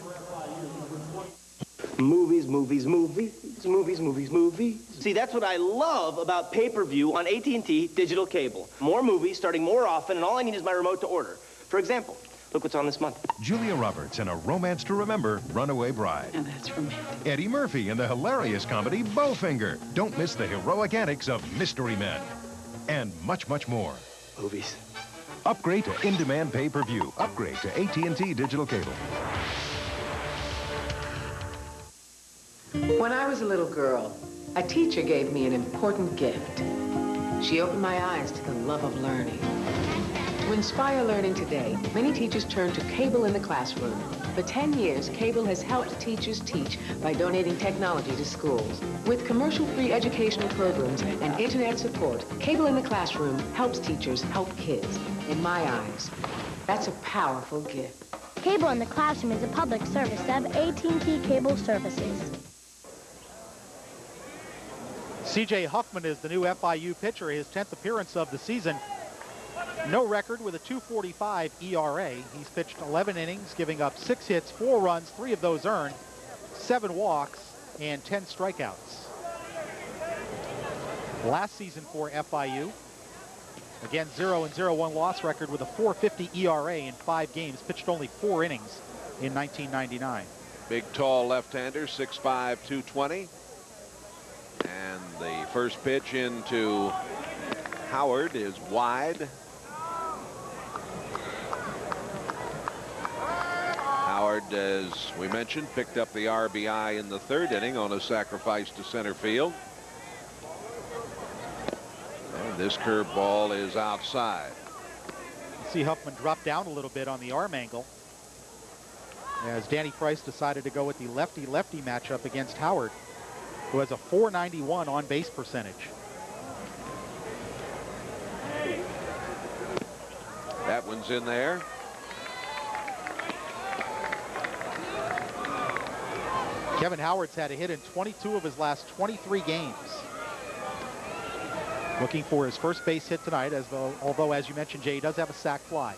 Movies, movies, movies, movies, movies, movies. See, that's what I love about pay-per-view on AT&T digital cable. More movies starting more often, and all I need is my remote to order. For example, look what's on this month. Julia Roberts in A Romance to Remember, Runaway Bride. And that's romantic. Eddie Murphy in the hilarious comedy Bowfinger. Don't miss the heroic antics of Mystery Men. And much, much more. Movies. Upgrade to in-demand pay-per-view. Upgrade to AT&T digital cable. When I was a little girl, a teacher gave me an important gift. She opened my eyes to the love of learning. To inspire learning today, many teachers turn to cable in the classroom. For 10 years, cable has helped teachers teach by donating technology to schools. With commercial-free educational programs and internet support, cable in the classroom helps teachers help kids. In my eyes, that's a powerful gift. Cable in the Classroom is a public service of AT&T Cable Services. C.J. Huffman is the new FIU pitcher, his 10th appearance of the season. No record with a 2.45 ERA. He's pitched 11 innings, giving up 6 hits, 4 runs, 3 of those earned, 7 walks, and 10 strikeouts. Last season for FIU, again 0-0-1 loss record with a 4.50 ERA in 5 games, pitched only 4 innings in 1999. Big, tall left-hander, 6'5", 220. And the first pitch into Howard is wide. Howard, as we mentioned, picked up the RBI in the 3rd inning on a sacrifice to center field. And this curveball is outside. You see Huffman drop down a little bit on the arm angle as Danny Price decided to go with the lefty-lefty matchup against Howard, who has a .491 on-base percentage. That one's in there. Kevin Howard's had a hit in 22 of his last 23 games. Looking for his first base hit tonight, although, as you mentioned, Jay, he does have a sac fly.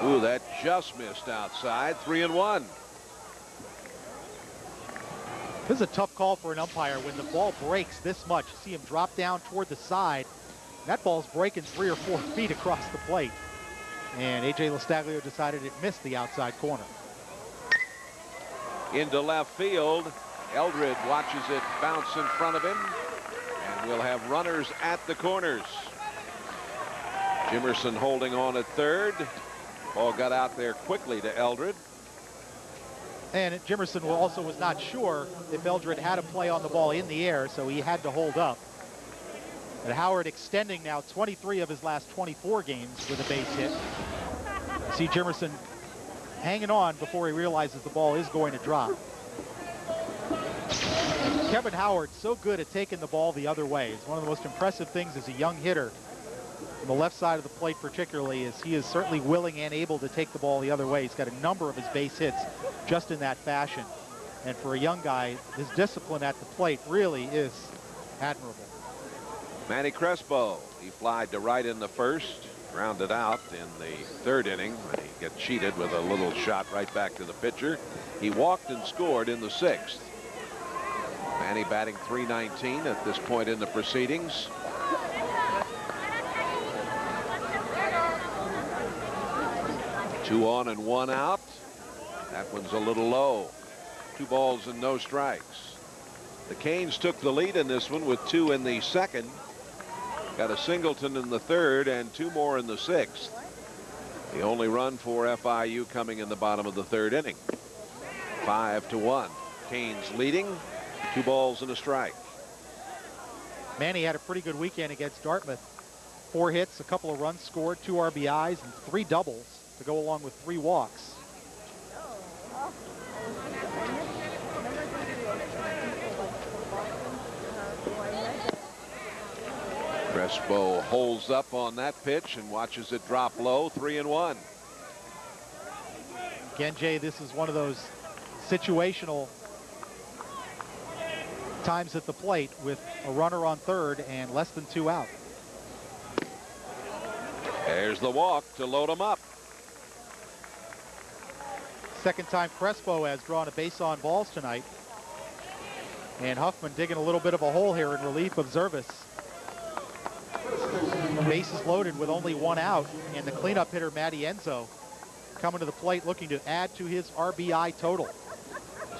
Ooh, that just missed outside. 3-1. This is a tough call for an umpire when the ball breaks this much. You see him drop down toward the side. That ball's breaking 3 or 4 feet across the plate. And A.J. Lastaglio decided it missed the outside corner. Into left field. Eldred watches it bounce in front of him. And we'll have runners at the corners. Jimerson holding on at 3rd. Ball got out there quickly to Eldred. And Jimerson also was not sure if Eldred had a play on the ball in the air, so he had to hold up. And Howard extending now 23 of his last 24 games with a base hit. See Jimerson hanging on before he realizes the ball is going to drop. Kevin Howard so good at taking the ball the other way. It's one of the most impressive things as a young hitter on the left side of the plate particularly, is he is certainly willing and able to take the ball the other way. He's got a number of his base hits just in that fashion. And for a young guy, his discipline at the plate really is admirable. Manny Crespo, he flied to right in the 1st, grounded out in the 3rd inning. He got cheated with a little shot right back to the pitcher. He walked and scored in the 6th. Manny batting .319 at this point in the proceedings. Two on and 1 out. That one's a little low. 2 balls and no strikes. The Canes took the lead in this one with 2 in the 2nd. Got a Singleton in the 3rd and 2 more in the 6th. The only run for FIU coming in the bottom of the 3rd inning. 5-1. Canes leading. 2 balls and a strike. Manny had a pretty good weekend against Dartmouth. 4 hits, a couple of runs scored, 2 RBIs, and 3 doubles to go along with 3 walks. Crespo holds up on that pitch and watches it drop low. 3-1. Again, Jay, this is one of those situational times at the plate with a runner on third and less than 2 out. There's the walk to load him up. Second time Crespo has drawn a base on balls tonight. And Huffman digging a little bit of a hole here in relief of Zervis. Bases loaded with only 1 out, and the cleanup hitter Matty Enzo coming to the plate looking to add to his RBI total.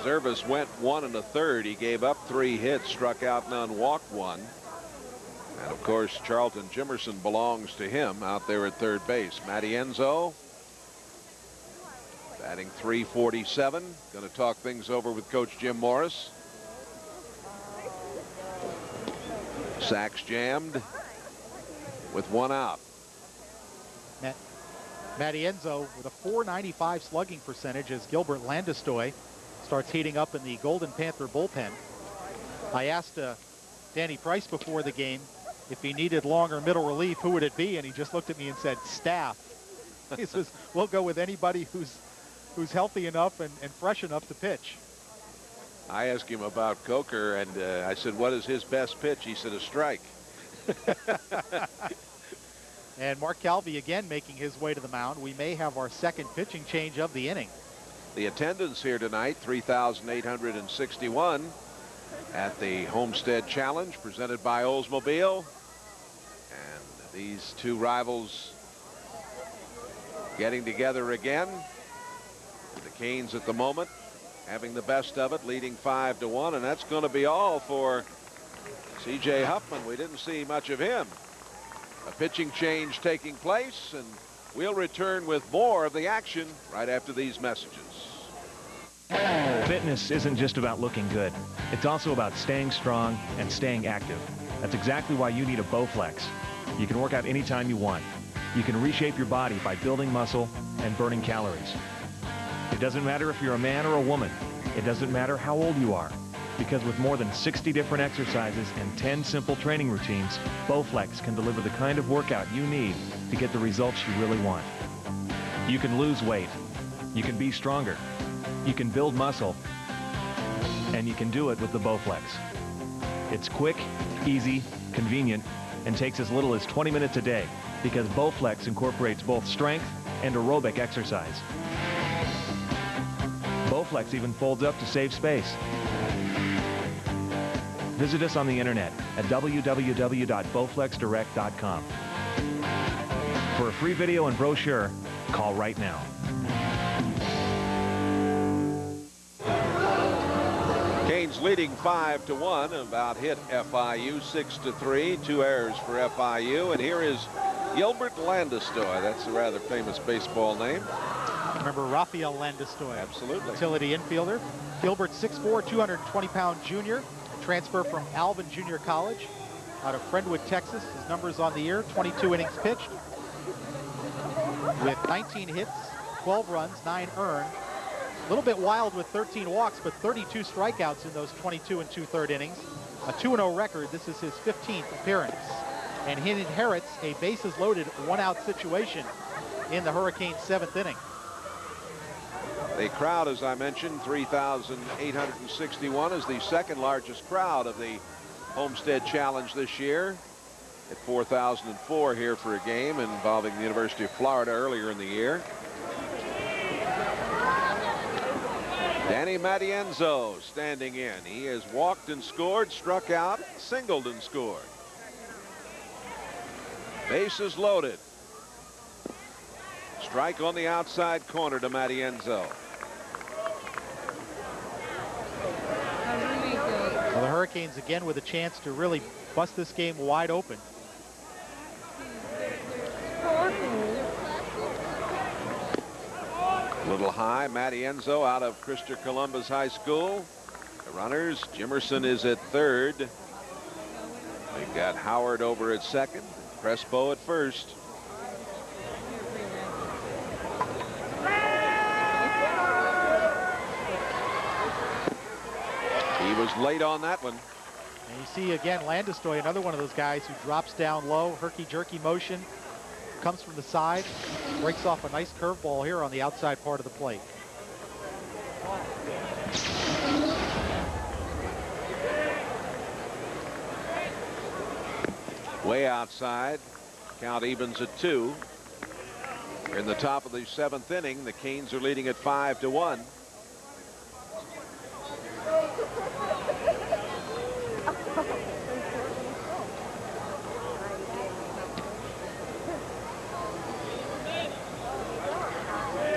Zervis went 1 1/3. He gave up 3 hits, struck out none, walked 1. And of course, Charlton Jimerson belongs to him out there at third base. Matty Enzo batting .347. Going to talk things over with Coach Jim Morris. Sacks jammed with 1 out. Matty Enzo with a .495 slugging percentage as Gilbert Landestoy starts heating up in the Golden Panther bullpen. I asked Danny Price before the game if he needed long or middle relief, who would it be? And he just looked at me and said, staff. He says, we'll go with anybody who's healthy enough and fresh enough to pitch. I asked him about Kocur, and I said, what is his best pitch? He said, a strike. And Mark Calvi again making his way to the mound. We may have our second pitching change of the inning. The attendance here tonight, 3,861 at the Homestead Challenge presented by Oldsmobile. And these 2 rivals getting together again. The Canes at the moment having the best of it, leading 5-1, and that's going to be all for C.J. Huffman. We didn't see much of him. A pitching change taking place, and we'll return with more of the action right after these messages. Fitness isn't just about looking good. It's also about staying strong and staying active. That's exactly why you need a Bowflex. You can work out anytime you want. You can reshape your body by building muscle and burning calories. It doesn't matter if you're a man or a woman. It doesn't matter how old you are. Because with more than 60 different exercises and 10 simple training routines, Bowflex can deliver the kind of workout you need to get the results you really want. You can lose weight. You can be stronger. You can build muscle. And you can do it with the Bowflex. It's quick, easy, convenient, and takes as little as 20 minutes a day because Bowflex incorporates both strength and aerobic exercise. Bowflex even folds up to save space. Visit us on the internet at www.bowflexdirect.com. For a free video and brochure, call right now. Canes leading 5-1, about hit FIU 6-3, 2 errors for FIU, and here is Gilbert Landestoy. That's a rather famous baseball name. Remember Rafael Landestoy? Absolutely. Utility infielder. Gilbert 6'4", 220-pound junior. Transfer from Alvin Junior College out of Friendwood, Texas. His numbers on the year, 22 innings pitched with 19 hits, 12 runs, 9 earned. A little bit wild with 13 walks, but 32 strikeouts in those 22 and 2/3 innings. A 2-0 record. This is his 15th appearance. And he inherits a bases loaded 1-out situation in the Hurricanes' 7th inning. The crowd, as I mentioned, 3,861 is the second largest crowd of the Homestead Challenge this year. At 4,004 here for a game involving the University of Florida earlier in the year. Danny Matienzo standing in. He has walked and scored, struck out, singled and scored. Bases loaded. Strike on the outside corner to Matienzo. Well, the Hurricanes again with a chance to really bust this game wide open. A little high. Matienzo out of Christopher Columbus High School. The runners, Jimerson is at third. We've got Howard over at second, Crespo at first. He was late on that one. And you see again Landestoy, another one of those guys who drops down low, herky-jerky motion, comes from the side, breaks off a nice curveball here on the outside part of the plate. Way outside. Count evens at 2. We're in the top of the 7th inning. The Canes are leading at 5-1.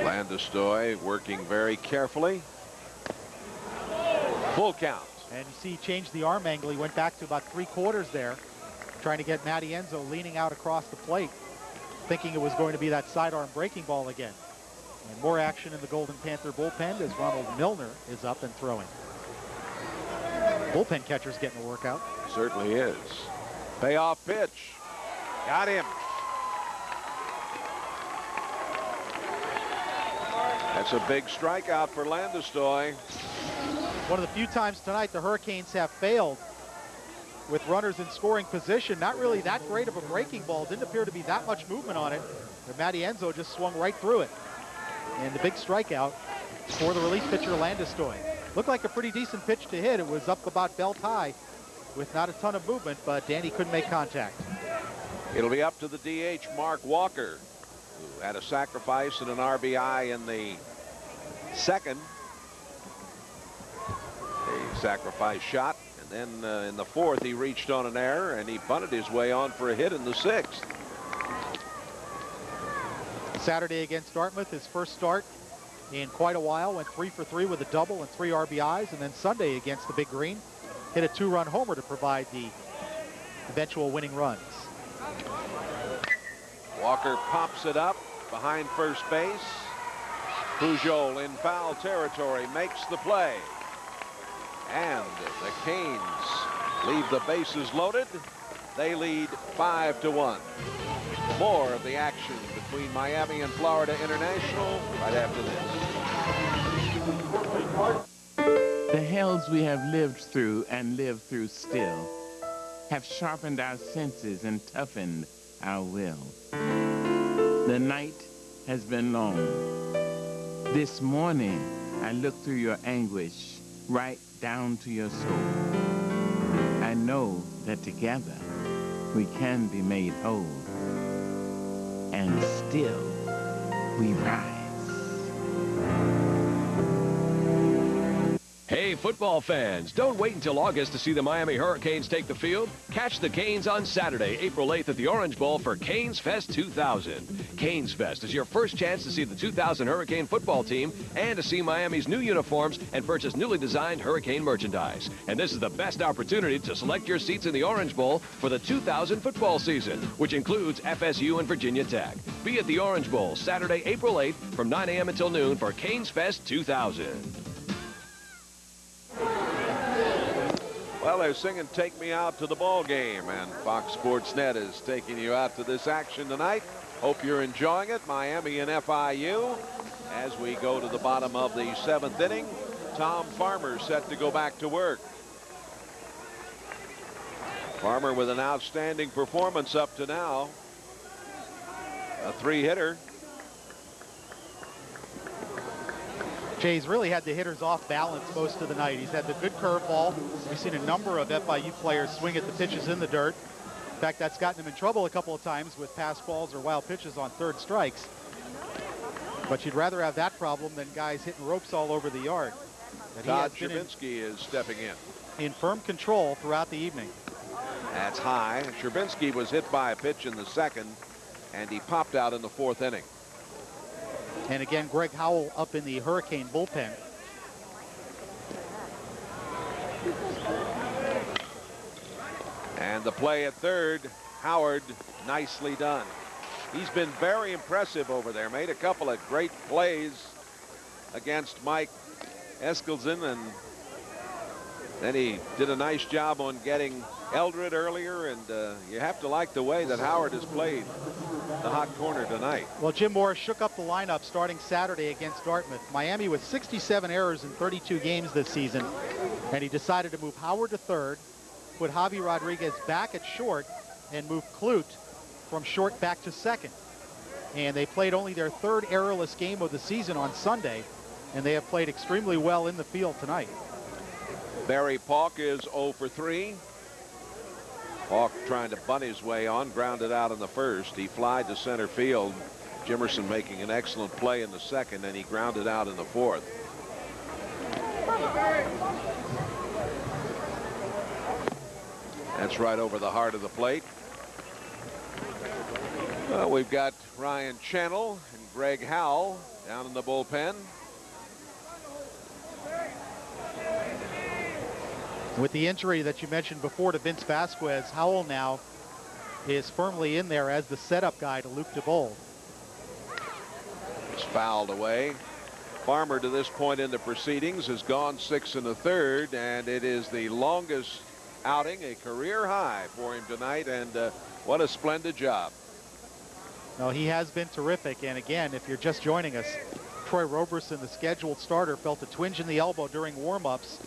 Landestoy working very carefully. Full count. And you see he changed the arm angle. He went back to about 3/4 there, trying to get Matty Enzo leaning out across the plate, thinking it was going to be that sidearm breaking ball again. And more action in the Golden Panther bullpen as Ronald Milner is up and throwing. Bullpen catcher's getting a workout. Certainly is. Payoff pitch. Got him. That's a big strikeout for Landestoy. One of the few times tonight the Hurricanes have failed with runners in scoring position. Not really that great of a breaking ball. Didn't appear to be that much movement on it. But Matty Enzo just swung right through it. And the big strikeout for the relief pitcher Landestoy. Looked like a pretty decent pitch to hit. It was up about belt high with not a ton of movement, but Danny couldn't make contact. It'll be up to the DH, Mark Walker, who had a sacrifice and an RBI in the second. A sacrifice shot, and then in the fourth he reached on an error and he bunted his way on for a hit in the sixth. Saturday against Dartmouth, his first start in quite a while, went 3 for 3 with a double and 3 RBIs, and then Sunday against the Big Green hit a 2-run homer to provide the eventual winning runs. Walker pops it up behind first base. Pujol in foul territory makes the play. And the Canes leave the bases loaded. They lead 5-1. More of the action between Miami and Florida International right after this. The hells we have lived through and live through still have sharpened our senses and toughened our will. The night has been long. This morning, I looked through your anguish right down to your soul. I know that together we can be made whole. And still we rise. Hey, football fans, don't wait until August to see the Miami Hurricanes take the field. Catch the Canes on Saturday, April 8th at the Orange Bowl for Canes Fest 2000. Canes Fest is your first chance to see the 2000 Hurricane football team and to see Miami's new uniforms and purchase newly designed Hurricane merchandise. And this is the best opportunity to select your seats in the Orange Bowl for the 2000 football season, which includes FSU and Virginia Tech. Be at the Orange Bowl Saturday, April 8th from 9 a.m. until noon for Canes Fest 2000. Well, they're singing Take Me Out to the Ball Game, and Fox Sports Net is taking you out to this action tonight. Hope you're enjoying it. Miami and FIU. As we go to the bottom of the 7th inning, Tom Farmer set to go back to work. Farmer with an outstanding performance up to now. A 3-hitter. Jay's really had the hitters off balance most of the night. He's had the good curveball. We've seen a number of FIU players swing at the pitches in the dirt. In fact, that's gotten him in trouble a couple of times with pass balls or wild pitches on third strikes. But you'd rather have that problem than guys hitting ropes all over the yard. Todd Sherbinski is stepping in firm control throughout the evening. That's high. Sherbinski was hit by a pitch in the second, and he popped out in the 4th inning. And again, Greg Howell up in the Hurricane bullpen. And the play at third, Howard, nicely done. He's been very impressive over there. Made a couple of great plays against Mike Eskelsen, and Then he did a nice job on getting Eldred earlier, and you have to like the way that Howard has played the hot corner tonight. Well, Jim Morris shook up the lineup starting Saturday against Dartmouth. Miami with 67 errors in 32 games this season, and he decided to move Howard to third, put Javi Rodriguez back at short, and move Clute from short back to second. And they played only their third errorless game of the season on Sunday, and they have played extremely well in the field tonight. Barry Pauk is 0 for 3. Pauk trying to bunt his way on, grounded out in the first. He flied to center field. Jimerson making an excellent play in the second, and he grounded out in the fourth. That's right over the heart of the plate. Well, we've got Ryan Channel and Greg Howell down in the bullpen. With the injury that you mentioned before to Vince Vasquez, Howell now is firmly in there as the setup guy to Luke DeVold. It's fouled away. Farmer to this point in the proceedings has gone 6 1/3, and it is the longest outing, a career high for him tonight, and what a splendid job. No, he has been terrific, and again, if you're just joining us, Troy Roberson, the scheduled starter, felt a twinge in the elbow during warm-ups.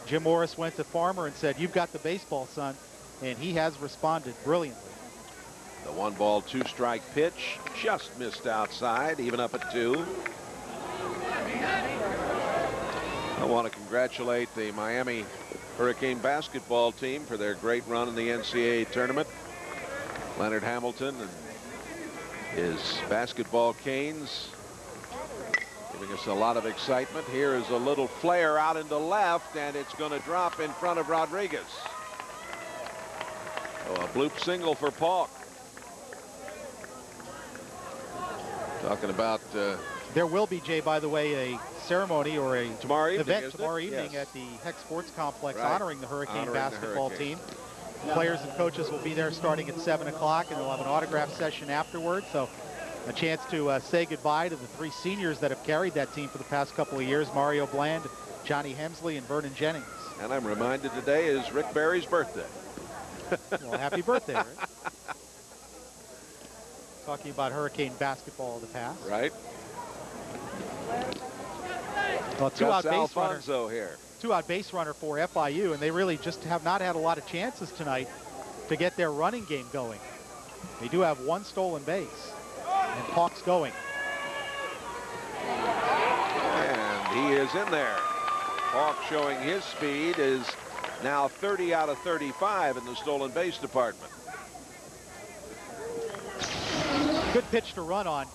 Jim Morris went to Farmer and said, "You've got the baseball, son," and he has responded brilliantly. The 1-ball 2-strike pitch just missed outside, even up at 2. I want to congratulate the Miami Hurricane basketball team for their great run in the NCAA tournament. Leonard Hamilton and his basketball Canes giving us a lot of excitement. Here is a little flare out into left, and it's going to drop in front of Rodriguez. So a bloop single for Pauk. Talking about there will be, Jay, by the way, a ceremony or a event tomorrow evening yes, at the Heck Sports Complex, right, honoring the Hurricane basketball team. Players and coaches will be there starting at 7 o'clock, and they'll have an autograph session afterwards. So a chance to say goodbye to the 3 seniors that have carried that team for the past couple of years: Mario Bland, Johnny Hemsley, and Vernon Jennings. And I'm reminded today is Rick Barry's birthday. Well, happy birthday, Rick. Talking about Hurricane basketball of the past. Right. Well, two-out base runner here. Two-out base runner for FIU, and they really just have not had a lot of chances tonight to get their running game going. They do have 1 stolen base, and Pauk's going. And he is in there. Pauk, showing his speed, is now 30 out of 35 in the stolen base department. Good pitch to run on.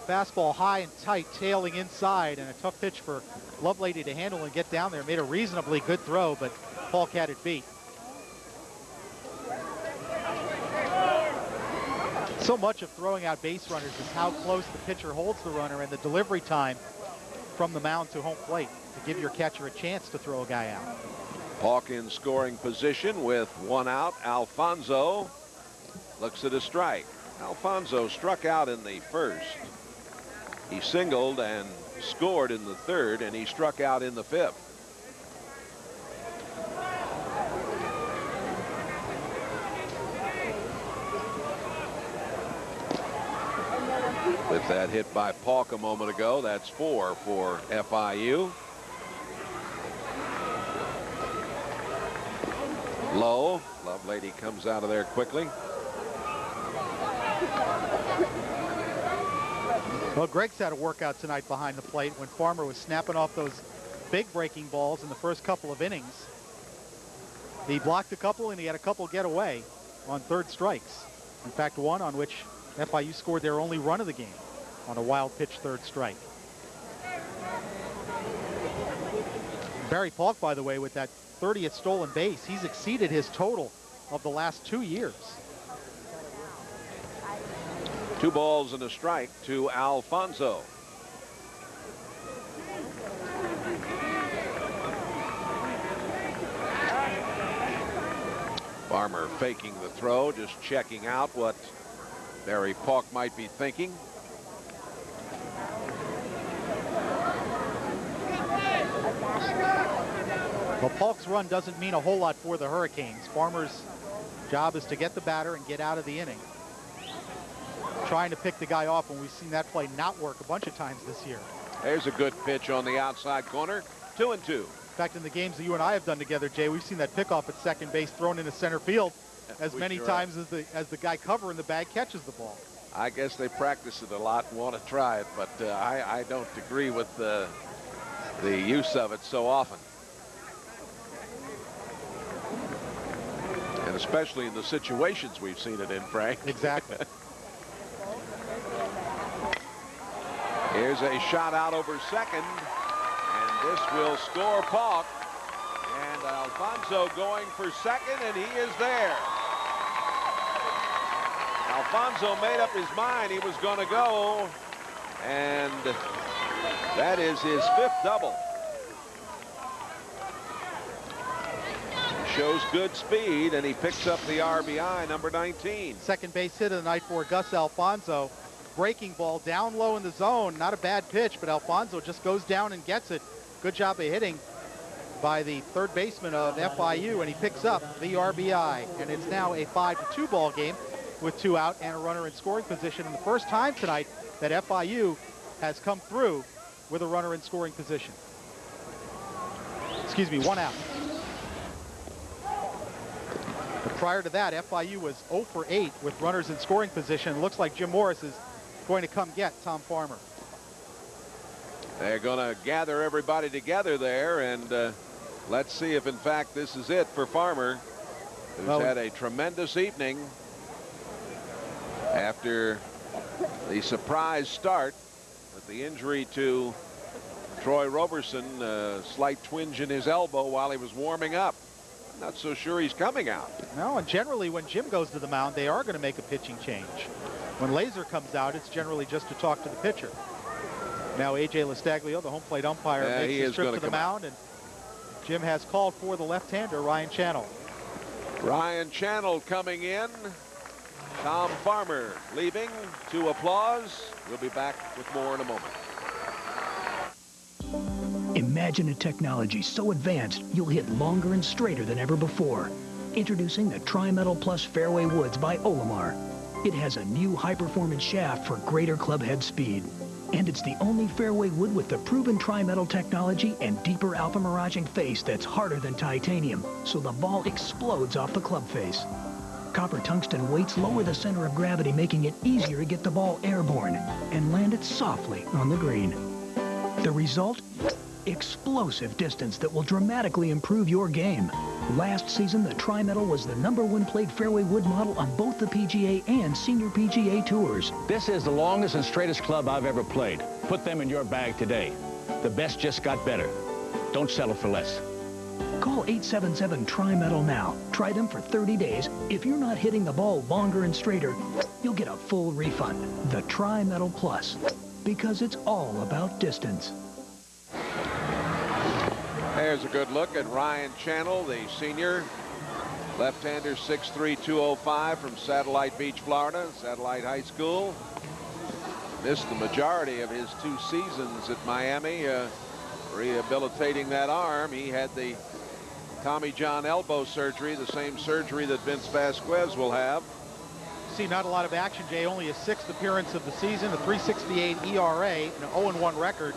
Fastball high and tight, tailing inside, and a tough pitch for Lovelady to handle and get down there. Made a reasonably good throw, but Pauk had it beat. So much of throwing out base runners is how close the pitcher holds the runner and the delivery time from the mound to home plate to give your catcher a chance to throw a guy out. Pauk in scoring position with 1 out. Alfonso looks at a strike. Alfonso struck out in the first. He singled and scored in the third, and he struck out in the 5th. With that hit by Pauk a moment ago, that's 4 for FIU. Low. Lovelady comes out of there quickly. Well, Greg's had a workout tonight behind the plate when Farmer was snapping off those big breaking balls in the first couple of innings. He blocked a couple, and he had a couple get away on 3rd strikes. In fact, one on which FIU scored their only run of the game on a wild pitch 3rd strike. Barry Pauk, by the way, with that 30th stolen base, he's exceeded his total of the last 2 years. 2 balls and a strike to Alfonso. Farmer faking the throw, just checking out what Barry Pauk might be thinking. Well, Polk's run doesn't mean a whole lot for the Hurricanes. Farmer's job is to get the batter and get out of the inning. Trying to pick the guy off when we've seen that play not work a bunch of times this year. There's a good pitch on the outside corner. 2-2. In fact, in the games that you and I have done together, Jay, we've seen that pickoff at second base thrown into center field as many times as the guy covering the bag catches the ball. I guess they practice it a lot and want to try it, but I don't agree with the use of it so often. And especially in the situations we've seen it in, Frank. Exactly. Here's a shot out over second, and this will score Polk. And Alfonso going for second, and he is there. Alfonso made up his mind he was going to go, and that is his 5th double. Shows good speed, and he picks up the RBI, number 19. Second base hit of the night for Gus Alfonso. Breaking ball down low in the zone. Not a bad pitch, but Alfonso just goes down and gets it. Good job of hitting by the third baseman of FIU, and he picks up the RBI. And it's now a 5-2 ball game with 2 out and a runner in scoring position. And the first time tonight that FIU has come through with a runner in scoring position. Excuse me, 1 out. But prior to that, FIU was 0 for 8 with runners in scoring position. It looks like Jim Morris is going to come get Tom Farmer. They're going to gather everybody together there, and let's see if in fact this is it for Farmer, who's had a tremendous evening after the surprise start with the injury to Troy Roberson, a slight twinge in his elbow while he was warming up. Not so sure he's coming out. No, and generally when Jim goes to the mound, they are going to make a pitching change. When Laser comes out, it's generally just to talk to the pitcher. Now AJ Lastaglio, the home plate umpire, makes his trip to the mound, and Jim has called for the left-hander, Ryan Channel. Ryan Channel coming in. Tom Farmer leaving to applause. We'll be back with more in a moment. Imagine a technology so advanced you'll hit longer and straighter than ever before. Introducing the Tri-Metal Plus Fairway Woods by Olimar. It has a new high-performance shaft for greater club head speed. And it's the only fairway wood with the proven tri-metal technology and deeper alpha miraging face that's harder than titanium, so the ball explodes off the club face. Copper tungsten weights lower the center of gravity, making it easier to get the ball airborne and land it softly on the green. The result? Explosive distance that will dramatically improve your game. Last season, the Tri-Metal was the #1 played fairway wood model on both the PGA and Senior PGA Tours. This is the longest and straightest club I've ever played. Put them in your bag today. The best just got better. Don't settle for less. Call 877 Tri-Metal now. Try them for 30 days. If you're not hitting the ball longer and straighter, you'll get a full refund. The Tri-Metal Plus, because it's all about distance. There's a good look at Ryan Channel, the senior left-hander, 6'3", 205 from Satellite Beach, Florida, Satellite High School. Missed the majority of his 2 seasons at Miami, rehabilitating that arm. He had the Tommy John elbow surgery, the same surgery that Vince Vasquez will have. See, not a lot of action, Jay. Only his 6th appearance of the season, a 3.68 ERA, and an 0-1 record.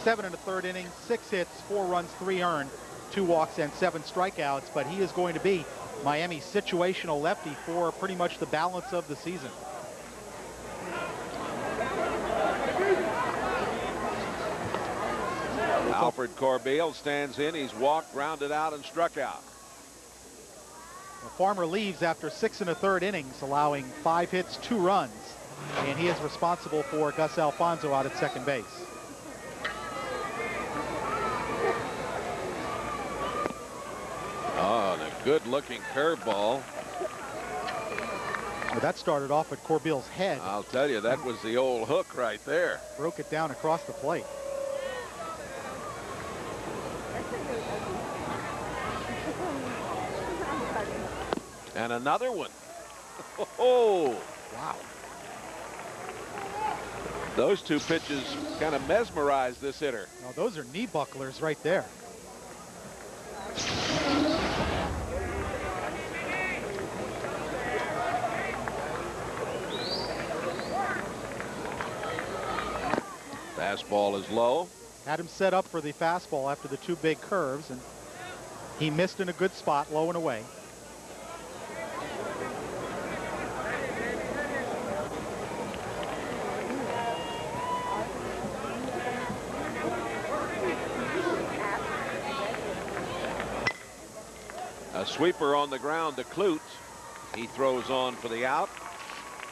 7 1/3 innings, 6 hits, 4 runs, 3 earned, 2 walks, and 7 strikeouts. But he is going to be Miami's situational lefty for pretty much the balance of the season. Alfred Corbeil stands in. He's walked, grounded out, and struck out. The Farmer leaves after 6 1/3 innings, allowing 5 hits, 2 runs. And he is responsible for Gus Alfonso out at second base. Oh, and a good-looking curveball. Well, that started off at Corbeil's head. I'll tell you, that was the old hook right there. Broke it down across the plate. And another one. Oh, wow. Those 2 pitches kind of mesmerized this hitter. No, those are knee bucklers right there. Fastball is low. Had him set up for the fastball after the two big curves, and he missed in a good spot, low and away. A sweeper on the ground to Klute. He throws on for the out.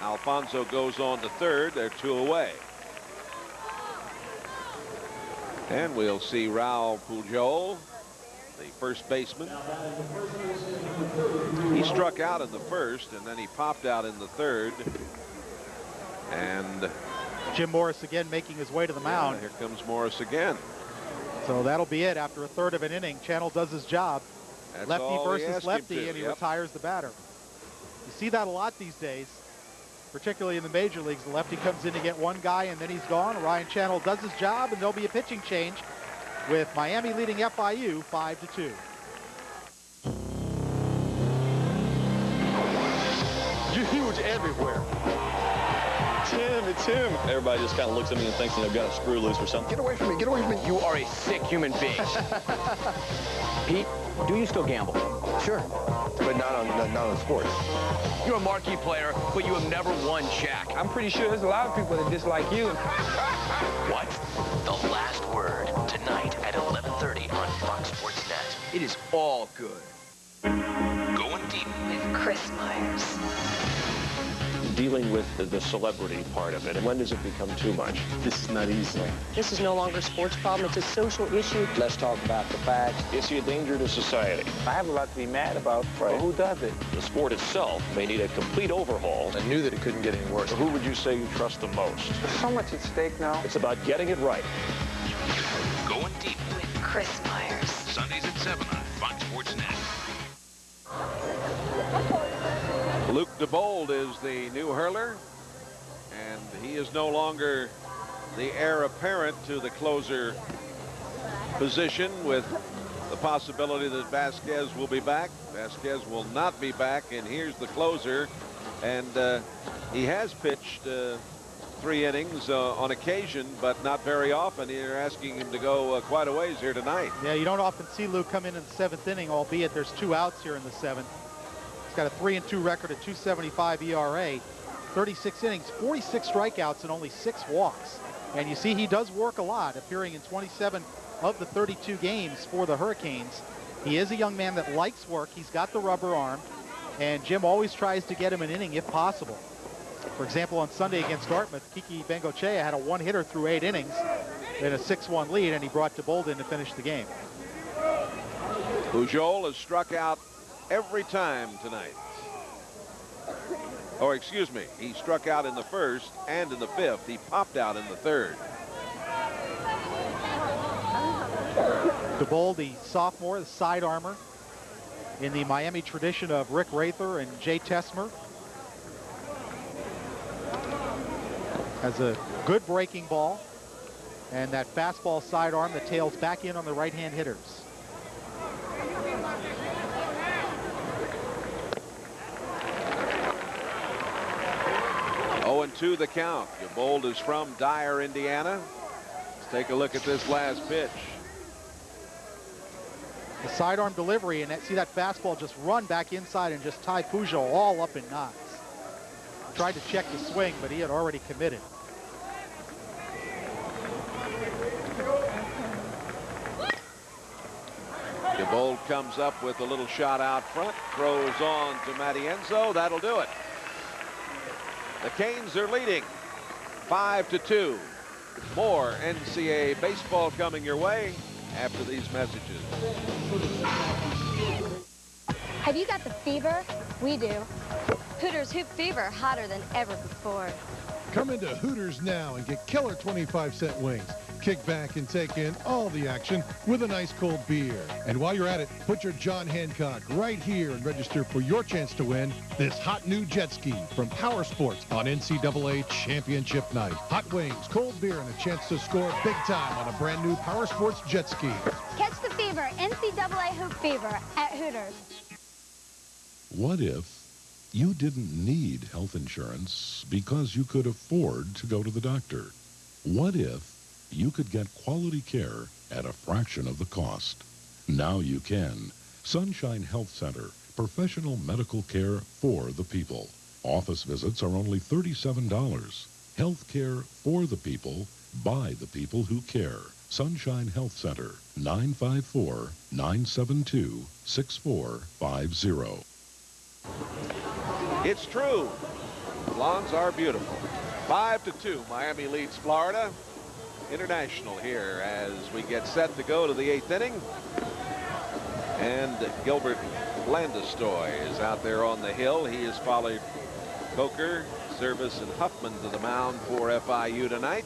Alfonso goes on to third. They're 2 away. And we'll see Raul Pujol, the first baseman. He struck out in the first, and then he popped out in the third. And Jim Morris again making his way to the mound. Here comes Morris again. So that'll be it after a third of an inning. Channel does his job. That's lefty all he versus asked lefty, him to. and he Yep. retires the batter. You see that a lot these days, particularly in the major leagues. The lefty comes in to get one guy, and then he's gone. Ryan Channel does his job, and there'll be a pitching change with Miami leading FIU 5-2. You're huge everywhere. Tim, it's him. Everybody just kind of looks at me and thinks, I've got a screw loose or something. Get away from me, get away from me. You are a sick human being. Pete, do you still gamble? Sure. But not on sports. You're a marquee player, but you have never won Shaq. I'm pretty sure there's a lot of people that dislike you. What? The Last Word, tonight at 11:30 on Fox Sports Net. It is all good. Going deep with Chris Myers. Dealing with the celebrity part of it, and when does it become too much? This is not easy. This is no longer a sports problem. It's a social issue. Let's talk about the facts. Is he a danger to society? I have a lot to be mad about. Well, who does it? The sport itself may need a complete overhaul. I knew that it couldn't get any worse. Who would you say you trust the most? There's so much at stake now. It's about getting it right. Going deep with Chris Myers. Sundays at 7 on Fox Sports Net. Luke DeBold is the new hurler, and he is no longer the heir apparent to the closer position, with the possibility that Vasquez will be back. Vasquez will not be back, and here's the closer, and he has pitched 3 innings on occasion, but not very often. You're asking him to go quite a ways here tonight. Yeah, you don't often see Luke come in the 7th inning, albeit there's 2 outs here in the 7th. Got a 3-2 record at 2.75 ERA, 36 innings, 46 strikeouts, and only 6 walks. And you see he does work a lot, appearing in 27 of the 32 games for the Hurricanes. He is a young man that likes work. He's got the rubber arm, and Jim always tries to get him an inning if possible. For example, on Sunday against Dartmouth, Kiki Bengochea had a 1-hitter through 8 innings in a 6-1 lead, and he brought DeBold in to finish the game. Pujol has struck out every time tonight. Or excuse me, he struck out in the first and in the 5th. He popped out in the 3rd. DeBold, the sophomore, the side armor in the Miami tradition of Rick Rather and Jay Tessmer. Has a good breaking ball and that fastball sidearm that tails back in on the right-hand hitters. Oh, 2 the count. DeBold is from Dyer, Indiana. Let's take a look at this last pitch. The sidearm delivery, and see that fastball just run back inside and just tie Pujol all up in knots. Tried to check the swing, but he had already committed. DeBold comes up with a little shot out front, throws on to Matienzo. That'll do it. The Canes are leading 5-2. More NCAA baseball coming your way after these messages. Have you got the fever? We do. Hooters Hoop Fever, hotter than ever before. Come into Hooters now and get killer 25-cent wings. Kick back and take in all the action with an ice cold beer. And while you're at it, put your John Hancock right here and register for your chance to win this hot new jet ski from Power Sports on NCAA Championship Night. Hot wings, cold beer, and a chance to score big time on a brand new Power Sports jet ski. Catch the fever, NCAA Hoop Fever at Hooters. What if you didn't need health insurance because you could afford to go to the doctor? What if you could get quality care at a fraction of the cost. Now you can. Sunshine Health Center, professional medical care for the people. Office visits are only $37. Health care for the people, by the people who care. Sunshine Health Center, 954-972-6450. It's true. Lawns are beautiful. 5-2, Miami leads Florida. International here as we get set to go to the 8th inning. And Gilbert Landestoy is out there on the hill. He has followed Kocur, Service, and Huffman to the mound for FIU tonight.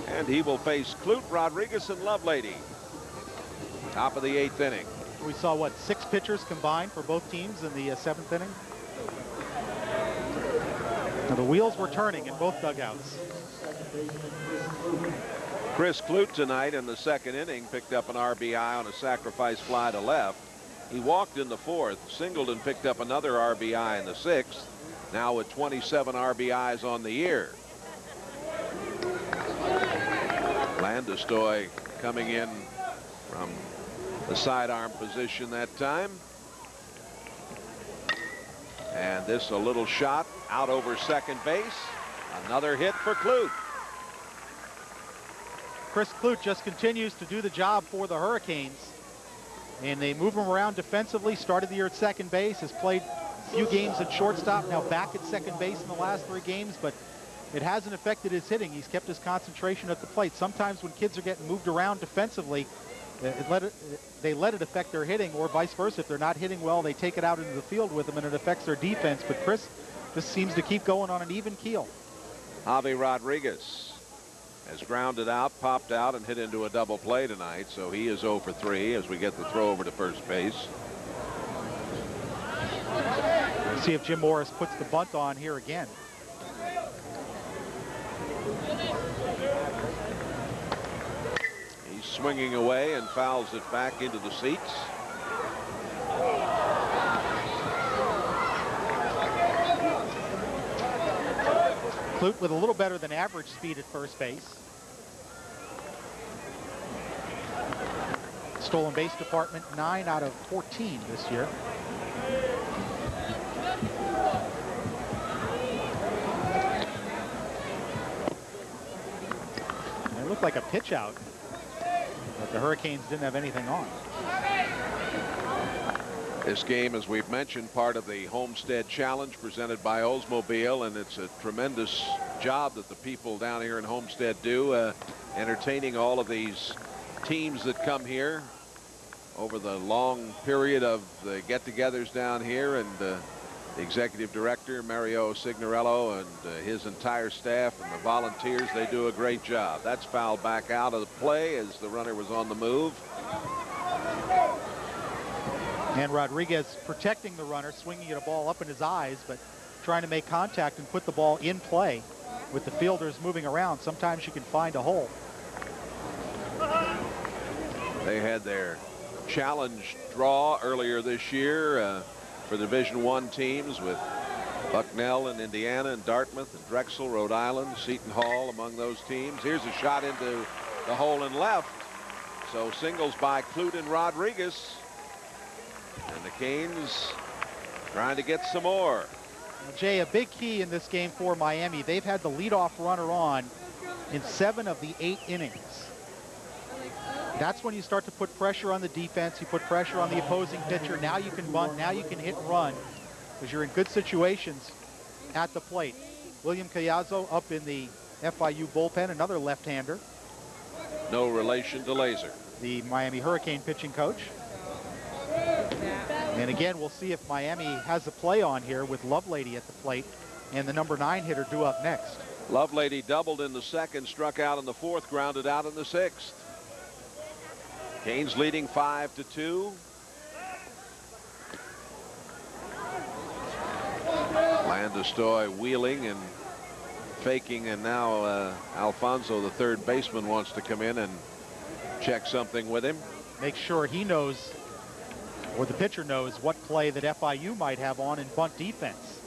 And he will face Clute, Rodriguez, and Lovelady. Top of the 8th inning. We saw, what, 6 pitchers combined for both teams in the 7th inning? Now, the wheels were turning in both dugouts. Chris Clute tonight in the 2nd inning picked up an RBI on a sacrifice fly to left. He walked in the 4th, singled and picked up another RBI in the 6th. Now with 27 RBIs on the year. Landestoy coming in from the sidearm position that time. And this a little shot out over second base. Another hit for Clute. Chris Clute just continues to do the job for the Hurricanes. And they move him around defensively. Started the year at second base. Has played a few games at shortstop. Now back at second base in the last 3 games. But it hasn't affected his hitting. He's kept his concentration at the plate. Sometimes when kids are getting moved around defensively, they let it affect their hitting, or vice versa. If they're not hitting well, they take it out into the field with them, and it affects their defense. But Chris just seems to keep going on an even keel. Javi Rodriguez has grounded out, popped out, and hit into a double play tonight. So he is 0 for 3 as we get the throw over to first base. We'll see if Jim Morris puts the bunt on here again. He's swinging away and fouls it back into the seats. Clute with a little better than average speed at first base. Stolen base department 9 out of 14 this year. It looked like a pitch out, but the Hurricanes didn't have anything on. This game, as we've mentioned, part of the Homestead Challenge presented by Oldsmobile, and it's a tremendous job that the people down here in Homestead do, entertaining all of these teams that come here over the long period of the get-togethers down here. And the executive director, Mario Signorello, and his entire staff and the volunteers, they do a great job. That's fouled back out of the play as the runner was on the move. And Rodriguez protecting the runner, swinging at a ball up in his eyes, but trying to make contact and put the ball in play with the fielders moving around. Sometimes you can find a hole. They had their challenge draw earlier this year for Division I teams with Bucknell in Indiana and Dartmouth and Drexel, Rhode Island, Seton Hall among those teams. Here's a shot into the hole in left. So singles by Clute and Rodriguez. And the Canes trying to get some more. Well, Jay, a big key in this game for Miami. They've had the leadoff runner on in 7 of the 8 innings. That's when you start to put pressure on the defense. You put pressure on the opposing pitcher. Now you can bunt. Now you can hit and run because you're in good situations at the plate. William Cayazzo up in the FIU bullpen, another left-hander. No relation to Laser, the Miami Hurricane pitching coach. And again, we'll see if Miami has a play on here with Lovelady at the plate and the number 9 hitter due up next. Lovelady doubled in the 2nd, struck out in the 4th, grounded out in the 6th. Canes leading 5-2. Landestoy wheeling and faking, and now Alfonso, the 3rd baseman, wants to come in and check something with him. Make sure he knows, or the pitcher knows, what play that FIU might have on in bunt defense.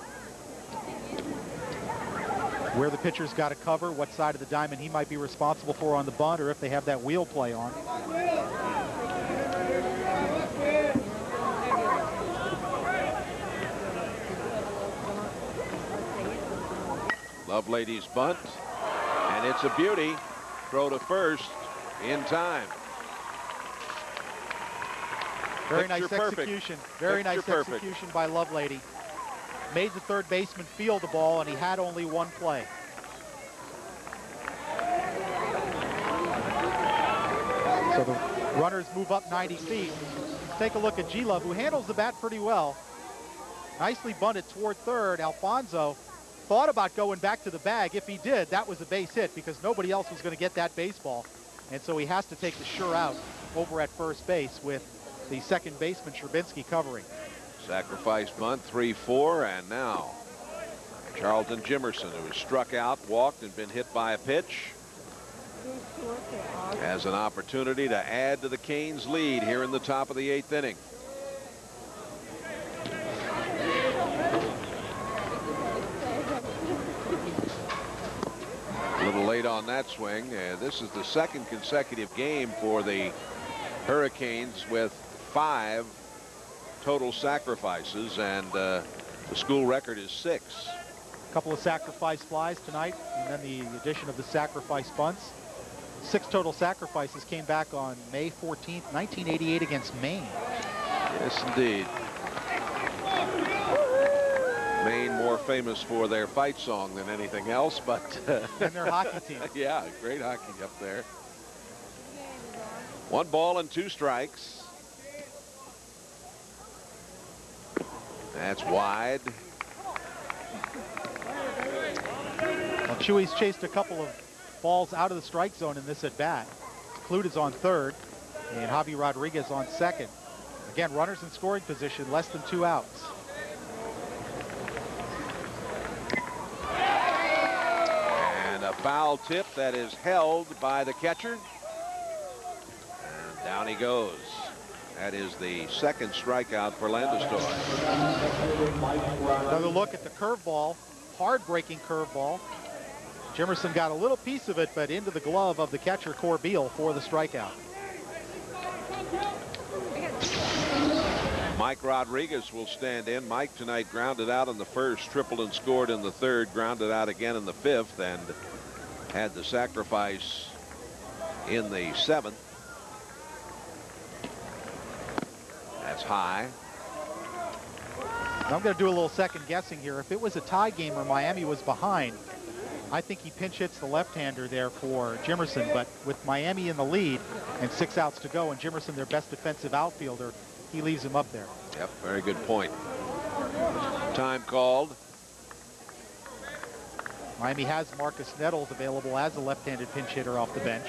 where the pitcher's got to cover, what side of the diamond he might be responsible for on the bunt, or if they have that wheel play on. Lovelady's bunt, and it's a beauty. Throw to first in time. Very nice execution. Very nice execution by Lovelady. Made the third baseman feel the ball, and he had only one play. So the runners move up 90 feet. Take a look at G-Love, who handles the bat pretty well. Nicely bunted toward third. Alfonso thought about going back to the bag. If he did, that was a base hit because nobody else was going to get that baseball. And so he has to take the sure out over at first base with the second baseman, Sherbinski, covering. Sacrifice bunt, 3-4, and now Charlton Jimerson, who was struck out, walked, and been hit by a pitch, has an opportunity to add to the Canes' lead here in the top of the 8th inning. A little late on that swing. This is the second consecutive game for the Hurricanes with 5 total sacrifices, and the school record is 6. A couple of sacrifice flies tonight, and then the addition of the sacrifice bunts. 6 total sacrifices came back on May 14th, 1988 against Maine. Yes, indeed. Maine more famous for their fight song than anything else, but and their hockey team. Yeah, great hockey up there. 1 ball and 2 strikes. That's wide. Well, Chewy's chased a couple of balls out of the strike zone in this at bat. Clute is on third, and Javi Rodriguez on second. Again, runners in scoring position, less than 2 outs. And a foul tip that is held by the catcher. And down he goes. That is the second strikeout for Landistore. Another look at the curveball, hard-breaking curveball. Jimerson got a little piece of it, but into the glove of the catcher, Corbeil, for the strikeout. Mike Rodriguez will stand in. Mike tonight grounded out in the first, tripled and scored in the third, grounded out again in the 5th, and had the sacrifice in the 7th. That's high. I'm going to do a little second guessing here. If it was a tie game or Miami was behind, I think he pinch hits the left-hander there for Jimerson. But with Miami in the lead and 6 outs to go, and Jimerson their best defensive outfielder, he leaves him up there. Yep, very good point. Time called. Miami has Marcus Nettles available as a left-handed pinch hitter off the bench.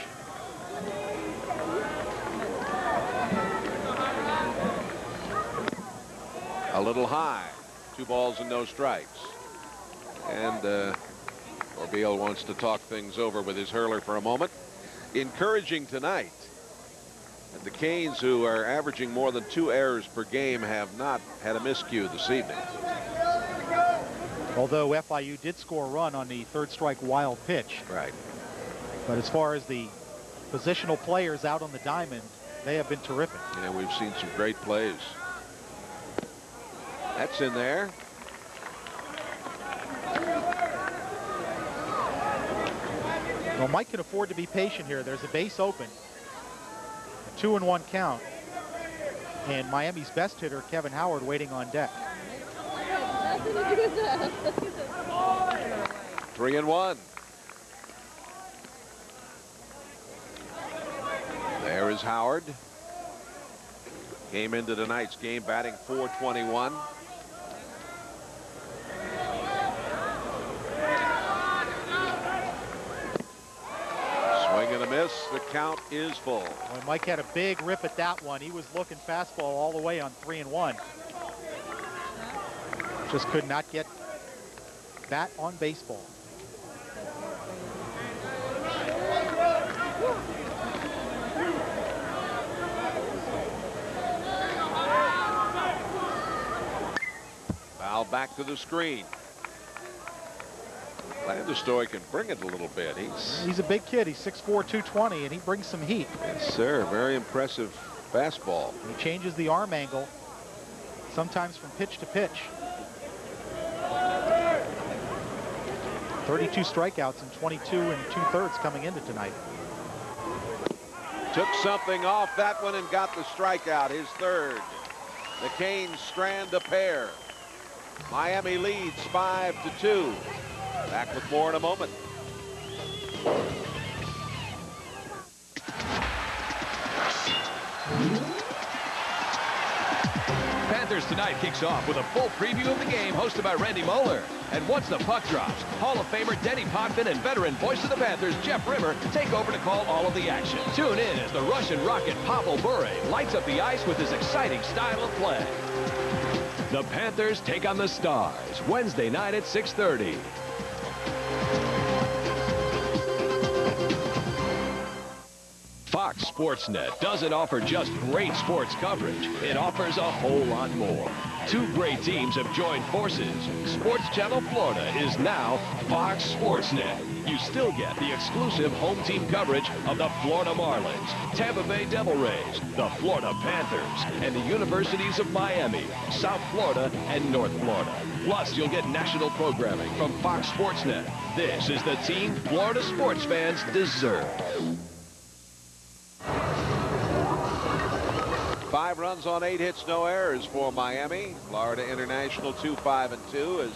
A little high. 2 balls and no strikes. And Corbeil wants to talk things over with his hurler for a moment. Encouraging tonight that the Canes, who are averaging more than 2 errors per game, have not had a miscue this evening. Although FIU did score a run on the 3rd strike wild pitch. Right. But as far as the positional players out on the diamond, they have been terrific. Yeah, we've seen some great plays. That's in there. Well, Mike can afford to be patient here. There's a base open. A 2-1 count. And Miami's best hitter, Kevin Howard, waiting on deck. 3-1. There is Howard. Came into tonight's game batting .421. Swing and a miss. The count is full. Well, Mike had a big rip at that one. He was looking fastball all the way on 3-1. Just could not get bat on baseball. Foul back to the screen. Landestoi can bring it a little bit. He's a big kid. He's 6'4", 220, and he brings some heat. Yes, sir. Very impressive fastball. He changes the arm angle, sometimes from pitch to pitch. 32 strikeouts and 22 2/3 coming into tonight. Took something off that one and got the strikeout, his third. The Canes strand a pair. Miami leads 5-2. Back with more in a moment. Panthers tonight kicks off with a full preview of the game hosted by Randy Moeller. And once the puck drops, Hall of Famer Denny Potvin and veteran voice of the Panthers, Jeff Rimmer, take over to call all of the action. Tune in as the Russian rocket Pavel Bure lights up the ice with his exciting style of play. The Panthers take on the Stars Wednesday night at 6:30. Fox Sportsnet doesn't offer just great sports coverage. It offers a whole lot more. Two great teams have joined forces. Sports Channel Florida is now Fox Sportsnet. You still get the exclusive home team coverage of the Florida Marlins, Tampa Bay Devil Rays, the Florida Panthers, and the Universities of Miami, South Florida, and North Florida. Plus, you'll get national programming from Fox Sportsnet. This is the team Florida sports fans deserve. 5 runs on 8 hits, no errors for Miami. Florida International 2-5-2 as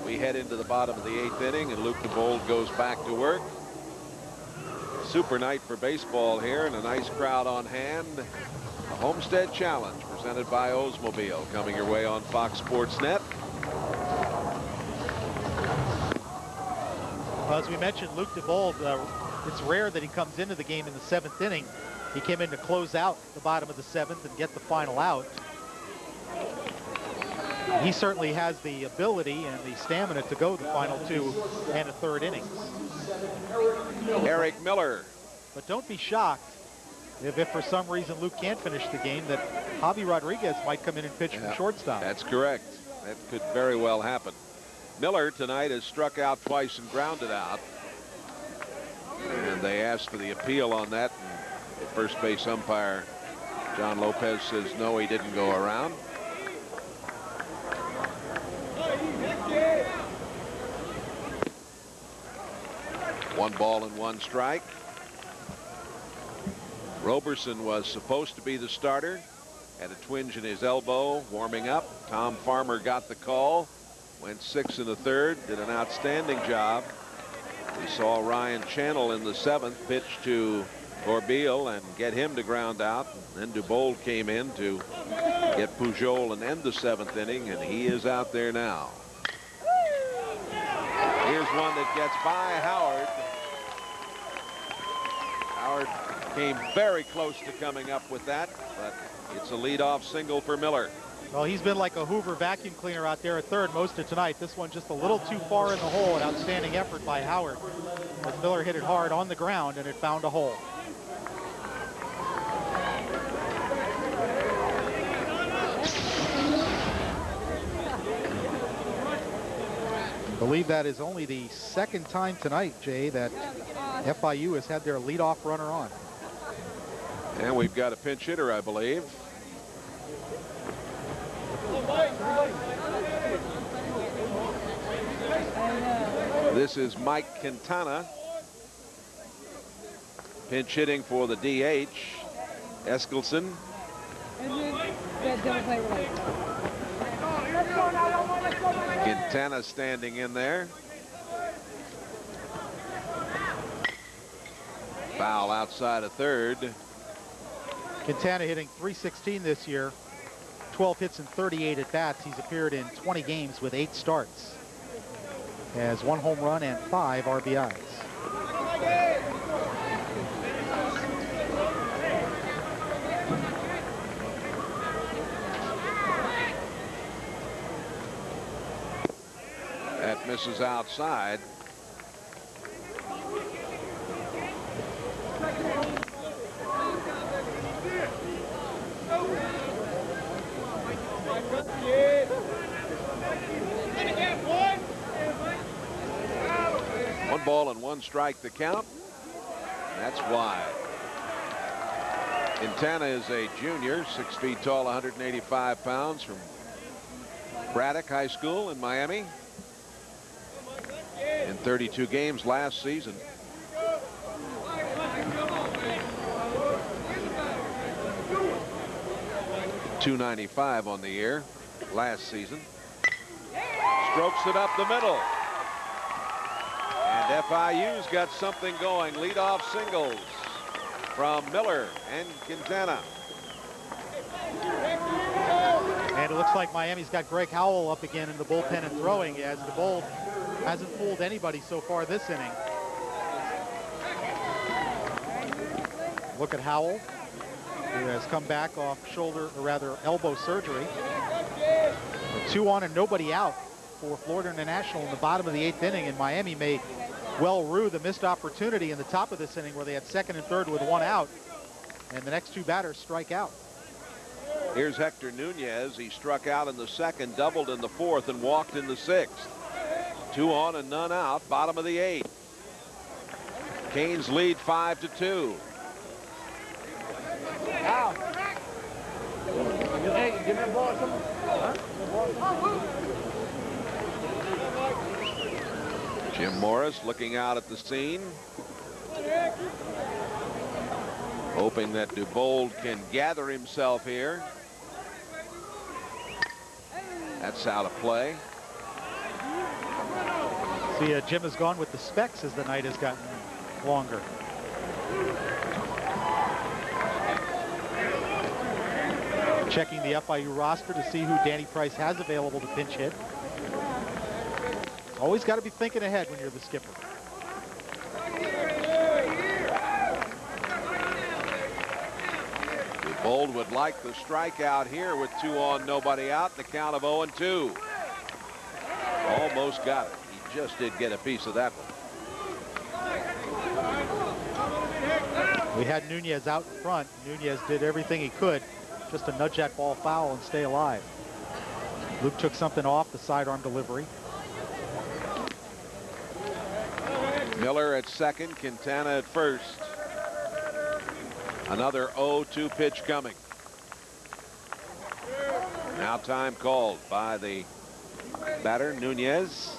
we head into the bottom of the 8th inning, and Luke DeBold goes back to work. Super night for baseball here, and a nice crowd on hand. A Homestead Challenge presented by Oldsmobile coming your way on Fox Sports Net. Well, as we mentioned, Luke DeBold, it's rare that he comes into the game in the 7th inning. He came in to close out the bottom of the 7th and get the final out. He certainly has the ability and the stamina to go the final 2 and a 3rd innings. Eric Miller. But don't be shocked if for some reason Luke can't finish the game, that Javi Rodriguez might come in and pitch from shortstop. That's correct. That could very well happen. Miller tonight has struck out twice and grounded out. And they asked for the appeal on that. The first base umpire, John Lopez, says no, he didn't go around. One ball and 1 strike. Roberson was supposed to be the starter. Had a twinge in his elbow, warming up. Tom Farmer got the call. Went 6 1/3, did an outstanding job. We saw Ryan Channel in the 7th pitch to Corbeil and get him to ground out. And then DeBold came in to get Pujol and end the 7th inning, and he is out there now. Here's one that gets by Howard. Howard came very close to coming up with that, but it's a leadoff single for Miller. Well, he's been like a Hoover vacuum cleaner out there at 3rd most of tonight. This one just a little too far in the hole. An outstanding effort by Howard as Miller hit it hard on the ground and it found a hole. I believe that is only the 2nd time tonight, Jay, that FIU has had their leadoff runner on. And we've got a pinch hitter, I believe. This is Mike Quintana. Pinch hitting for the DH. Eskelson. Quintana standing in there. Foul outside of 3rd. Quintana hitting .316 this year. 12 hits and 38 at-bats. He's appeared in 20 games with 8 starts. Has 1 home run and 5 RBIs. That misses outside. 1-1 strike the count. That's wide. Quintana is a junior, 6 feet tall, 185 pounds, from Braddock High School in Miami. In 32 games last season. .295 on the year last season. Strokes it up the middle. And FIU's got something going. Leadoff singles from Miller and Quintana. And it looks like Miami's got Greg Howell up again in the bullpen and throwing, as the ball hasn't fooled anybody so far this inning. Look at Howell, who has come back off shoulder, or rather elbow surgery. 2 on and nobody out for Florida International in the bottom of the 8th inning, and Miami may well rue the missed opportunity in the top of this inning where they had 2nd and 3rd with 1 out, and the next 2 batters strike out. Here's Hector Nunez. He struck out in the 2nd, doubled in the 4th, and walked in the 6th. 2 on and none out, bottom of the 8th. Canes lead 5-2. Hey, give me a ball or something. Huh? Jim Morris looking out at the scene, hoping that Dubold can gather himself here. That's out of play. See, Jim has gone with the specs as the night has gotten longer. Checking the FIU roster to see who Danny Price has available to pinch hit. Always got to be thinking ahead when you're the skipper. Dubold would like the strikeout here with 2 on, nobody out, the count of 0-2. Almost got it. He just did get a piece of that one. We had Nunez out in front. Nunez did everything he could just to nudge that ball foul and stay alive. Luke took something off the sidearm delivery. Miller at 2nd, Quintana at 1st. Another 0-2 pitch coming. Now time called by the batter, Nunez.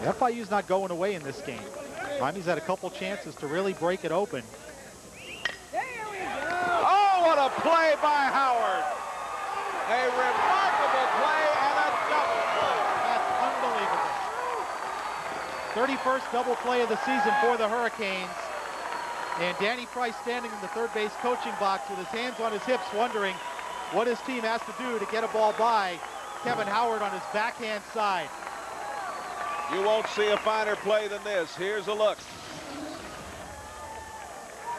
FIU's not going away in this game. Miami's had a couple chances to really break it open. Oh, what a play by Howard. A remarkable play and a double play. That's unbelievable. 31st double play of the season for the Hurricanes. And Danny Price standing in the third base coaching box with his hands on his hips, wondering what his team has to do to get a ball by Kevin Howard on his backhand side. You won't see a finer play than this. Here's a look.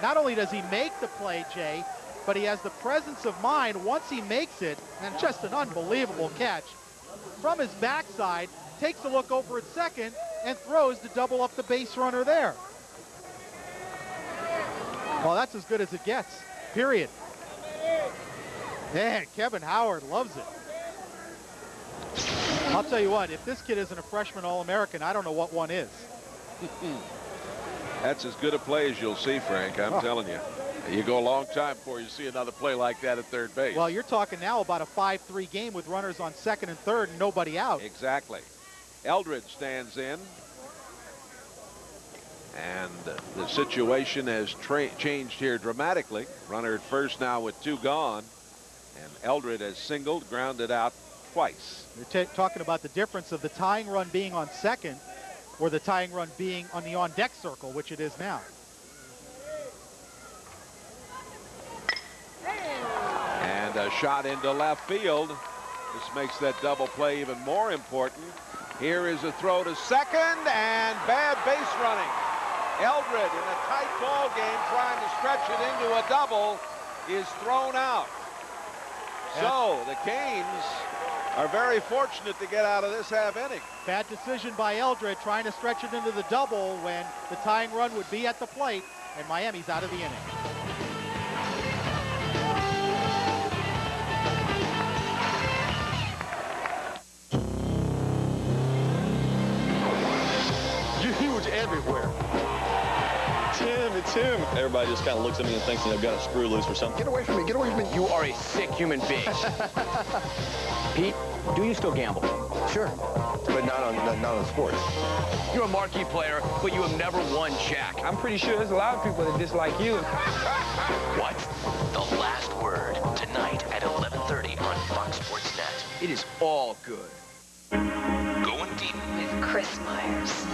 Not only does he make the play, Jay, but he has the presence of mind once he makes it, and just an unbelievable catch. From his backside, takes a look over at second, and throws to double up the base runner there. Well, that's as good as it gets, period. Man, Kevin Howard loves it. I'll tell you what, if this kid isn't a freshman All-American, I don't know what one is. That's as good a play as you'll see, Frank. I'm telling you. You go a long time before you see another play like that at third base. Well, you're talking now about a 5-3 game with runners on 2nd and 3rd and nobody out. Exactly. Eldred stands in. And the situation has changed here dramatically. Runner at 1st now with 2 gone. And Eldred has singled, grounded out twice. You're talking about the difference of the tying run being on 2nd or the tying run being on the on-deck circle, which it is now. And a shot into left field. This makes that double play even more important. Here is a throw to 2nd and bad base running. Eldred, in a tight ball game, trying to stretch it into a double, is thrown out. So the Canes are very fortunate to get out of this half inning. Bad decision by Eldred, trying to stretch it into the double when the tying run would be at the plate, and Miami's out of the inning. Tim. Everybody just kind of looks at me and thinks I've got a screw loose or something. Get away from me. Get away from me. You are a sick human being. Pete, do you still gamble? Sure, but not on sports. You're a marquee player, but you have never won Jack. I'm pretty sure there's a lot of people that dislike you. What? The last word tonight at 11:30 on Fox Sports Net. It is all good. Going deep With Chris Myers.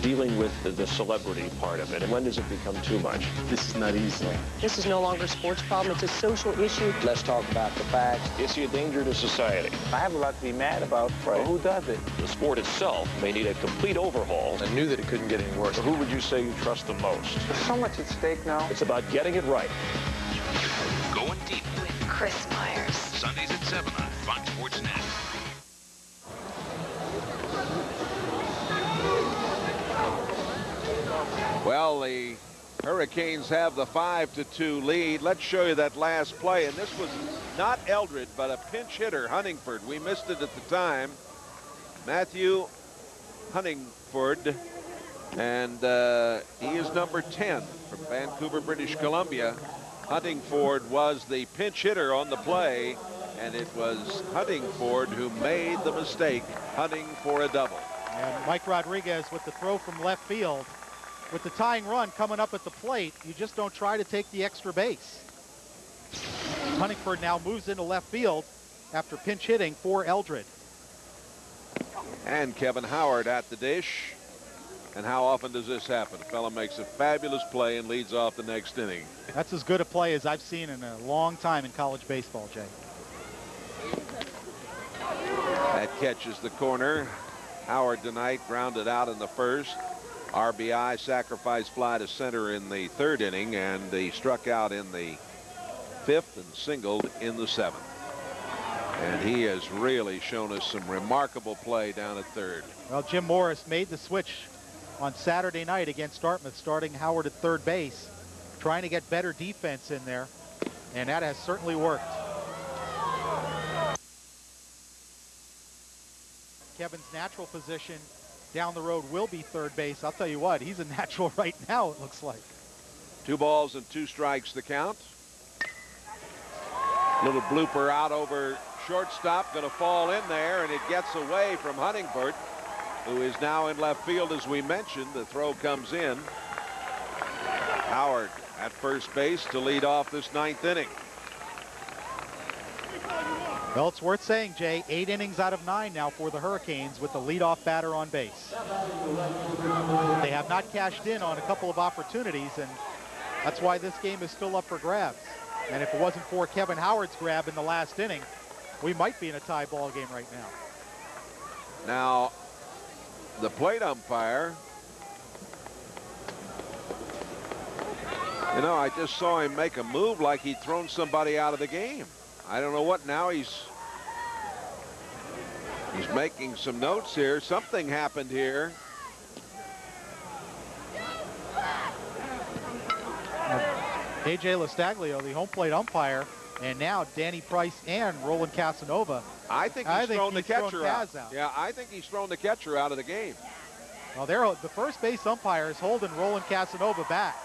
Dealing with the celebrity part of it, and when does it become too much? This is not easy. This is no longer a sports problem. It's a social issue. Let's talk about the facts. Is he a danger to society? I have a lot to be mad about. Well, who does it? The sport itself may need a complete overhaul. I knew that it couldn't get any worse. Who would you say you trust the most? There's so much at stake now. It's about getting it right. Going deep With Chris Myers. Sundays at 7 on Fox Sports Net. Well, the Hurricanes have the 5-2 lead. Let's show you that last play. And this was not Eldred, but a pinch hitter, Huntingford. We missed it at the time. Matthew Huntingford. And he is number 10 from Vancouver, British Columbia. Huntingford was the pinch hitter on the play. And it was Huntingford who made the mistake, hunting for a double. And Mike Rodriguez with the throw from left field. With the tying run coming up at the plate, you just don't try to take the extra base. Huntingford now moves into left field after pinch hitting for Eldred. And Kevin Howard at the dish. And how often does this happen? A fellow makes a fabulous play and leads off the next inning. That's as good a play as I've seen in a long time in college baseball, Jay. That catches the corner. Howard tonight grounded out in the first. RBI sacrifice fly to center in the third inning, and he struck out in the fifth and singled in the seventh. And he has really shown us some remarkable play down at third. Well, Jim Morris made the switch on Saturday night against Dartmouth, starting Howard at third base, trying to get better defense in there, and that has certainly worked. Kevin's natural position down the road will be third base. I'll tell you what, he's a natural right now, it looks like. 2 balls and 2 strikes the count. Little blooper out over shortstop, going to fall in there, and it gets away from Huntingford, who is now in left field. As we mentioned, the throw comes in. Howard at first base to lead off this 9th inning. Well, it's worth saying, Jay, 8 innings out of 9 now for the Hurricanes with the leadoff batter on base. They have not cashed in on a couple of opportunities, and that's why this game is still up for grabs. And if it wasn't for Kevin Howard's grab in the last inning, we might be in a tie ball game right now. Now, the plate umpire, you know, I just saw him make a move like he'd thrown somebody out of the game. I don't know what now. He's making some notes here. Something happened here. A.J. Lastaglio, the home plate umpire, and now Danny Price and Roland Casanova. I think he's thrown the catcher out. out. Yeah, I think he's thrown the catcher out of the game. Well, the first base umpire is holding Roland Casanova back.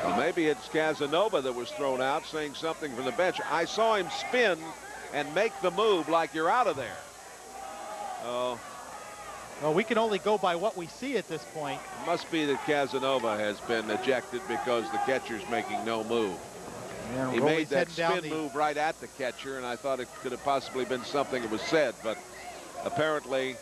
Well, maybe it's Casanova that was thrown out, saying something from the bench. I saw him spin and make the move like you're out of there. Oh. Well, we can only go by what we see at this point. It must be that Casanova has been ejected because the catcher's making no move. Yeah, he made that spin move right at the catcher, and I thought it could have possibly been something that was said, but apparently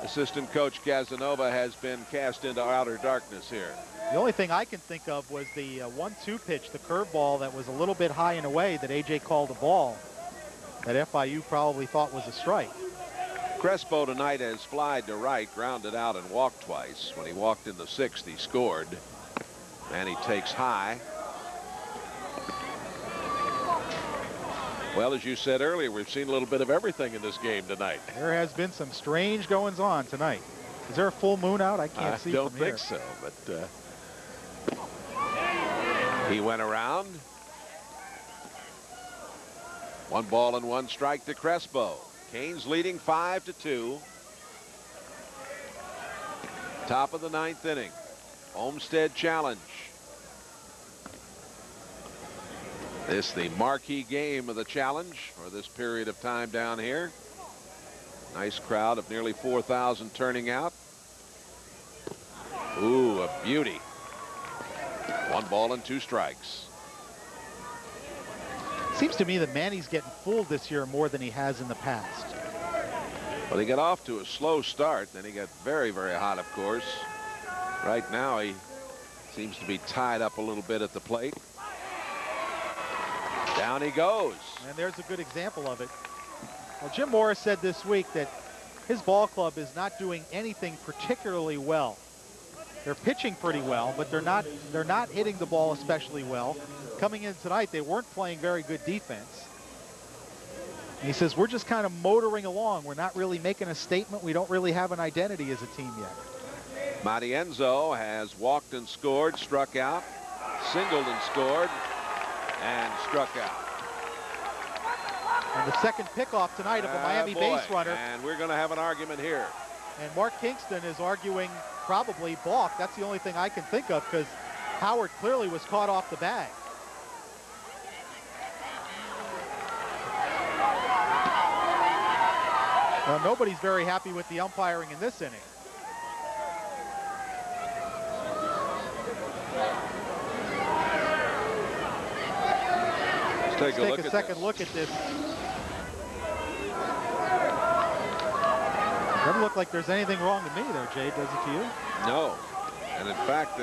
assistant coach Casanova has been cast into outer darkness here. The only thing I can think of was the 1-2 pitch, the curveball that was a little bit high and away that A.J. called a ball that FIU probably thought was a strike. Crespo tonight has flied to right, grounded out, and walked twice. When he walked in the 6th, he scored. And he takes high. Well, as you said earlier, we've seen a little bit of everything in this game tonight. There has been some strange goings on tonight. Is there a full moon out? I can't see. I don't think so, but he went around. 1 ball and 1 strike to Crespo. Canes leading 5-2. Top of the 9th inning. Homestead challenge. This the marquee game of the challenge for this period of time down here. Nice crowd of nearly 4,000 turning out. Ooh, a beauty. 1 ball and 2 strikes. Seems to me that Manny's getting fooled this year more than he has in the past. Well, he got off to a slow start, then he got very, very hot, of course. Right now, he seems to be tied up a little bit at the plate. Down he goes. And there's a good example of it. Well, Jim Morris said this week that his ball club is not doing anything particularly well. They're pitching pretty well, but they're not hitting the ball especially well. Coming in tonight, they weren't playing very good defense. And he says, we're just kind of motoring along. We're not really making a statement. We don't really have an identity as a team yet. Matienzo has walked and scored, struck out, singled and scored, and struck out. And the second pickoff tonight of a Miami base runner. And we're going to have an argument here. And Mark Kingston is arguing probably balk. That's the only thing I can think of, because Howard clearly was caught off the bag. Well, nobody's very happy with the umpiring in this inning. Let's take a second look at this. Doesn't look like there's anything wrong to me there, Jay. Does it to you? No. And in fact,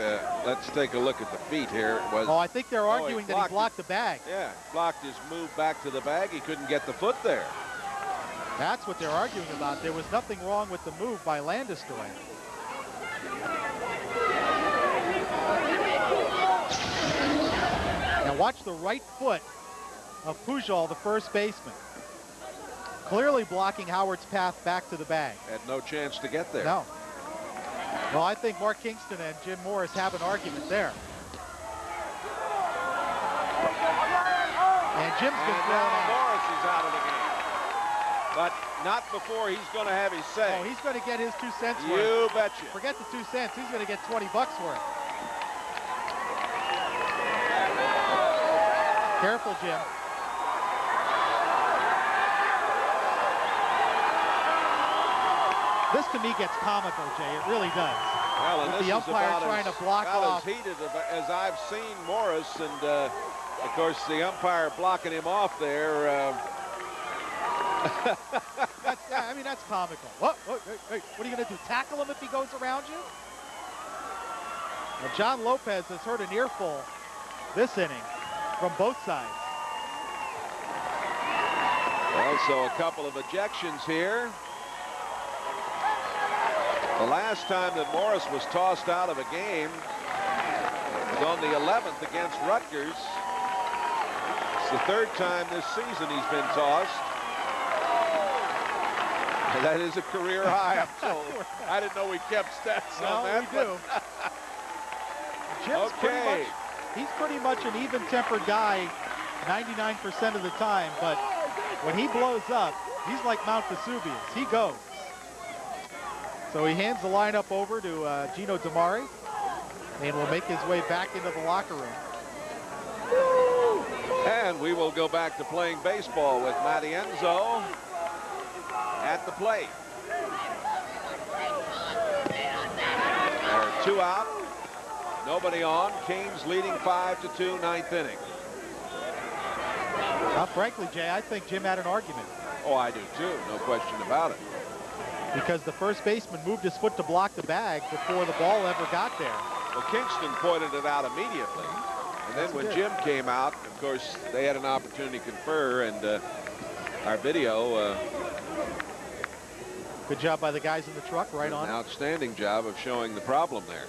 let's take a look at the feet here. It was, I think they're arguing that he blocked the bag. Yeah, blocked his move back to the bag. He couldn't get the foot there. That's what they're arguing about. There was nothing wrong with the move by Landistray. Now watch the right foot of Pujol, the first baseman. Clearly blocking Howard's path back to the bag. Had no chance to get there. No. Well, I think Mark Kingston and Jim Morris have an argument there. And Jim's been thrown out. Morris is out of the game. But not before he's going to have his say. Oh, he's going to get his 2 cents worth. You betcha. Forget the 2 cents. He's going to get 20 bucks worth. Careful, Jim. This to me gets comical, Jay. It really does. Well, and with this the is umpire about trying to block off. as heated as I've seen Morris, and of course the umpire blocking him off there. I mean, that's comical. What are you going to do? Tackle him if he goes around you? Well, John Lopez has heard an earful this inning from both sides. Well, so a couple of ejections here. The last time that Morris was tossed out of a game was on the 11th against Rutgers. It's the 3rd time this season he's been tossed. And that is a career high, I'm told. I didn't know we kept stats on that. We do. Jim's okay. He's pretty much an even-tempered guy 99% of the time, but when he blows up, he's like Mount Vesuvius. He goes. So he hands the lineup over to Gino Damari, and will make his way back into the locker room. And we will go back to playing baseball with Matienzo at the plate. There are 2 out, nobody on. Canes leading 5-2, 9th inning. Frankly, Jay, I think Jim had an argument. Oh, I do too, no question about it. Because the first baseman moved his foot to block the bag before the ball ever got there. Well, Kingston pointed it out immediately. And then when Jim came out, of course, they had an opportunity to confer, and our video. Good job by the guys in the truck, right on. An outstanding job of showing the problem there.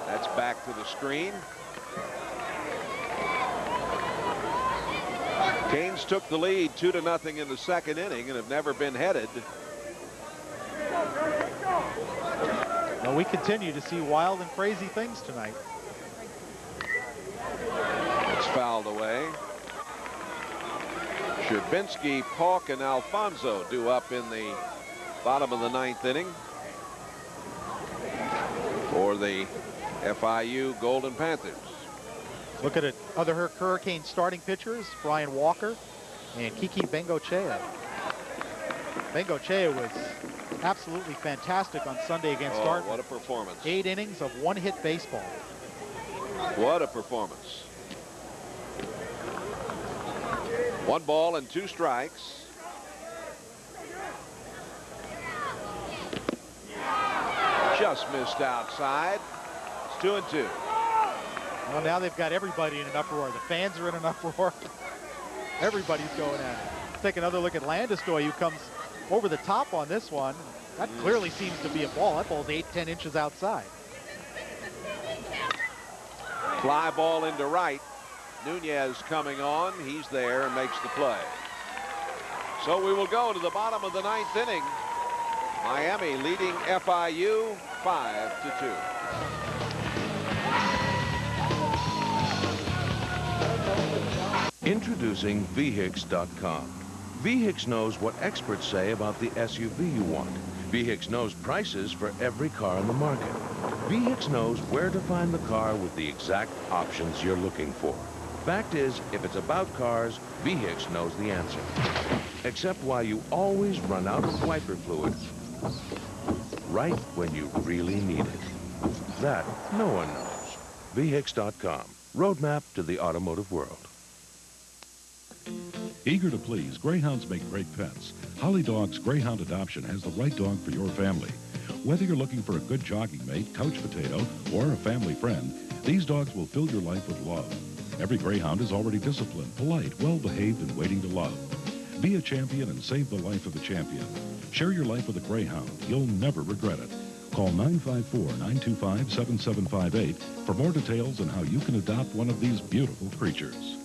That's back to the screen. Canes took the lead 2-0 in the 2nd inning and have never been headed. Well, we continue to see wild and crazy things tonight. It's fouled away. Sherbinski, Pauk, and Alfonso due up in the bottom of the 9th inning for the FIU Golden Panthers. Look at it. Other Hurricane starting pitchers, Brian Walker and Kiki Bengochea. Bengochea was absolutely fantastic on Sunday against Dartmouth. What a performance. 8 innings of one-hit baseball. What a performance. 1 ball and 2 strikes. Just missed outside. It's 2-2. Well, now they've got everybody in an uproar. The fans are in an uproar. Everybody's going at it. Let's take another look at Landeskog, who comes over the top on this one. That clearly seems to be a ball. That ball's 8-10 inches outside. Fly ball into right. Nunez coming on. He's there and makes the play. So we will go to the bottom of the 9th inning. Miami leading FIU 5-2. Introducing VHIX.com. VHIX knows what experts say about the SUV you want. VHIX knows prices for every car on the market. VHIX knows where to find the car with the exact options you're looking for. Fact is, if it's about cars, VHIX knows the answer. Except why you always run out of wiper fluid right when you really need it. That no one knows. VHIX.com. Roadmap to the automotive world. Eager to please, Greyhounds make great pets. Holly Dog's Greyhound Adoption has the right dog for your family. Whether you're looking for a good jogging mate, couch potato, or a family friend, these dogs will fill your life with love. Every Greyhound is already disciplined, polite, well-behaved, and waiting to love. Be a champion and save the life of the champion. Share your life with a Greyhound. You'll never regret it. Call 954-925-7758 for more details on how you can adopt one of these beautiful creatures.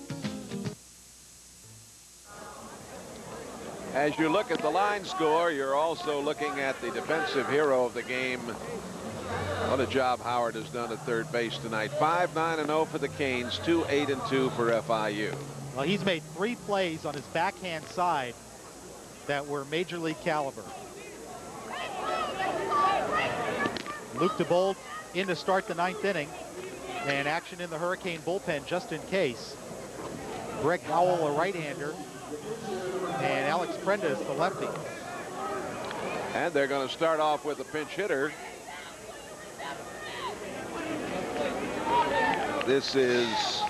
As you look at the line score, you're also looking at the defensive hero of the game. What a job Howard has done at third base tonight. 5-9-0 for the Canes, 2-8-2 for FIU. Well, he's made 3 plays on his backhand side that were major league caliber. Luke DeBold in to start the 9th inning, and action in the Hurricane bullpen just in case. Greg Howell, a right-hander, and Alex Prentice, the lefty. And they're going to start off with a pinch hitter. This is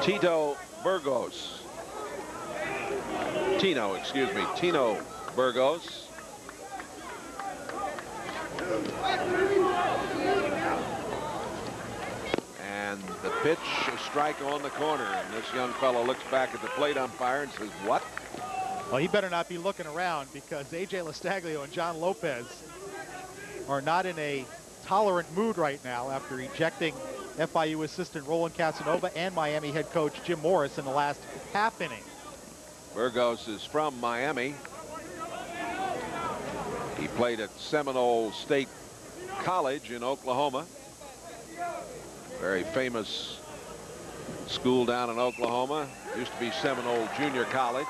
Tino Burgos. Tino Burgos. And the pitch, a strike on the corner. And this young fellow looks back at the plate umpire and says, what? Well, he better not be looking around, because A.J. Lastaglio and John Lopez are not in a tolerant mood right now after ejecting FIU assistant Roland Casanova and Miami head coach Jim Morris in the last half inning. Burgos is from Miami. He played at Seminole State College in Oklahoma. Very famous school down in Oklahoma. Used to be Seminole Junior College.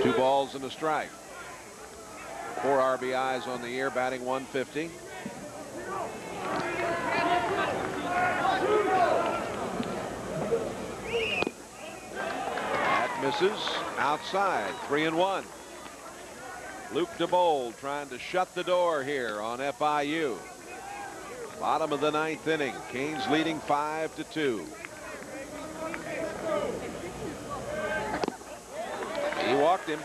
2 balls and a strike. 4 RBIs on the year, batting .150. That misses outside. 3-1. Luke DeBold trying to shut the door here on FIU. Bottom of the 9th inning. Canes leading 5-2. He walked him.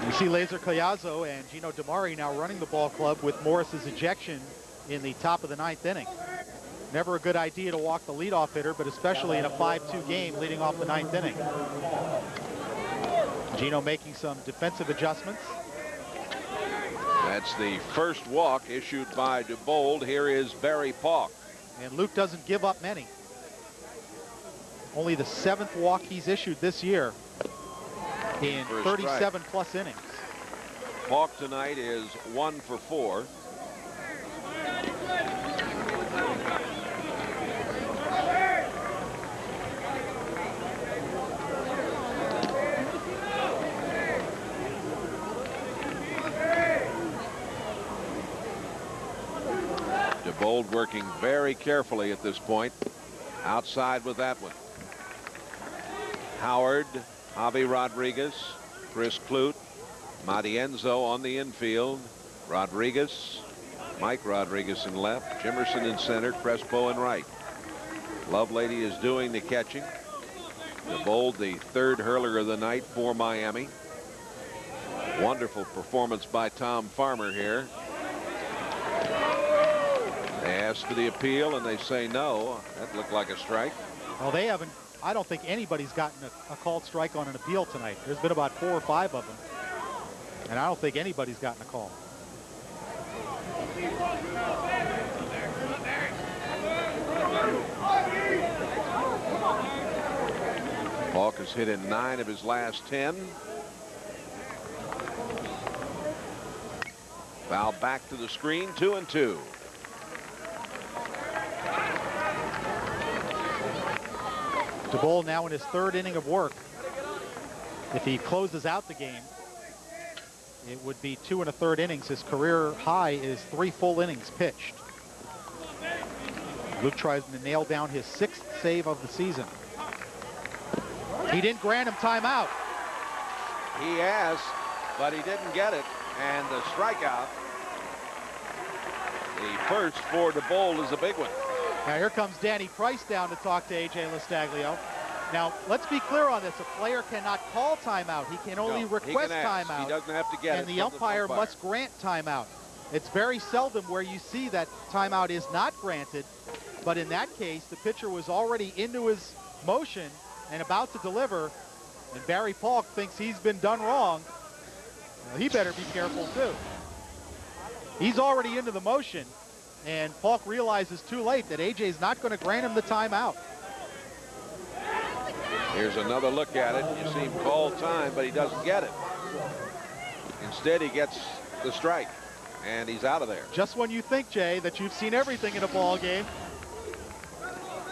You see Laser Collazo and Gino Damari now running the ball club with Morris's ejection in the top of the 9th inning. Never a good idea to walk the leadoff hitter, but especially in a 5-2 game leading off the 9th inning. Gino making some defensive adjustments. That's the first walk issued by DeBold. Here is Barry Pauk. And Luke doesn't give up many. Only the 7th walk he's issued this year in 37 plus innings. Pauk tonight is 1 for 4. DeBold working very carefully at this point. Outside with that one. Howard, Javi Rodriguez, Chris Clute, Matienzo on the infield. Rodriguez, Mike Rodriguez in left, Jimerson in center, Crespo in right. Lovelady is doing the catching. DeBold, the third hurler of the night for Miami. Wonderful performance by Tom Farmer here. They ask for the appeal and they say no. That looked like a strike. Well, they haven't. I don't think anybody's gotten a called strike on an appeal tonight. There's been about 4 or 5 of them, and I don't think anybody's gotten a call. Falk has hit in 9 of his last 10. Foul back to the screen, 2-2. DeBold now in his 3rd inning of work. If he closes out the game, it would be 2 1/3 innings. His career high is 3 full innings pitched. Luke tries to nail down his 6th save of the season. He didn't grant him timeout. He asked, but he didn't get it. And the strikeout, the first for DeBold, is a big one. Now here comes Danny Price down to talk to A.J. Lastaglio. Now, let's be clear on this. A player cannot call timeout. He can only request timeout. He doesn't have to get it. And the umpire must grant timeout. It's very seldom where you see that timeout is not granted. But in that case, the pitcher was already into his motion and about to deliver. And Barry Paulk thinks he's been done wrong. Well, he better be careful, too. He's already into the motion. And Paulk realizes too late that A.J.'s not going to grant him the timeout. Here's another look at it. You see him call time, but he doesn't get it. Instead, he gets the strike, and he's out of there. Just when you think, Jay, that you've seen everything in a ball game.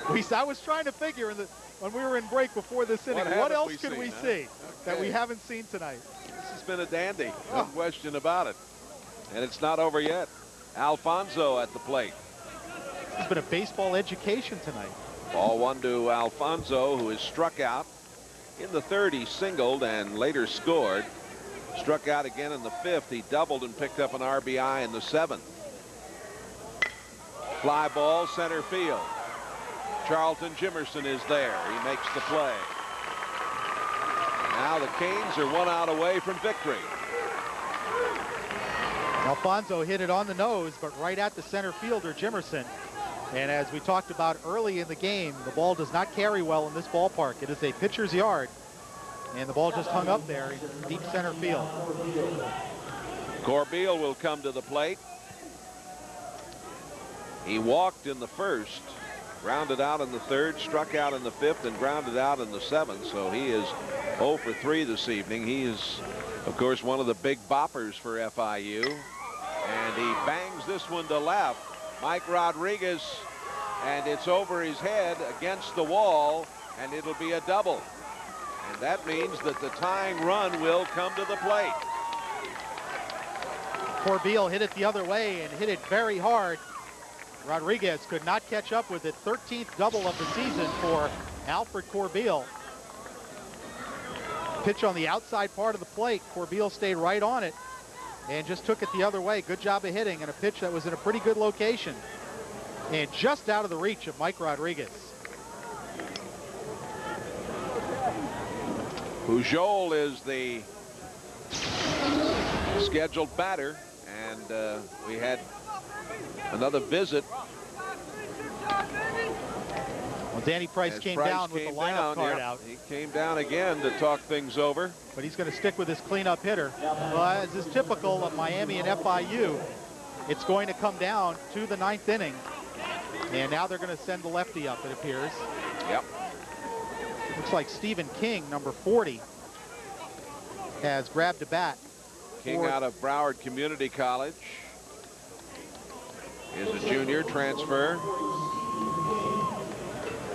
I was trying to figure when we were in break before this inning, what else could we see that we haven't seen tonight? This has been a dandy, no question about it. And it's not over yet. Alfonso at the plate. This has been a baseball education tonight. Ball 1 to Alfonso, who is struck out. In the 3rd, he singled and later scored. Struck out again in the 5th. He doubled and picked up an RBI in the 7th. Fly ball, center field. Charlton Jimerson is there. He makes the play. Now the Canes are 1 out away from victory. Alfonso hit it on the nose, but right at the center fielder, Jimerson. And as we talked about early in the game, the ball does not carry well in this ballpark. It is a pitcher's yard, and the ball just hung up there in deep center field. Corbeil will come to the plate. He walked in the 1st, grounded out in the 3rd, struck out in the 5th, and grounded out in the 7th. So he is 0 for 3 this evening. He is, of course, one of the big boppers for FIU. And he bangs this one to left. Mike Rodriguez, and it's over his head against the wall, and it'll be a double. And that means that the tying run will come to the plate. Corbeil hit it the other way and hit it very hard. Rodriguez could not catch up with it. 13th double of the season for Alfred Corbeil. Pitch on the outside part of the plate. Corbeil stayed right on it and just took it the other way. Good job of hitting, and a pitch that was in a pretty good location and just out of the reach of Mike Rodriguez. Pujol is the scheduled batter, and we had another visit. Well, Danny Price came down with the lineup card out. He came down again to talk things over. But he's going to stick with his cleanup hitter. Well, as is typical of Miami and FIU, it's going to come down to the 9th inning. And now they're going to send the lefty up, it appears. Yep. Looks like Stephen King, number 40, has grabbed a bat. King out of Broward Community College. Is a junior transfer.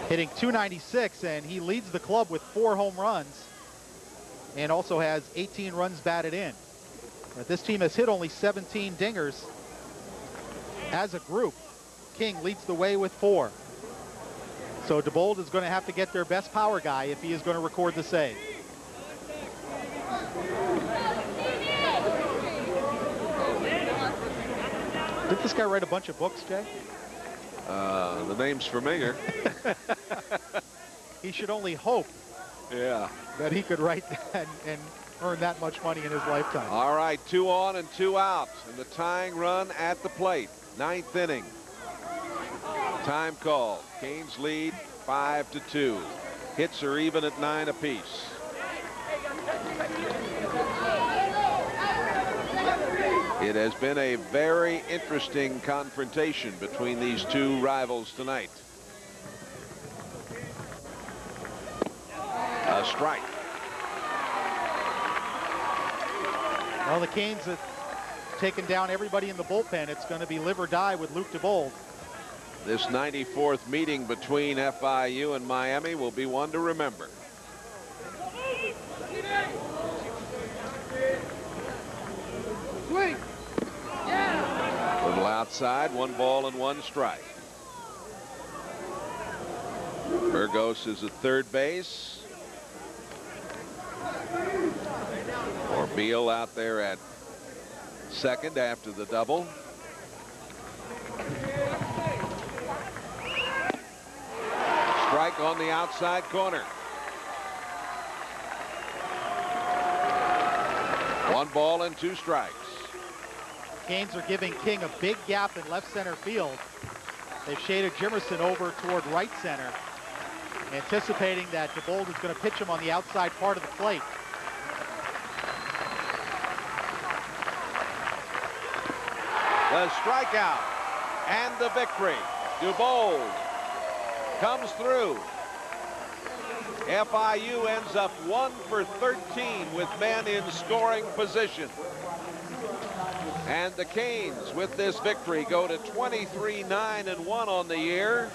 Hitting .296, and he leads the club with 4 home runs and also has 18 runs batted in. But this team has hit only 17 dingers as a group. King leads the way with 4. So DeBold is going to have to get their best power guy if he is going to record the save. Did this guy write a bunch of books, Jay? The name's familiar. He should only hope that he could write that and earn that much money in his lifetime. All right, 2 on and 2 out, and the tying run at the plate. 9th inning. Time called. Canes lead 5-2. Hits are even at 9 apiece. It has been a very interesting confrontation between these two rivals tonight. A strike. Well, the Canes have taken down everybody in the bullpen. It's going to be live or die with Luke DeBold. This 94th meeting between FIU and Miami will be one to remember. Swing. Little outside, 1 ball and 1 strike. Burgos is at third base. Orbeal out there at second after the double. Strike on the outside corner. 1 ball and 2 strikes. Canes are giving King a big gap in left center field. They've shaded Jimerson over toward right center, anticipating that DeBold is going to pitch him on the outside part of the plate. The strikeout and the victory. DeBold comes through. FIU ends up 1 for 13 with men in scoring position. And the Canes, with this victory, go to 23-9-1 on the year.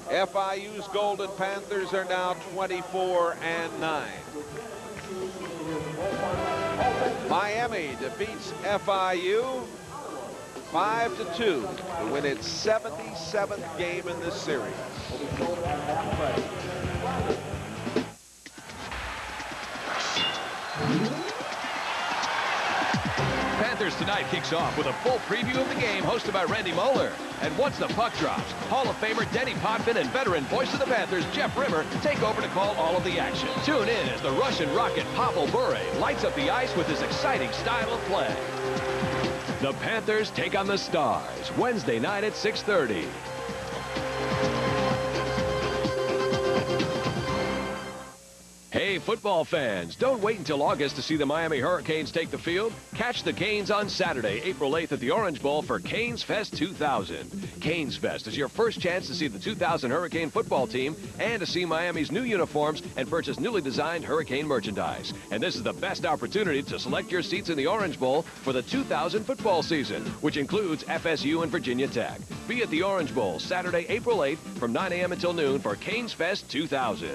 FIU's Golden Panthers are now 24-9. Miami defeats FIU 5-2 to win its 77th game in this series. Panthers Tonight kicks off with a full preview of the game hosted by Randy Moeller. And once the puck drops, Hall of Famer Denny Potvin and veteran voice of the Panthers, Jeff Rimmer, take over to call all of the action. Tune in as the Russian rocket Pavel Bure lights up the ice with his exciting style of play. The Panthers take on the Stars Wednesday night at 6:30. Hey, football fans, don't wait until August to see the Miami Hurricanes take the field. Catch the Canes on Saturday, April 8th at the Orange Bowl for Canes Fest 2000. Canes Fest is your first chance to see the 2000 Hurricane football team and to see Miami's new uniforms and purchase newly designed Hurricane merchandise. And this is the best opportunity to select your seats in the Orange Bowl for the 2000 football season, which includes FSU and Virginia Tech. Be at the Orange Bowl Saturday, April 8th from 9 a.m. until noon for Canes Fest 2000.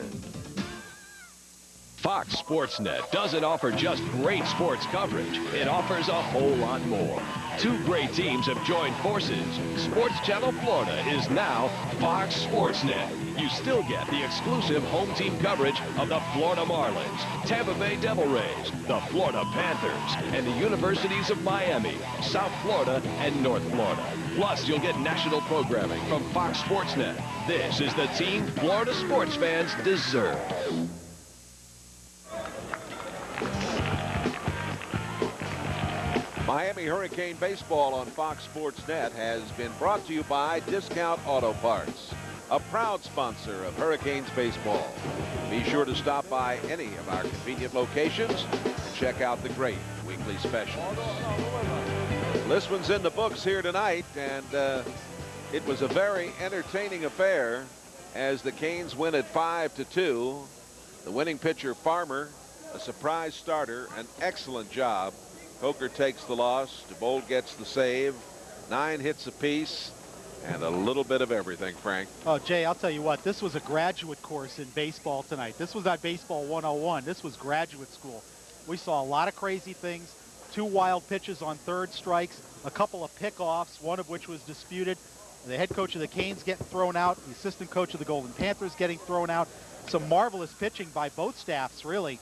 Fox Sportsnet doesn't offer just great sports coverage. It offers a whole lot more. 2 great teams have joined forces. Sports Channel Florida is now Fox Sportsnet. You still get the exclusive home team coverage of the Florida Marlins, Tampa Bay Devil Rays, the Florida Panthers, and the Universities of Miami, South Florida, and North Florida. Plus, you'll get national programming from Fox Sportsnet. This is the team Florida sports fans deserve. Miami Hurricane Baseball on Fox Sports Net has been brought to you by Discount Auto Parts, a proud sponsor of Hurricanes Baseball. Be sure to stop by any of our convenient locations and check out the great weekly specials. This one's in the books here tonight, and it was a very entertaining affair as the Canes win at 5-2. The winning pitcher, Farmer, a surprise starter, an excellent job. Kocur takes the loss. DeBold gets the save. 9 hits apiece. And a little bit of everything, Frank. Oh, Jay, I'll tell you what. This was a graduate course in baseball tonight. This was not Baseball 101. This was graduate school. We saw a lot of crazy things. 2 wild pitches on 3rd strikes. A couple of pickoffs, one of which was disputed. The head coach of the Canes getting thrown out. The assistant coach of the Golden Panthers getting thrown out. Some marvelous pitching by both staffs, really.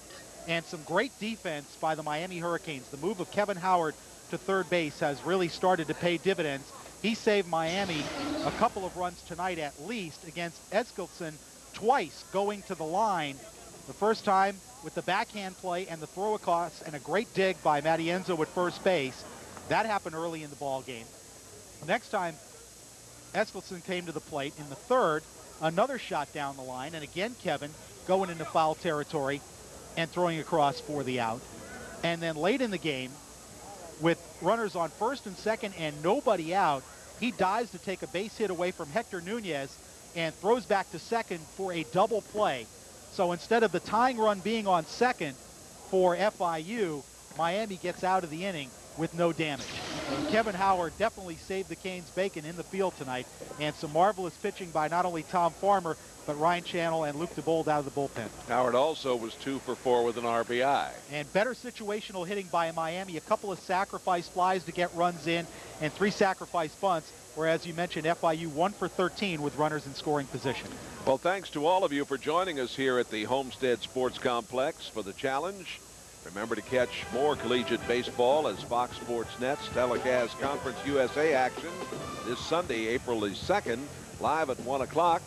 And some great defense by the Miami Hurricanes. The move of Kevin Howard to third base has really started to pay dividends. He saved Miami a couple of runs tonight at least against Eskilsson twice going to the line. The first time with the backhand play and the throw across and a great dig by Matienzo at first base. That happened early in the ball game. Next time, Eskilsson came to the plate in the third, another shot down the line, and again Kevin going into foul territory and throwing across for the out. And then late in the game, with runners on first and second and nobody out, he dives to take a base hit away from Hector Nunez and throws back to second for a double play. So instead of the tying run being on second for FIU, Miami gets out of the inning with no damage. And Kevin Howard definitely saved the Canes bacon in the field tonight, and some marvelous pitching by not only Tom Farmer, but Ryan Channel and Luke DeBold out of the bullpen. Howard also was 2 for 4 with an RBI. And better situational hitting by Miami, a couple of sacrifice flies to get runs in, and 3 sacrifice bunts, whereas you mentioned FIU 1 for 13 with runners in scoring position. Well, thanks to all of you for joining us here at the Homestead Sports Complex for the challenge. Remember to catch more collegiate baseball as Fox Sports Net's telecast Conference USA action this Sunday, April the 2nd, live at 1 o'clock.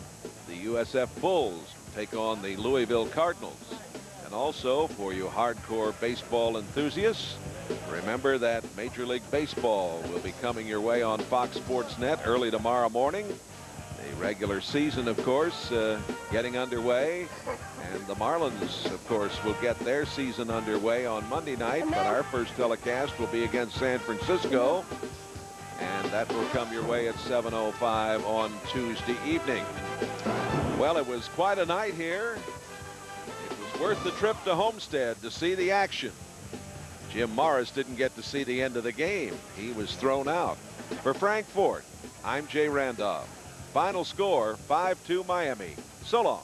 The USF Bulls take on the Louisville Cardinals. And also, for you hardcore baseball enthusiasts, remember that Major League Baseball will be coming your way on Fox Sports Net early tomorrow morning. The regular season, of course, getting underway. And the Marlins, of course, will get their season underway on Monday night. But our first telecast will be against San Francisco. And that will come your way at 7:05 on Tuesday evening. Well, it was quite a night here. It was worth the trip to Homestead to see the action. Jim Morris didn't get to see the end of the game. He was thrown out. For Frank Fort, I'm Jay Randolph. Final score, 5-2 Miami. So long.